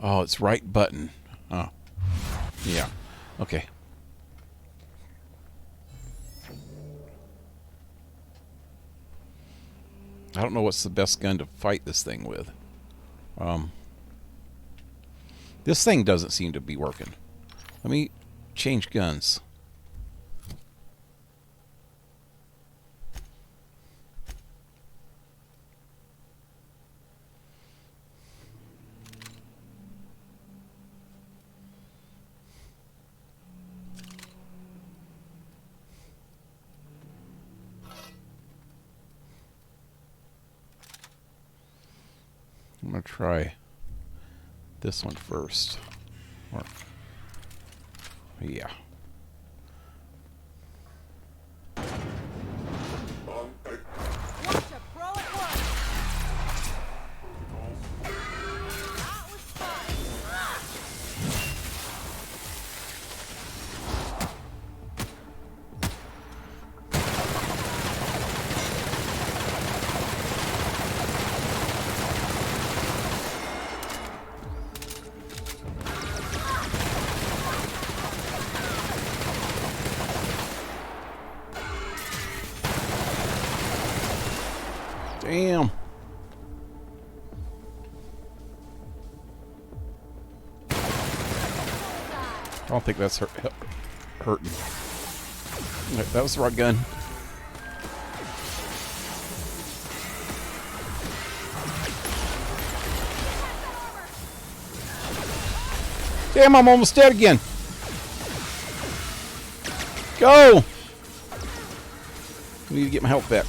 Speaker 2: Oh, it's right button. Oh. Yeah. Okay. I don't know what's the best gun to fight this thing with. This thing doesn't seem to be working. Let me change guns. I'm going to try this one first. Or, yeah. Damn. I don't think that's hurting. That was the wrong gun. Damn, I'm almost dead again. Go! I need to get my health back.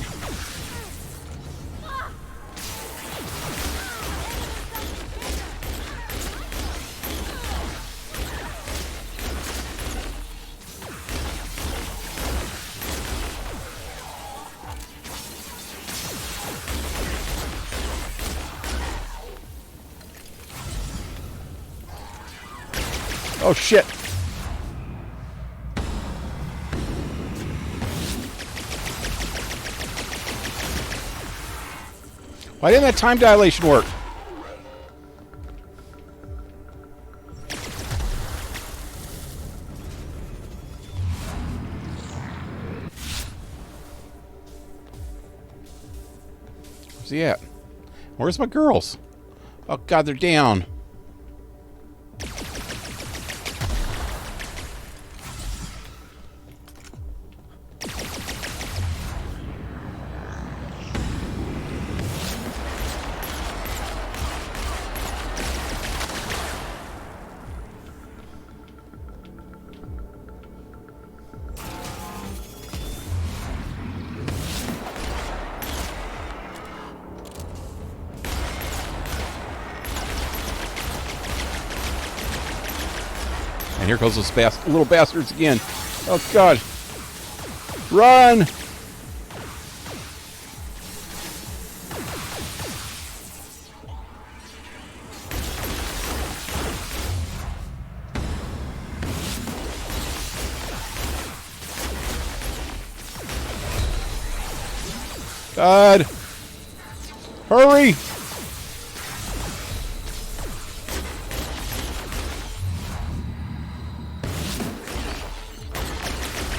Speaker 2: Oh shit. Why didn't that time dilation work? Where's he at? Where's my girls? Oh god, they're down. And here goes those little bastards again. Oh god. Run! God. Hurry!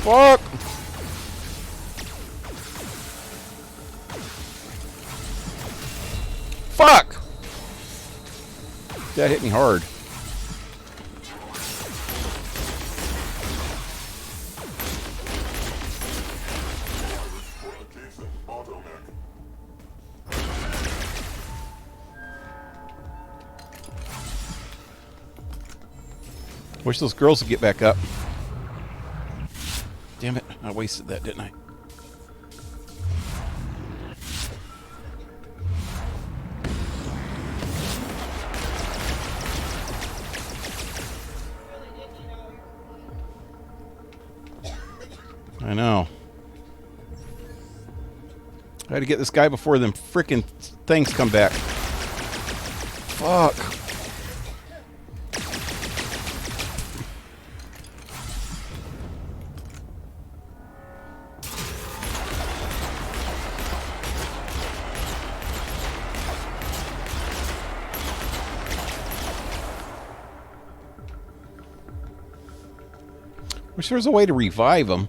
Speaker 2: Fuck! Fuck! That hit me hard. Wish those girls would get back up. Damn it, I wasted that, didn't I? I know. I had to get this guy before them frickin' things come back. Fuck. Wish there was a way to revive them.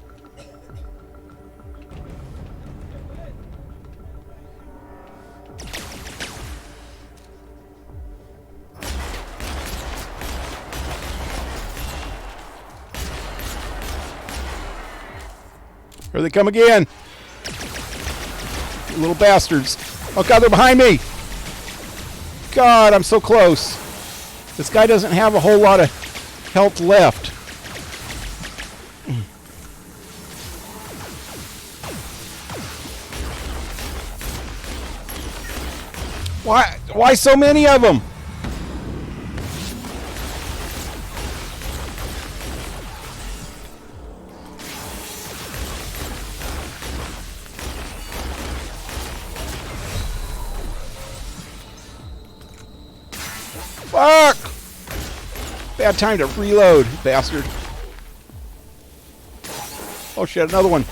Speaker 2: Here they come again. You little bastards. Oh God, they're behind me. God, I'm so close. This guy doesn't have a whole lot of health left. Why so many of them? Fuck! Bad time to reload, bastard. Oh shit, another one.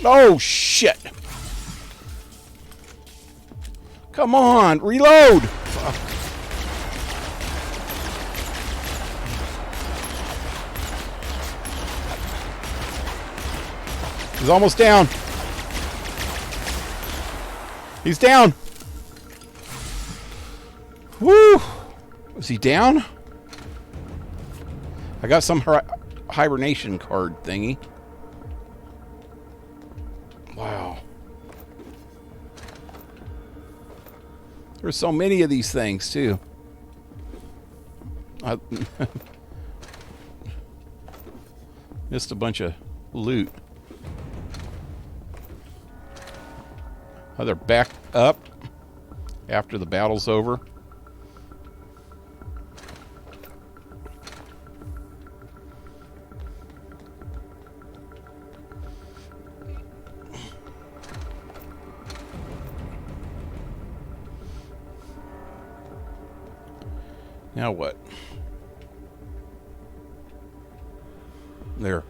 Speaker 2: Oh, shit. Come on, reload. Fuck. He's almost down. He's down. Woo. Is he down? I got some hibernation card thingy. Wow. There's so many of these things, too. I missed a bunch of loot. Oh, they're back up after the battle's over. Now what? There.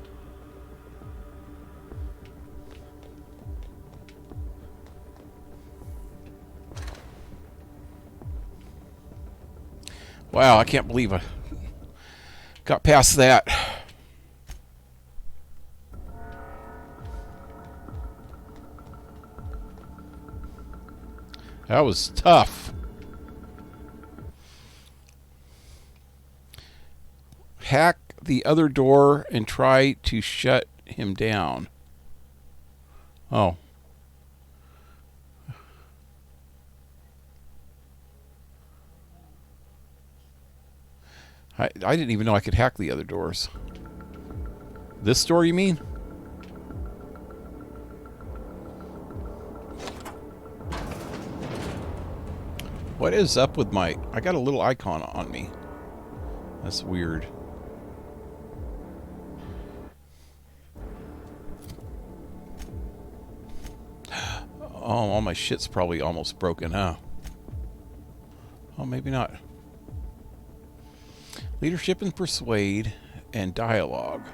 Speaker 2: Wow, I can't believe I got past that. That was tough. Hack the other door and try to shut him down. Oh. I didn't even know I could hack the other doors. This door, you mean? What is up with my... I got a little icon on me. That's weird. Oh, all my shit's probably almost broken, huh? Oh, maybe not. Leadership and persuade and dialogue.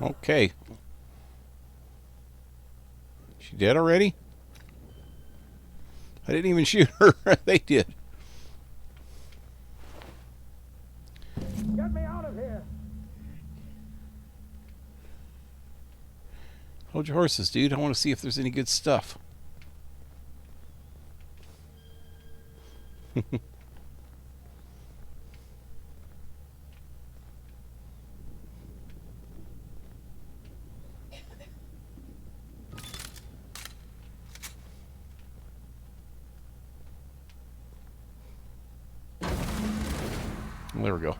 Speaker 2: Okay. She dead already? I didn't even shoot her. They did.
Speaker 21: Get me out of here!
Speaker 2: Hold your horses, dude. I want to see if there's any good stuff. There we go.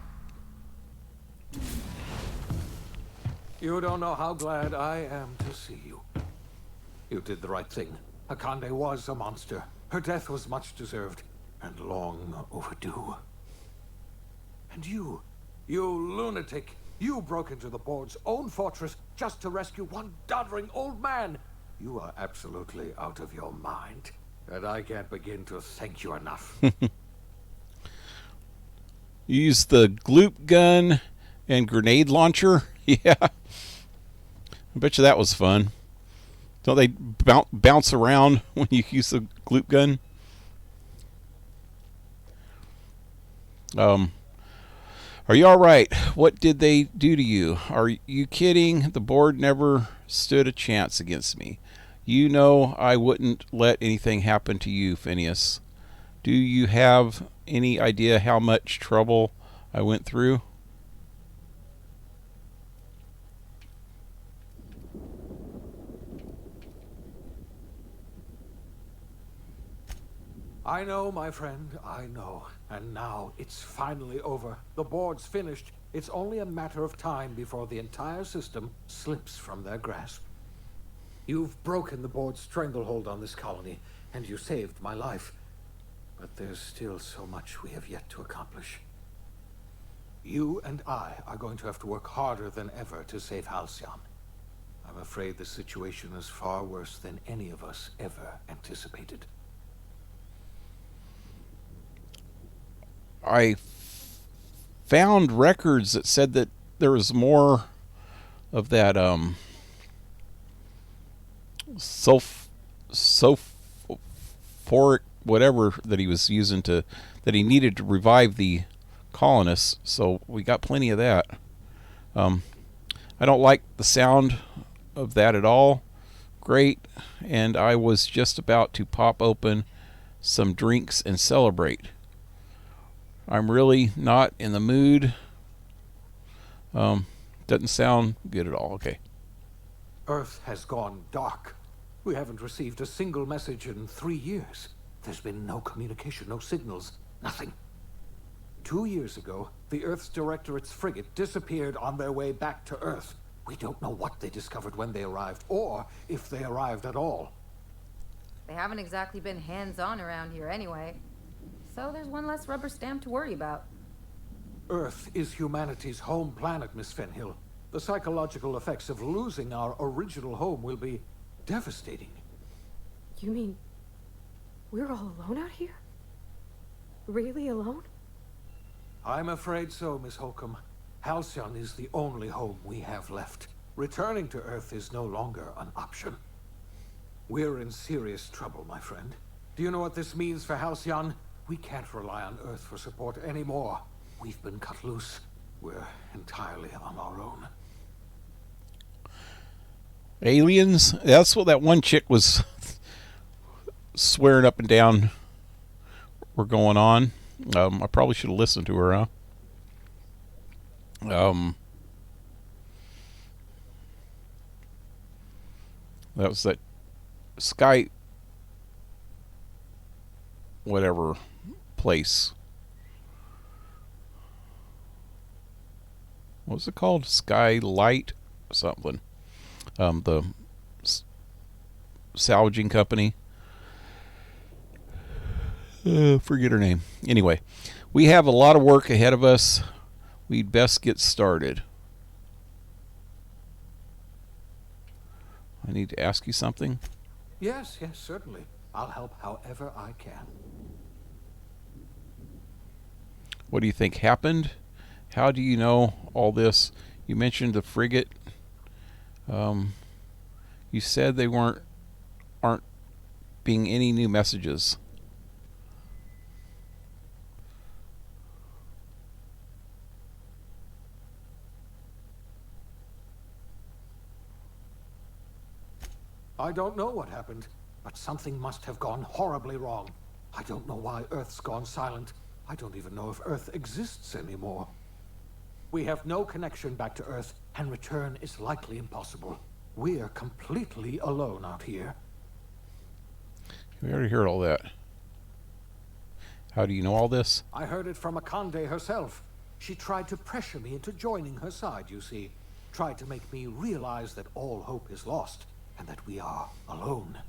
Speaker 4: You don't know how glad I am to see you. You did the right thing. Akande was a monster. Her death was much deserved, and long overdue. And you lunatic, you broke into the board's own fortress just to rescue one doddering old man. You are absolutely out of your mind, and I can't begin to thank you enough.
Speaker 2: Use the gloop gun and grenade launcher. Yeah. I bet you that was fun. Don't they bounce around when you use the gloop gun? Are you alright? What did they do to you? Are you kidding? The board never stood a chance against me. You know I wouldn't let anything happen to you, Phineas. Do you have any idea how much trouble I went through?
Speaker 4: I know, my friend, I know. And now it's finally over. The board's finished. It's only a matter of time before the entire system slips from their grasp. You've broken the board's stranglehold on this colony, and you saved my life. But there's still so much we have yet to accomplish. You and I are going to have to work harder than ever to save Halcyon. I'm afraid the situation is far worse than any of us ever anticipated.
Speaker 2: I found records that said that there was more of that sulfuric whatever that he was using that he needed to revive the colonists, so we got plenty of that. I don't like the sound of that at all. Great. And I was just about to pop open some drinks and celebrate. I'm really not in the mood. Doesn't sound good at all. Okay.
Speaker 4: Earth has gone dark. We haven't received a single message in 3 years. There's been no communication, no signals, nothing. 2 years ago, the Earth's Directorate's frigate disappeared on their way back to Earth. We don't know what they discovered when they arrived, or if they arrived at all.
Speaker 6: They haven't exactly been hands-on around here anyway. So there's one less rubber stamp to worry about.
Speaker 4: Earth is humanity's home planet, Miss Fenhill. The psychological effects of losing our original home will be devastating.
Speaker 9: You mean we're all alone out here? Really alone?
Speaker 4: I'm afraid so, Miss Holcomb. Halcyon is the only home we have left. Returning to Earth is no longer an option. We're in serious trouble, my friend. Do you know what this means for Halcyon? We can't rely on Earth for support anymore. We've been cut loose. We're entirely on our own.
Speaker 2: Aliens? That's what that one chick was swearing up and down were going on. I probably should have listened to her, huh? That was that Sky whatever place. What was it called? Skylight something. The salvaging company. Forget her name. Anyway, we have a lot of work ahead of us. We'd best get started. I need to ask you something.
Speaker 4: Yes, certainly. I'll help however I can.
Speaker 2: What do you think happened? How do you know all this? You mentioned the frigate. You said they aren't being any new messages.
Speaker 4: I don't know what happened, but something must have gone horribly wrong. I don't know why Earth's gone silent. I don't even know if Earth exists anymore. We have no connection back to Earth, and return is likely impossible. We are completely alone out here.
Speaker 2: We already heard all that. How do you know all this?
Speaker 4: I heard it from Akande herself. She tried to pressure me into joining her side, you see. Tried to make me realize that all hope is lost, and that we are alone.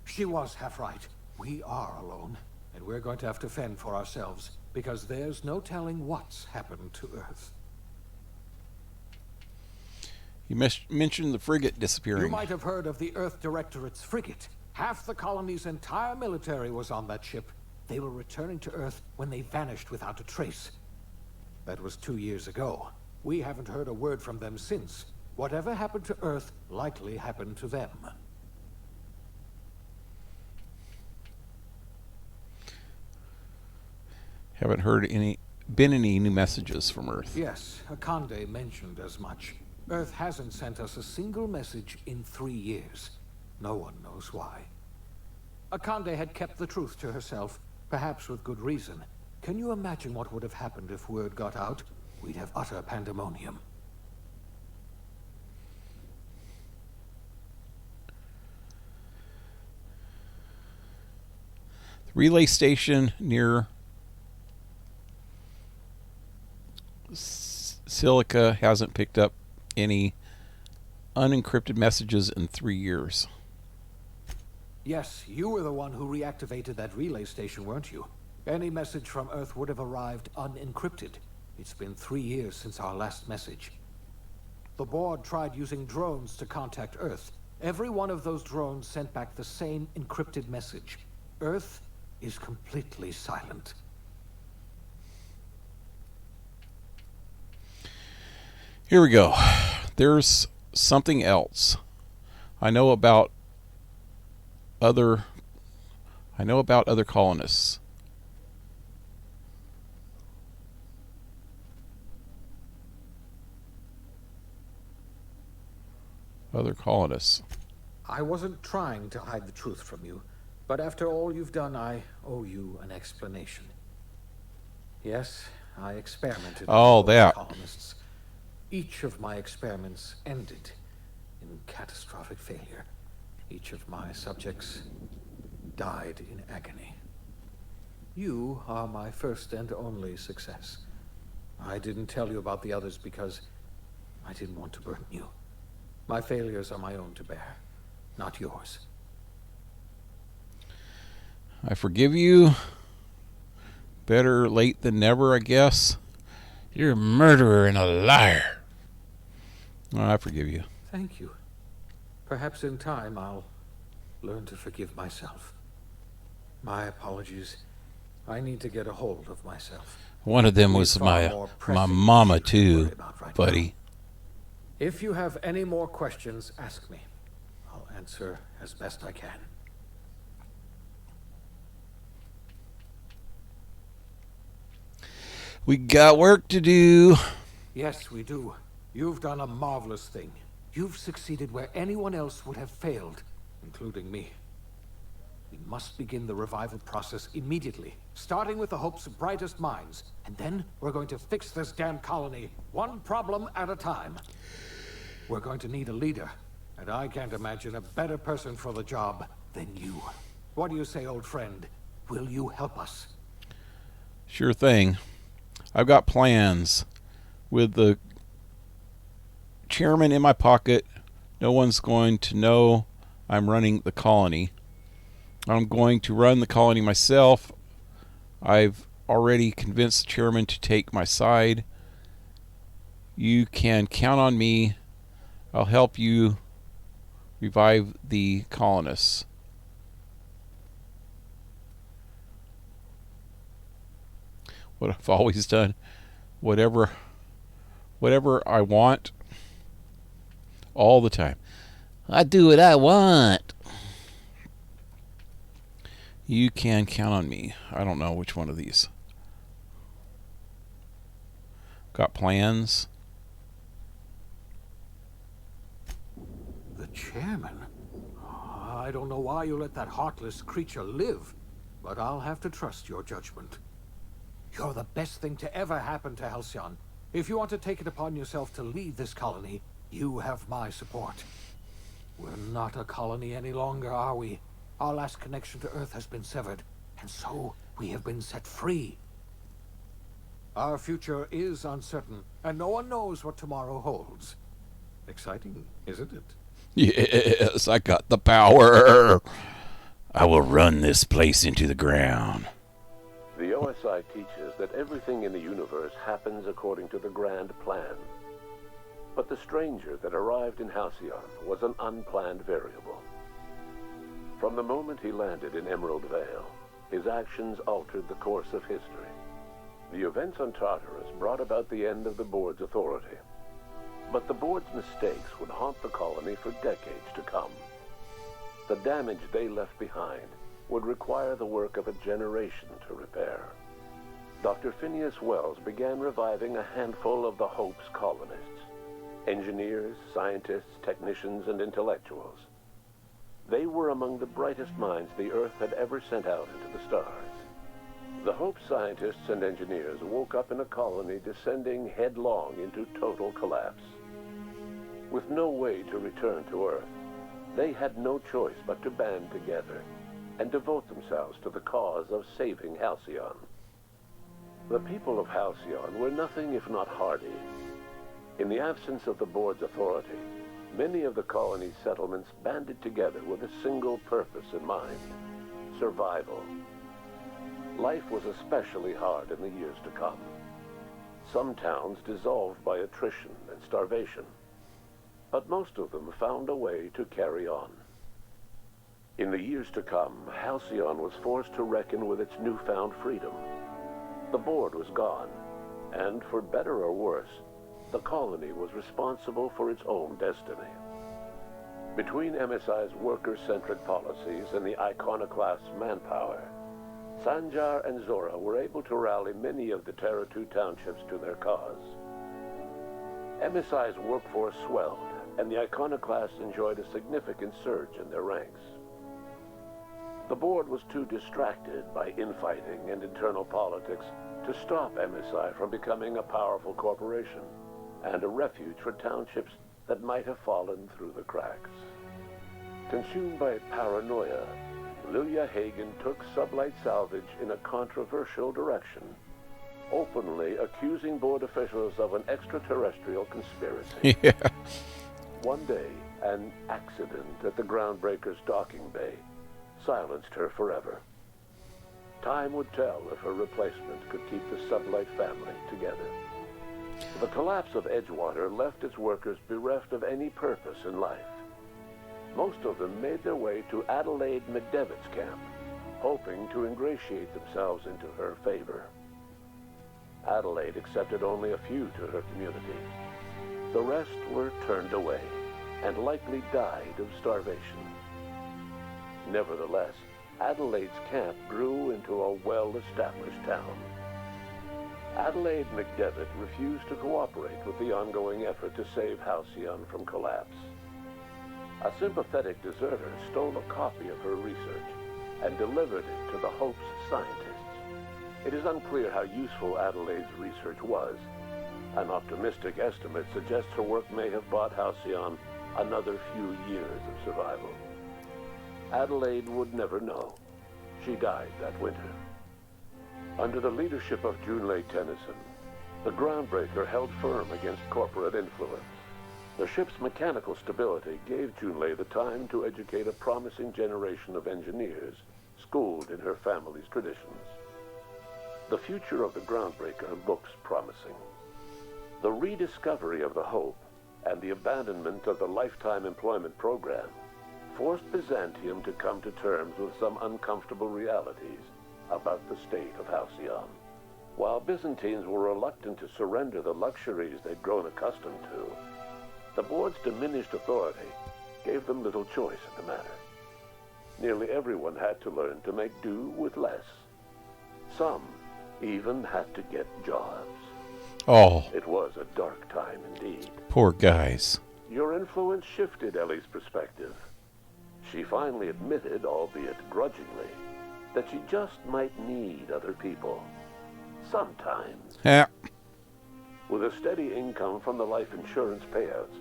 Speaker 4: She was half right. We are alone, and we're going to have to fend for ourselves, because there's no telling what's happened to Earth.
Speaker 2: You mentioned the frigate disappearing.
Speaker 4: You might have heard of the Earth Directorate's frigate. Half the colony's entire military was on that ship. They were returning to Earth when they vanished without a trace. That was 2 years ago. We haven't heard a word from them since. Whatever happened to Earth likely happened to them.
Speaker 2: Haven't heard been any new messages from Earth.
Speaker 4: Yes, Akande mentioned as much. Earth hasn't sent us a single message in 3 years. No one knows why. Akande had kept the truth to herself, perhaps with good reason. Can you imagine what would have happened if word got out? We'd have utter pandemonium.
Speaker 2: The relay station near Silica hasn't picked up any unencrypted messages in 3 years.
Speaker 4: Yes, you were the one who reactivated that relay station, weren't you? Any message from Earth would have arrived unencrypted. It's been 3 years since our last message. The board tried using drones to contact Earth. Every one of those drones sent back the same encrypted message. Earth is completely silent.
Speaker 2: Here we go. There's something else. I know about other colonists. Other colonists.
Speaker 4: I wasn't trying to hide the truth from you, but after all you've done, I owe you an explanation. Yes, I experimented with
Speaker 2: that.
Speaker 4: colonists. Each of my experiments ended in catastrophic failure. Each of my subjects died in agony. You are my first and only success. I didn't tell you about the others because I didn't want to burden you. My failures are my own to bear, not yours.
Speaker 2: I forgive you. Better late than never, I guess. You're a murderer and a liar. Well, I forgive you.
Speaker 4: Thank you. Perhaps in time I'll learn to forgive myself. My apologies. I need to get a hold of myself.
Speaker 2: One of them was my mama too, buddy.
Speaker 4: If you have any more questions, ask me. I'll answer as best I can.
Speaker 2: We got work to do.
Speaker 4: Yes, we do. You've done a marvelous thing. You've succeeded where anyone else would have failed, including me. We must begin the revival process immediately, starting with the Hope's brightest minds. And then we're going to fix this damn colony, one problem at a time. We're going to need a leader, and I can't imagine a better person for the job than you. What do you say, old friend? Will you help us?
Speaker 2: Sure thing. I've got plans. With the chairman in my pocket, no one's going to know I'm running the colony. I'm going to run the colony myself. I've already convinced the chairman to take my side. You can count on me. I'll help you revive the colonists. What I've always done. Whatever I want, All the time. I do what I want. You can count on me. I don't know which one of these. Got plans?
Speaker 10: The chairman? I don't know why you let that heartless creature live, but I'll have to trust your judgment. You're the best thing to ever happen to Halcyon. If you want to take it upon yourself to lead this colony, you have my support. We're not a colony any longer, are we? Our last connection to Earth has been severed, and so we have been set free. Our future is uncertain, and no one knows what tomorrow holds. Exciting, isn't it?
Speaker 2: Yes, I got the power. I will run this place into the ground.
Speaker 22: The OSI teaches that everything in the universe happens according to the grand plan. But the stranger that arrived in Halcyon was an unplanned variable. From the moment he landed in Emerald Vale, his actions altered the course of history. The events on Tartarus brought about the end of the board's authority. But the board's mistakes would haunt the colony for decades to come. The damage they left behind would require the work of a generation to repair. Dr. Phineas Wells began reviving a handful of the Hope's colonists. Engineers, scientists, technicians, and intellectuals. They were among the brightest minds the Earth had ever sent out into the stars. The Hope scientists and engineers woke up in a colony descending headlong into total collapse. With no way to return to Earth, they had no choice but to band together and devote themselves to the cause of saving Halcyon. The people of Halcyon were nothing if not hardy. In the absence of the board's authority, many of the colony's settlements banded together with a single purpose in mind: survival. Life was especially hard in the years to come. Some towns dissolved by attrition and starvation, but most of them found a way to carry on. In the years to come, Halcyon was forced to reckon with its newfound freedom. The board was gone, and for better or worse, the colony was responsible for its own destiny. Between MSI's worker-centric policies and the iconoclast's manpower, Sanjar and Zora were able to rally many of the Terra 2 townships to their cause. MSI's workforce swelled, and the iconoclasts enjoyed a significant surge in their ranks. The board was too distracted by infighting and internal politics to stop MSI from becoming a powerful corporation and a refuge for townships that might have fallen through the cracks. Consumed by paranoia, Lilia Hagen took Sublight Salvage in a controversial direction, openly accusing board officials of an extraterrestrial conspiracy.
Speaker 2: Yeah.
Speaker 22: One day, an accident at the Groundbreaker's docking bay silenced her forever. Time would tell if her replacement could keep the Sublight family together. The collapse of Edgewater left its workers bereft of any purpose in life. Most of them made their way to Adelaide McDevitt's camp, hoping to ingratiate themselves into her favor. Adelaide accepted only a few to her community. The rest were turned away and likely died of starvation. Nevertheless, Adelaide's camp grew into a well-established town. Adelaide McDevitt refused to cooperate with the ongoing effort to save Halcyon from collapse. A sympathetic deserter stole a copy of her research and delivered it to the Hope's scientists. It is unclear how useful Adelaide's research was. An optimistic estimate suggests her work may have bought Halcyon another few years of survival. Adelaide would never know. She died that winter. Under the leadership of Junlei Tennyson, the Groundbreaker held firm against corporate influence. The ship's mechanical stability gave Junlei the time to educate a promising generation of engineers schooled in her family's traditions. The future of the Groundbreaker looks promising. The rediscovery of the Hope and the abandonment of the lifetime employment program forced Byzantium to come to terms with some uncomfortable realities about the state of Halcyon. While Byzantines were reluctant to surrender the luxuries they'd grown accustomed to, The board's diminished authority gave them little choice in the matter. Nearly everyone had to learn to make do with less. Some even had to get jobs.
Speaker 2: Oh.
Speaker 22: It was a dark time indeed.
Speaker 2: Poor guys.
Speaker 22: Your influence shifted Ellie's perspective. She finally admitted, albeit grudgingly, that she just might need other people. Sometimes.
Speaker 2: Yeah.
Speaker 22: With a steady income from the life insurance payouts,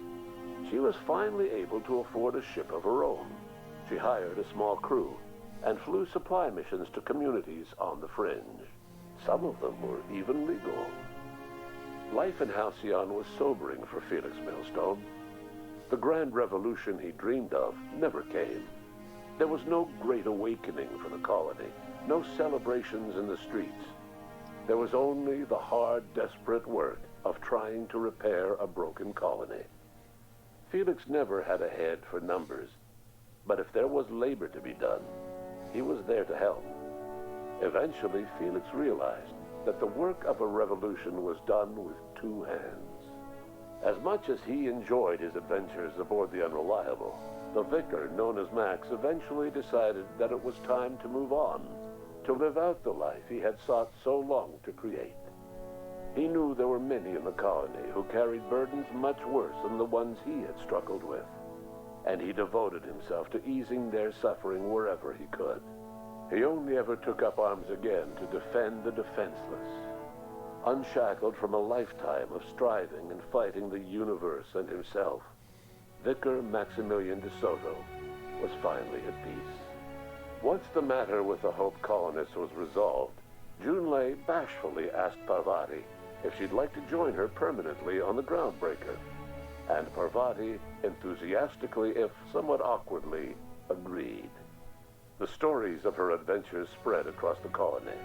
Speaker 22: she was finally able to afford a ship of her own. She hired a small crew and flew supply missions to communities on the fringe. Some of them were even legal. Life in Halcyon was sobering for Felix Millstone. The grand revolution he dreamed of never came. There was no great awakening for the colony, no celebrations in the streets. There was only the hard, desperate work of trying to repair a broken colony. Felix never had a head for numbers, but if there was labor to be done, he was there to help. Eventually, Felix realized that the work of a revolution was done with two hands. As much as he enjoyed his adventures aboard the Unreliable, the vicar, known as Max, eventually decided that it was time to move on, to live out the life he had sought so long to create. He knew there were many in the colony who carried burdens much worse than the ones he had struggled with, and he devoted himself to easing their suffering wherever he could. He only ever took up arms again to defend the defenseless. Unshackled from a lifetime of striving and fighting the universe and himself, Vicar Maximilian de Soto was finally at peace. Once the matter with the Hope colonists was resolved, Junlei bashfully asked Parvati if she'd like to join her permanently on the Groundbreaker, and Parvati enthusiastically, if somewhat awkwardly, agreed. The stories of her adventures spread across the colony,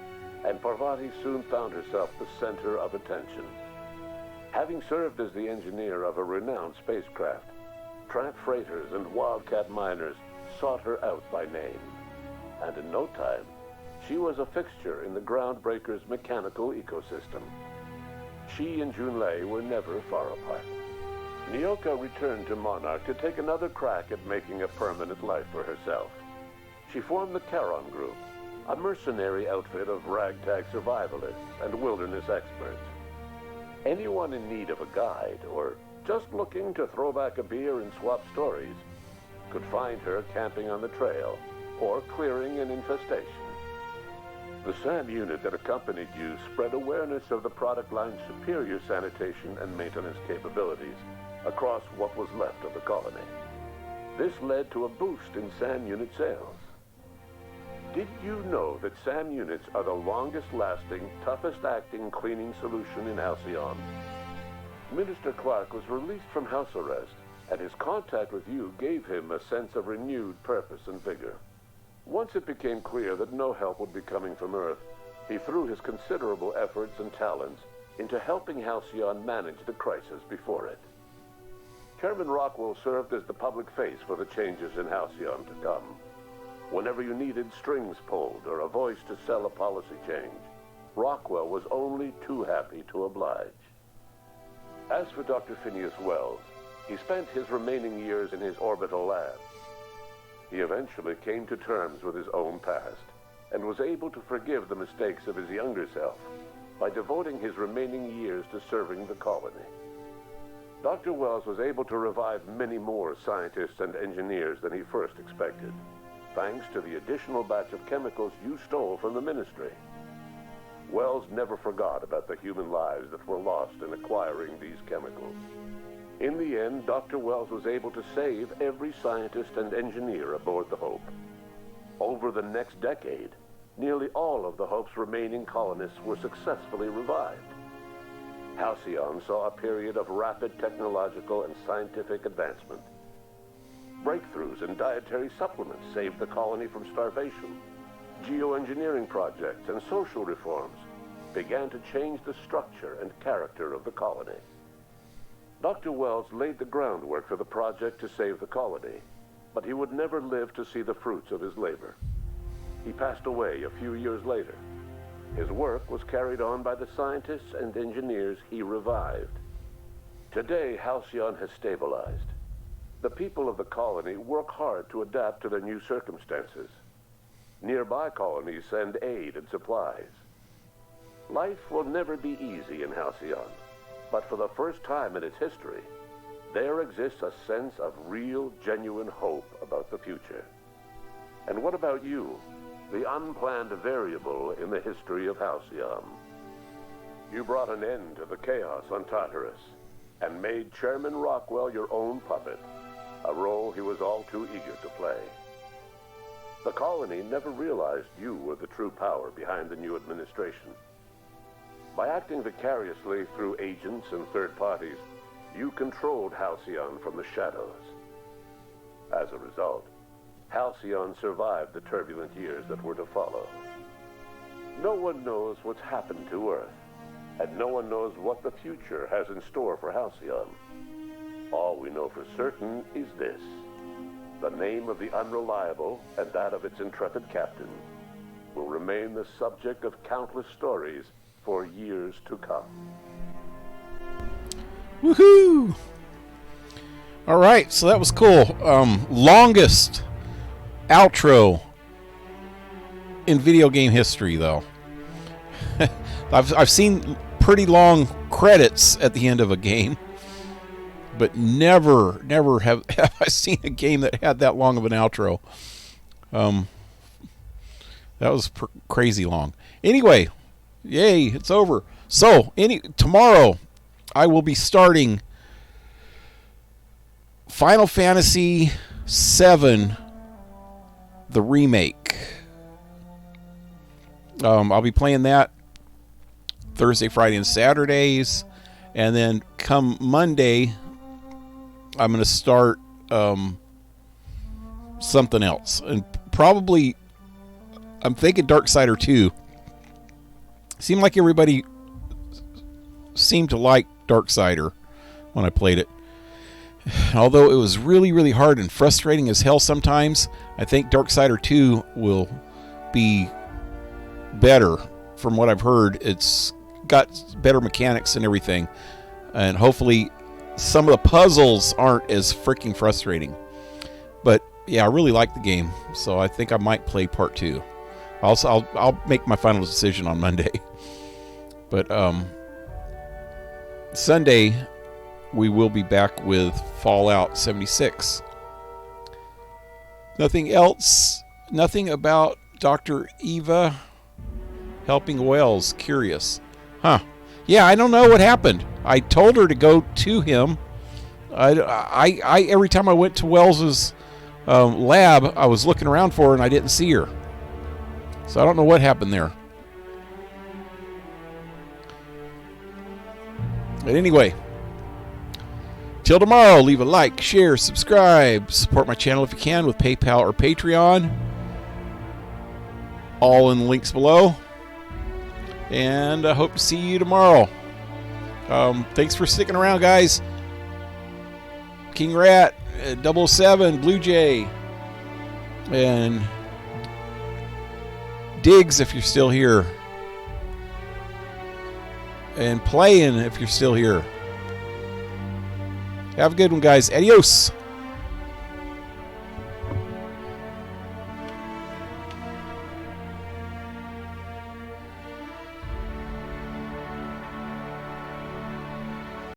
Speaker 22: and Parvati soon found herself the center of attention. Having served as the engineer of a renowned spacecraft, tramp freighters and wildcat miners sought her out by name, and in no time, she was a fixture in the Groundbreaker's mechanical ecosystem. She and Junlei were never far apart. Nyoka returned to Monarch to take another crack at making a permanent life for herself. She formed the Charon Group, a mercenary outfit of ragtag survivalists and wilderness experts. Anyone in need of a guide, or just looking to throw back a beer and swap stories, could find her camping on the trail or clearing an infestation. The SAM unit that accompanied you spread awareness of the product line's superior sanitation and maintenance capabilities across what was left of the colony. This led to a boost in SAM unit sales. Did you know that SAM units are the longest-lasting, toughest-acting cleaning solution in Halcyon? Minister Clark was released from house arrest, and his contact with you gave him a sense of renewed purpose and vigor. Once it became clear that no help would be coming from Earth, he threw his considerable efforts and talents into helping Halcyon manage the crisis before it. Chairman Rockwell served as the public face for the changes in Halcyon to come. Whenever you needed strings pulled or a voice to sell a policy change, Rockwell was only too happy to oblige. As for Dr. Phineas Wells, he spent his remaining years in his orbital lab. He eventually came to terms with his own past and was able to forgive the mistakes of his younger self by devoting his remaining years to serving the colony. Dr. Wells was able to revive many more scientists and engineers than he first expected, thanks to the additional batch of chemicals you stole from the Ministry. Wells never forgot about the human lives that were lost in acquiring these chemicals. In the end, Dr. Wells was able to save every scientist and engineer aboard the Hope. Over the next decade, nearly all of the Hope's remaining colonists were successfully revived. Halcyon saw a period of rapid technological and scientific advancement. Breakthroughs in dietary supplements saved the colony from starvation. Geoengineering projects and social reforms began to change the structure and character of the colony. Dr. Wells laid the groundwork for the project to save the colony, but he would never live to see the fruits of his labor. He passed away a few years later. His work was carried on by the scientists and engineers he revived. Today, Halcyon has stabilized. The people of the colony work hard to adapt to their new circumstances. Nearby colonies send aid and supplies. Life will never be easy in Halcyon, but for the first time in its history, there exists a sense of real, genuine hope about the future. And what about you, the unplanned variable in the history of Halcyon? You brought an end to the chaos on Tartarus, and made Chairman Rockwell your own puppet, a role he was all too eager to play. The colony never realized you were the true power behind the new administration. By acting vicariously through agents and third parties, you controlled Halcyon from the shadows. As a result, Halcyon survived the turbulent years that were to follow. No one knows what's happened to Earth, and no one knows what the future has in store for Halcyon. All we know for certain is this: the name of the Unreliable and that of its intrepid captain will remain the subject of countless stories for years to come.
Speaker 2: Woohoo! Alright, so that was cool. Longest outro in video game history, though. I've seen pretty long credits at the end of a game, but never have I seen a game that had that long of an outro. That was crazy long. Anyway, yay, it's over. So, tomorrow I will be starting Final Fantasy VII, the remake. I'll be playing that Thursday, Friday, and Saturdays, and then come Monday, I'm going to start something else, and probably I'm thinking Darksider 2. Seemed like everybody seemed to like Darksider when I played it. Although it was really, really hard and frustrating as hell sometimes, I think Darksider 2 will be better. From what I've heard, it's got better mechanics and everything. And hopefully some of the puzzles aren't as freaking frustrating. But yeah, I really like the game, so I think I might play part 2. I'll make my final decision on Monday. But Sunday we will be back with Fallout 76. Nothing else. Nothing about Dr. Eva helping Wells. Curious. Huh. Yeah, I don't know what happened. I told her to go to him. I every time I went to Wells's lab, I was looking around for her and I didn't see her. So I don't know what happened there. But anyway, till tomorrow, leave a like, share, subscribe, support my channel if you can with PayPal or Patreon. All in the links below. And I hope to see you tomorrow. Thanks for sticking around, guys. KingRat, 007, Blue Jay, and Diggs if you're still here. And Playing if you're still here. Have a good one, guys. Adios.